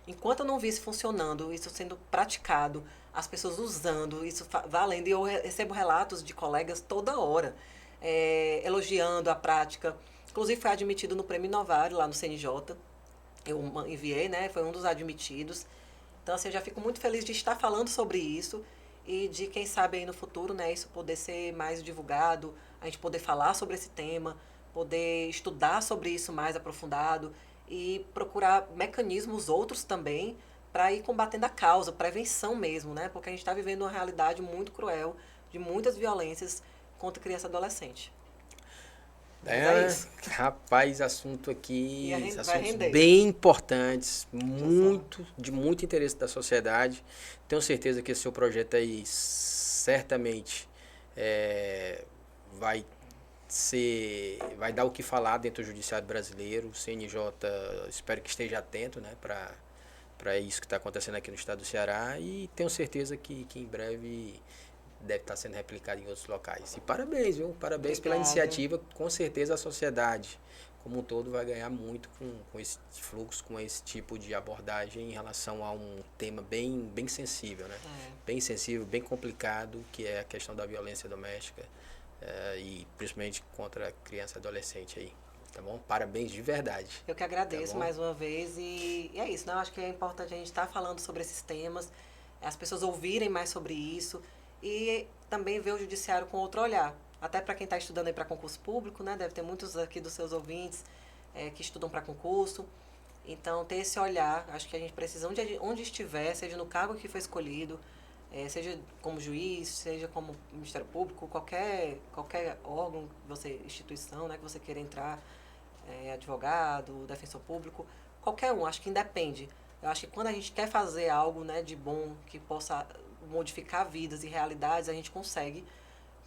Enquanto eu não vi isso funcionando, isso sendo praticado, as pessoas usando, isso valendo, e eu recebo relatos de colegas toda hora, elogiando a prática. Inclusive foi admitido no Prêmio Inovário, lá no CNJ. Eu enviei, né? Foi um dos admitidos. Então, assim, eu já fico muito feliz de estar falando sobre isso e de, quem sabe, aí no futuro, né, isso poder ser mais divulgado, a gente poder falar sobre esse tema, poder estudar sobre isso mais aprofundado e procurar mecanismos outros também para ir combatendo a causa, prevenção mesmo, né? Porque a gente está vivendo uma realidade muito cruel de muitas violências contra criança e adolescente. Rapaz, assunto aqui, vai assuntos render. bem importantes, de muito interesse da sociedade. Tenho certeza que esse seu projeto aí certamente vai dar o que falar dentro do judiciário brasileiro. O CNJ, espero que esteja atento, né, para isso que está acontecendo aqui no estado do Ceará, e tenho certeza que em breve deve estar sendo replicado em outros locais. E parabéns, viu? Parabéns pela iniciativa. Com certeza a sociedade como um todo vai ganhar muito com esse fluxo, com esse tipo de abordagem em relação a um tema bem sensível, né? Bem sensível, bem complicado, que é a questão da violência doméstica e principalmente contra criança e adolescente aí. Tá bom? Parabéns de verdade. Eu que agradeço mais uma vez e é isso, né? Eu acho que é importante a gente estar falando sobre esses temas, as pessoas ouvirem mais sobre isso e também ver o judiciário com outro olhar. Até para quem está estudando aí para concurso público, né? Deve ter muitos aqui dos seus ouvintes que estudam para concurso. Então, ter esse olhar, acho que a gente precisa, onde estiver, seja no cargo que foi escolhido, seja como juiz, seja como Ministério Público, qualquer órgão, instituição, né, que você queira entrar, advogado, defensor público, qualquer um, acho que independe. Eu acho que quando a gente quer fazer algo, né, de bom, que possa modificar vidas e realidades, a gente consegue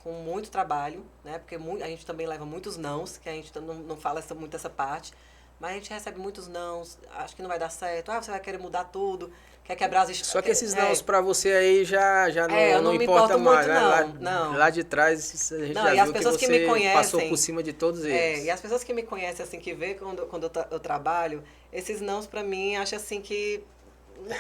com muito trabalho, né? Porque a gente também leva muitos nãos, que a gente não fala muito essa parte, mas a gente recebe muitos nãos, acho que não vai dar certo, você vai querer mudar tudo, quer quebrar as Só que esses nãos pra você aí já eu não me importa importo mais, muito, né? não. Lá de trás a gente Não, já e as viu que pessoas que me você conhecem, passou por cima de todos eles. e as pessoas que me conhecem, assim, que vê quando eu trabalho, esses nãos pra mim, acho assim que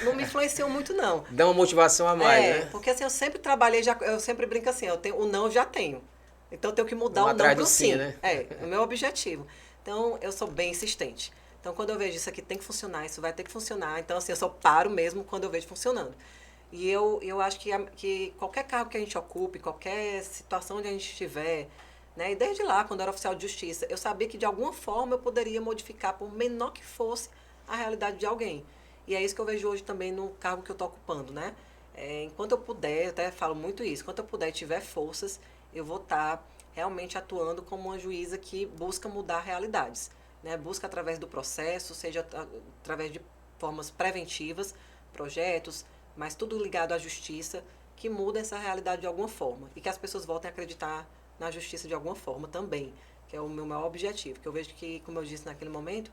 não me influenciam muito, não. Dá uma motivação a mais, né? Porque assim, eu sempre trabalhei, eu sempre brinco assim, o não eu já tenho. Então eu tenho que mudar Vamos o não atrás pro do sim, sim. né? É o meu objetivo. Então eu sou bem insistente. Então quando eu vejo isso aqui tem que funcionar, isso vai ter que funcionar. Então assim, eu só paro mesmo quando eu vejo funcionando. E eu acho que qualquer cargo que a gente ocupe, qualquer situação onde a gente estiver, né? E desde lá, quando eu era oficial de justiça, eu sabia que de alguma forma eu poderia modificar, por menor que fosse, a realidade de alguém. E é isso que eu vejo hoje também no cargo que eu estou ocupando, né? Enquanto eu puder, eu até falo muito isso, enquanto eu puder e tiver forças, eu vou estar realmente atuando como uma juíza que busca mudar realidades, né? Busca através do processo, seja através de formas preventivas, projetos, mas tudo ligado à justiça, que muda essa realidade de alguma forma e que as pessoas voltem a acreditar na justiça de alguma forma também, que é o meu maior objetivo, que eu vejo que, como eu disse naquele momento,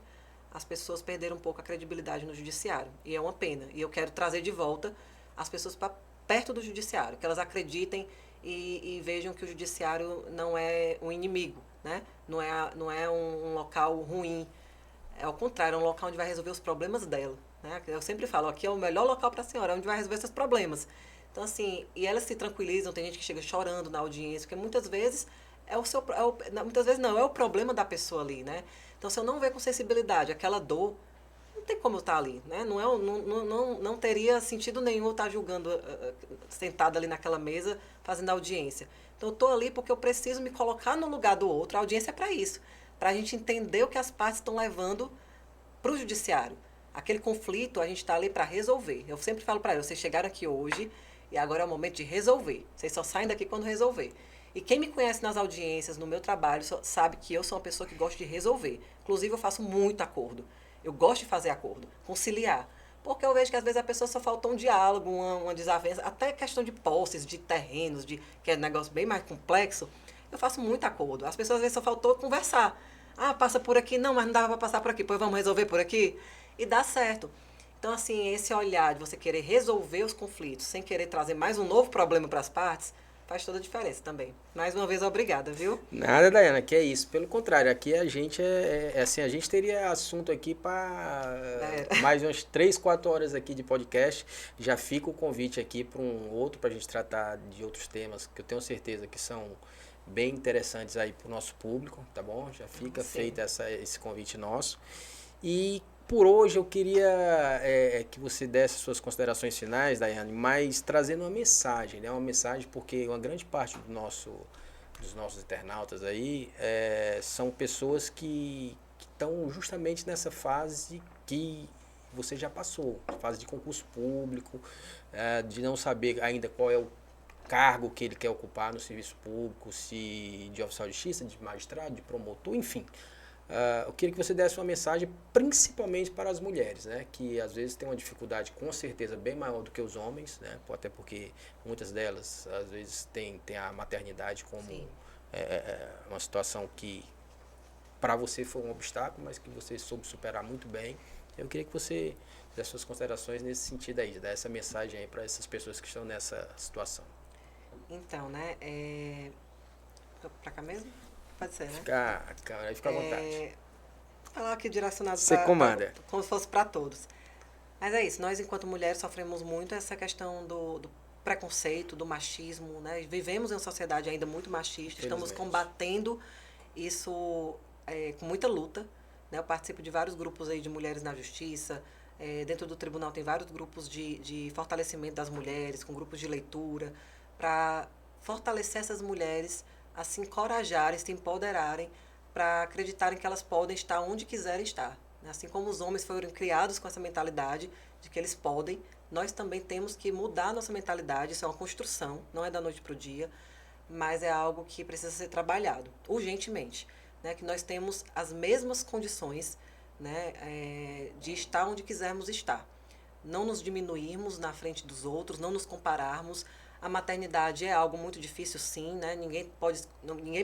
as pessoas perderam um pouco a credibilidade no judiciário. E é uma pena. E eu quero trazer de volta as pessoas para perto do judiciário, que elas acreditem e vejam que o judiciário não é um inimigo, né? Não é um local ruim. É ao contrário, é um local onde vai resolver os problemas dela. Né? Eu sempre falo, aqui é o melhor local para a senhora, onde vai resolver seus problemas. Então, assim, e elas se tranquilizam, tem gente que chega chorando na audiência, porque muitas vezes muitas vezes não, é o problema da pessoa ali, né? Então, se eu não ver com sensibilidade aquela dor, não tem como eu estar ali, né? Não teria sentido nenhum eu estar julgando, sentada ali naquela mesa, fazendo audiência. Então, eu estou ali porque eu preciso me colocar no lugar do outro. A audiência é para isso, para a gente entender o que as partes estão levando para o judiciário. Aquele conflito, a gente está ali para resolver. Eu sempre falo para eles, vocês chegaram aqui hoje e agora é o momento de resolver. Vocês só saem daqui quando resolver. E quem me conhece nas audiências, no meu trabalho, sabe que eu sou uma pessoa que gosta de resolver. Inclusive, eu faço muito acordo. Eu gosto de fazer acordo, conciliar. Porque eu vejo que às vezes a pessoa só faltou um diálogo, uma desavença, até questão de posses, de terrenos, que é um negócio bem mais complexo. Eu faço muito acordo. As pessoas às vezes só faltou conversar. Passa por aqui. Não, mas não dava para passar por aqui. Pois vamos resolver por aqui? E dá certo. Então, assim, esse olhar de você querer resolver os conflitos sem querer trazer mais um novo problema para as partes, faz toda a diferença também. Mais uma vez, obrigada, viu? Nada, Daiana, que é isso. Pelo contrário, aqui a gente assim, a gente teria assunto aqui para mais umas 3, 4 horas aqui de podcast. Já fica o convite aqui para um outro, para a gente tratar de outros temas que eu tenho certeza que são bem interessantes aí para o nosso público, tá bom? Já fica feito esse convite nosso. E por hoje eu queria que você desse suas considerações finais, Daiane, mas trazendo uma mensagem, né? Uma mensagem porque uma grande parte dos nossos internautas aí são pessoas que estão justamente nessa fase que você já passou, fase de concurso público, de não saber ainda qual é o cargo que ele quer ocupar no serviço público, se de oficial de justiça, de magistrado, de promotor, enfim. Eu queria que você desse uma mensagem principalmente para as mulheres, né? Que às vezes têm uma dificuldade com certeza bem maior do que os homens, né? Até porque muitas delas às vezes têm a maternidade como uma situação que para você foi um obstáculo, mas que você soube superar muito bem. Eu queria que você desse suas considerações nesse sentido aí, de dar essa mensagem aí para essas pessoas que estão nessa situação. Então, né? Para cá mesmo? Pode ser, né? Fica à vontade. Falar aqui direcionado Você comanda. como se fosse para todos. Mas é isso, nós enquanto mulheres sofremos muito essa questão do preconceito, do machismo, né? Vivemos em uma sociedade ainda muito machista, estamos combatendo isso com muita luta, né? Eu participo de vários grupos aí de mulheres na justiça, dentro do tribunal tem vários grupos de fortalecimento das mulheres, com grupos de leitura, para fortalecer essas mulheres a se encorajarem, se empoderarem, para acreditarem que elas podem estar onde quiserem estar. Assim como os homens foram criados com essa mentalidade de que eles podem, nós também temos que mudar a nossa mentalidade. Isso é uma construção, não é da noite para o dia, mas é algo que precisa ser trabalhado urgentemente. Né? Que nós temos as mesmas condições, né, de estar onde quisermos estar. Não nos diminuirmos na frente dos outros, não nos compararmos. A maternidade é algo muito difícil, sim, né? Ninguém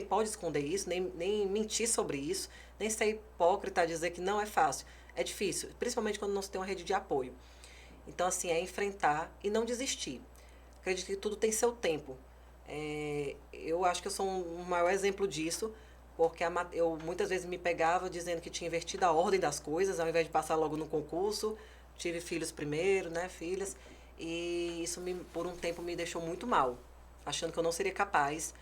pode esconder isso, nem mentir sobre isso, nem ser hipócrita dizer que não é fácil. É difícil, principalmente quando não se tem uma rede de apoio. Então, assim, é enfrentar e não desistir. Acredito que tudo tem seu tempo. Eu acho que eu sou um maior exemplo disso, porque eu muitas vezes me pegava dizendo que tinha invertido a ordem das coisas, ao invés de passar logo no concurso, tive filhos primeiro, né, filhas, e isso por um tempo me deixou muito mal, achando que eu não seria capaz.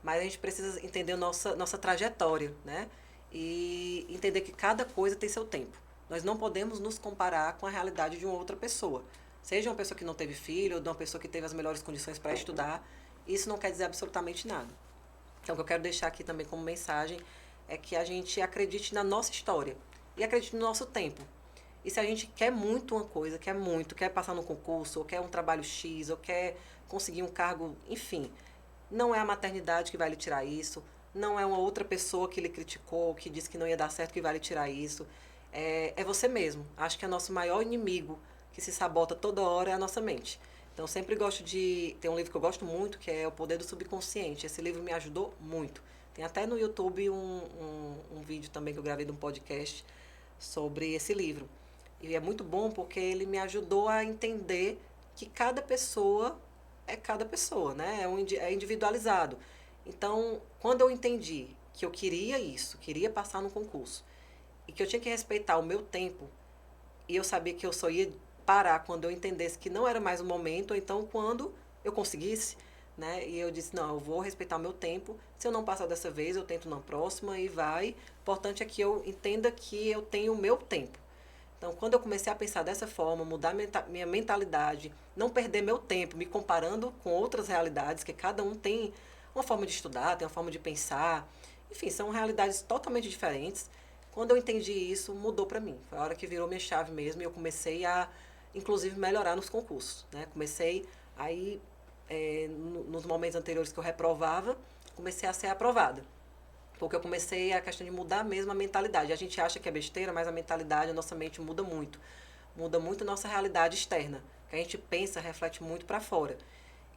Mas a gente precisa entender nossa trajetória, né? E entender que cada coisa tem seu tempo. Nós não podemos nos comparar com a realidade de uma outra pessoa. Seja uma pessoa que não teve filho, ou de uma pessoa que teve as melhores condições para estudar, isso não quer dizer absolutamente nada. Então, o que eu quero deixar aqui também como mensagem é que a gente acredite na nossa história e acredite no nosso tempo. E se a gente quer muito uma coisa, quer passar no concurso, ou quer um trabalho X, ou quer conseguir um cargo, enfim, não é a maternidade que vai lhe tirar isso, não é uma outra pessoa que lhe criticou, que disse que não ia dar certo que vai lhe tirar isso. É você mesmo. Acho que é o nosso maior inimigo que se sabota toda hora é a nossa mente. Então, sempre gosto de... Tem um livro que eu gosto muito, que é O Poder do Subconsciente. Esse livro me ajudou muito. Tem até no YouTube um vídeo também que eu gravei de um podcast sobre esse livro. E é muito bom porque ele me ajudou a entender que cada pessoa, né? É individualizado. Então, quando eu entendi que eu queria isso, queria passar no concurso, e que eu tinha que respeitar o meu tempo, e eu sabia que eu só ia parar quando eu entendesse que não era mais o momento, ou então quando eu conseguisse, né? E eu disse, não, eu vou respeitar o meu tempo, se eu não passar dessa vez, eu tento na próxima e vai. O importante é que eu entenda que eu tenho o meu tempo. Então, quando eu comecei a pensar dessa forma, mudar minha mentalidade, não perder meu tempo me comparando com outras realidades, que cada um tem uma forma de estudar, tem uma forma de pensar, enfim, são realidades totalmente diferentes. Quando eu entendi isso, mudou para mim. Foi a hora que virou minha chave mesmo e eu comecei a, inclusive, melhorar nos concursos, né? Comecei aí, nos momentos anteriores que eu reprovava, comecei a ser aprovada. Porque eu comecei a questão de mudar mesmo a mentalidade. A gente acha que é besteira, mas a mentalidade, a nossa mente muda muito. Muda muito a nossa realidade externa. O que a gente pensa reflete muito para fora.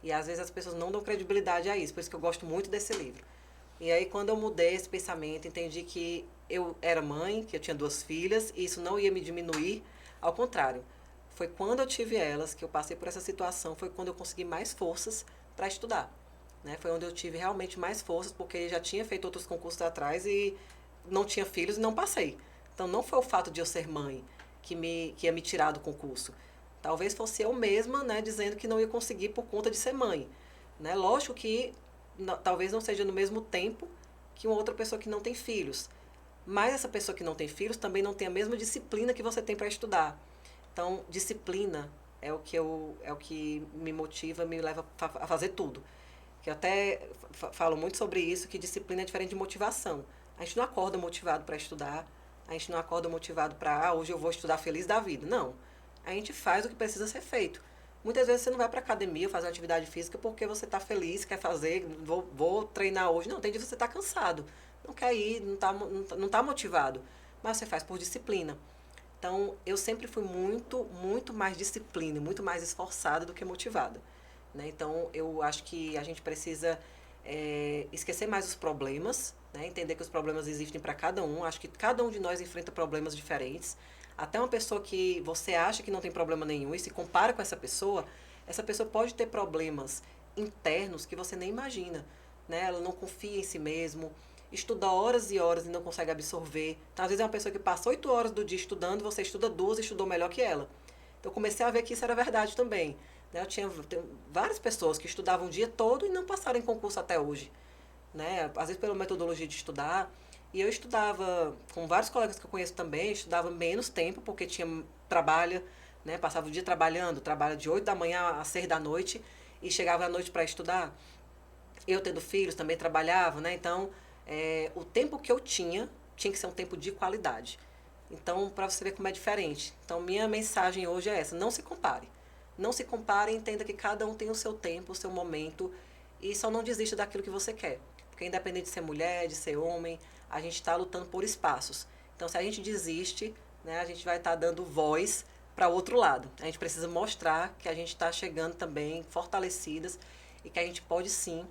E às vezes as pessoas não dão credibilidade a isso. Por isso que eu gosto muito desse livro. E aí, quando eu mudei esse pensamento, entendi que eu era mãe, que eu tinha 2 filhas, e isso não ia me diminuir. Ao contrário, foi quando eu tive elas, que eu passei por essa situação, foi quando eu consegui mais forças para estudar. Né? Foi onde eu tive realmente mais forças, porque já tinha feito outros concursos atrás e não tinha filhos e não passei. Então, não foi o fato de eu ser mãe que ia me tirar do concurso. Talvez fosse eu mesma, né, dizendo que não ia conseguir por conta de ser mãe. Né? Lógico que talvez não seja no mesmo tempo que uma outra pessoa que não tem filhos. Mas essa pessoa que não tem filhos também não tem a mesma disciplina que você tem para estudar. Então, disciplina é o que me motiva, me leva a fazer tudo. Que eu até falo muito sobre isso, que disciplina é diferente de motivação. A gente não acorda motivado para estudar, a gente não acorda motivado para, hoje eu vou estudar feliz da vida. Não. A gente faz o que precisa ser feito. Muitas vezes você não vai para academia fazer uma atividade física porque você está feliz, quer fazer, vou treinar hoje. Não, tem dia que você está cansado, não quer ir, não tá motivado. Mas você faz por disciplina. Então, eu sempre fui muito mais disciplina, muito mais esforçada do que motivada. Né? Então, eu acho que a gente precisa esquecer mais os problemas, né? Entender que os problemas existem para cada um. Acho que cada um de nós enfrenta problemas diferentes. Até uma pessoa que você acha que não tem problema nenhum e se compara com essa pessoa pode ter problemas internos que você nem imagina. Né? Ela não confia em si mesmo, estuda horas e horas e não consegue absorver. Então, às vezes é uma pessoa que passa 8 horas do dia estudando, você estuda 2 e estudou melhor que ela. Então, eu comecei a ver que isso era verdade também. Né? Tenho várias pessoas que estudavam o dia todo e não passaram em concurso até hoje. Né? Às vezes pela metodologia de estudar. E eu estudava, com vários colegas que eu conheço também, estudava menos tempo, porque tinha trabalho, né? Passava o dia trabalhando, trabalha de 8 da manhã às 6 da noite, e chegava à noite para estudar. Eu tendo filhos também trabalhava, né? Então, o tempo que eu tinha que ser um tempo de qualidade. Então, para você ver como é diferente. Então, minha mensagem hoje é essa, não se compare. Não se compare e entenda que cada um tem o seu tempo, o seu momento, e só não desista daquilo que você quer. Porque independente de ser mulher, de ser homem, a gente está lutando por espaços. Então, se a gente desiste, né, a gente vai estar dando voz para outro lado. A gente precisa mostrar que a gente está chegando também fortalecidas e que a gente pode sim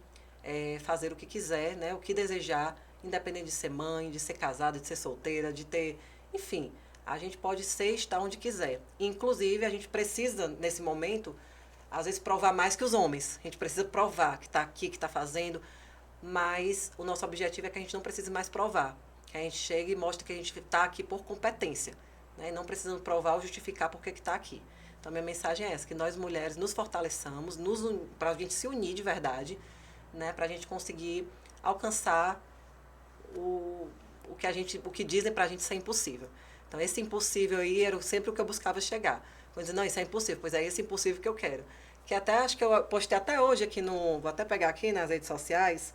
fazer o que quiser, né? O que desejar, independente de ser mãe, de ser casada, de ser solteira, de ter... Enfim, a gente pode ser e estar onde quiser. Inclusive, a gente precisa, nesse momento, às vezes, provar mais que os homens. A gente precisa provar que está aqui, que está fazendo, mas o nosso objetivo é que a gente não precise mais provar. Que a gente chegue e mostre que a gente está aqui por competência, né? E não precisando provar ou justificar por que está aqui. Então, minha mensagem é essa, que nós mulheres nos fortaleçamos, para a gente se unir de verdade, né? Para a gente conseguir alcançar o que dizem para a gente ser impossível. Então, esse impossível aí era sempre o que eu buscava chegar. Quando dizer, não, isso é impossível, pois é esse impossível que eu quero. Que até, acho que eu postei até hoje aqui vou até pegar aqui nas redes sociais,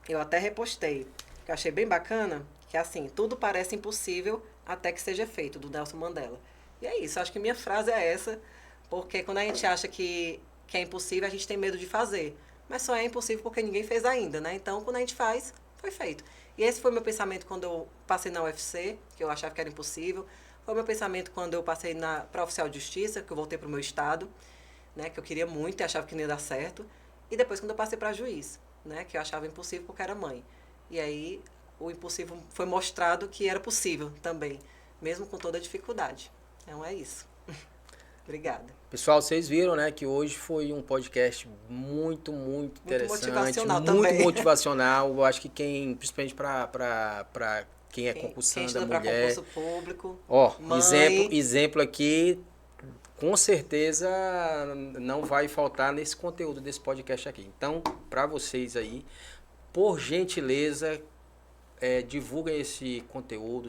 eu até repostei, que eu achei bem bacana, que é assim, tudo parece impossível até que seja feito, do Nelson Mandela. E é isso, acho que minha frase é essa, porque quando a gente acha que é impossível, a gente tem medo de fazer. Mas só é impossível porque ninguém fez ainda, né? Então, quando a gente faz, foi feito. E esse foi meu pensamento quando eu passei na UFC, que eu achava que era impossível. Foi meu pensamento quando eu passei para oficial de justiça, que eu voltei para o meu estado, né? Que eu queria muito e achava que não ia dar certo. E depois quando eu passei para juiz, né? Que eu achava impossível porque era mãe. E aí o impossível foi mostrado que era possível também, mesmo com toda a dificuldade. Então é isso. Obrigada. Pessoal, vocês viram, né, que hoje foi um podcast muito interessante, motivacional muito também. motivacional. Eu acho que principalmente para quem é concursando, a mulher. Concurso público. Ó, mãe. exemplo aqui, com certeza não vai faltar nesse conteúdo desse podcast aqui. Então, para vocês aí, por gentileza, divulguem esse conteúdo,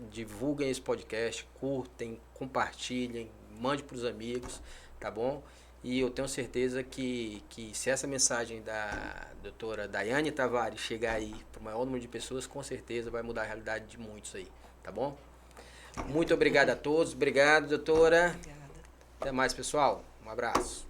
divulguem esse podcast, curtem, compartilhem, mande para os amigos, tá bom? E eu tenho certeza que se essa mensagem da doutora Daiane Tavares chegar aí para o maior número de pessoas, com certeza vai mudar a realidade de muitos aí, tá bom? Muito obrigado a todos, obrigado, doutora. Obrigada. Até mais, pessoal. Um abraço.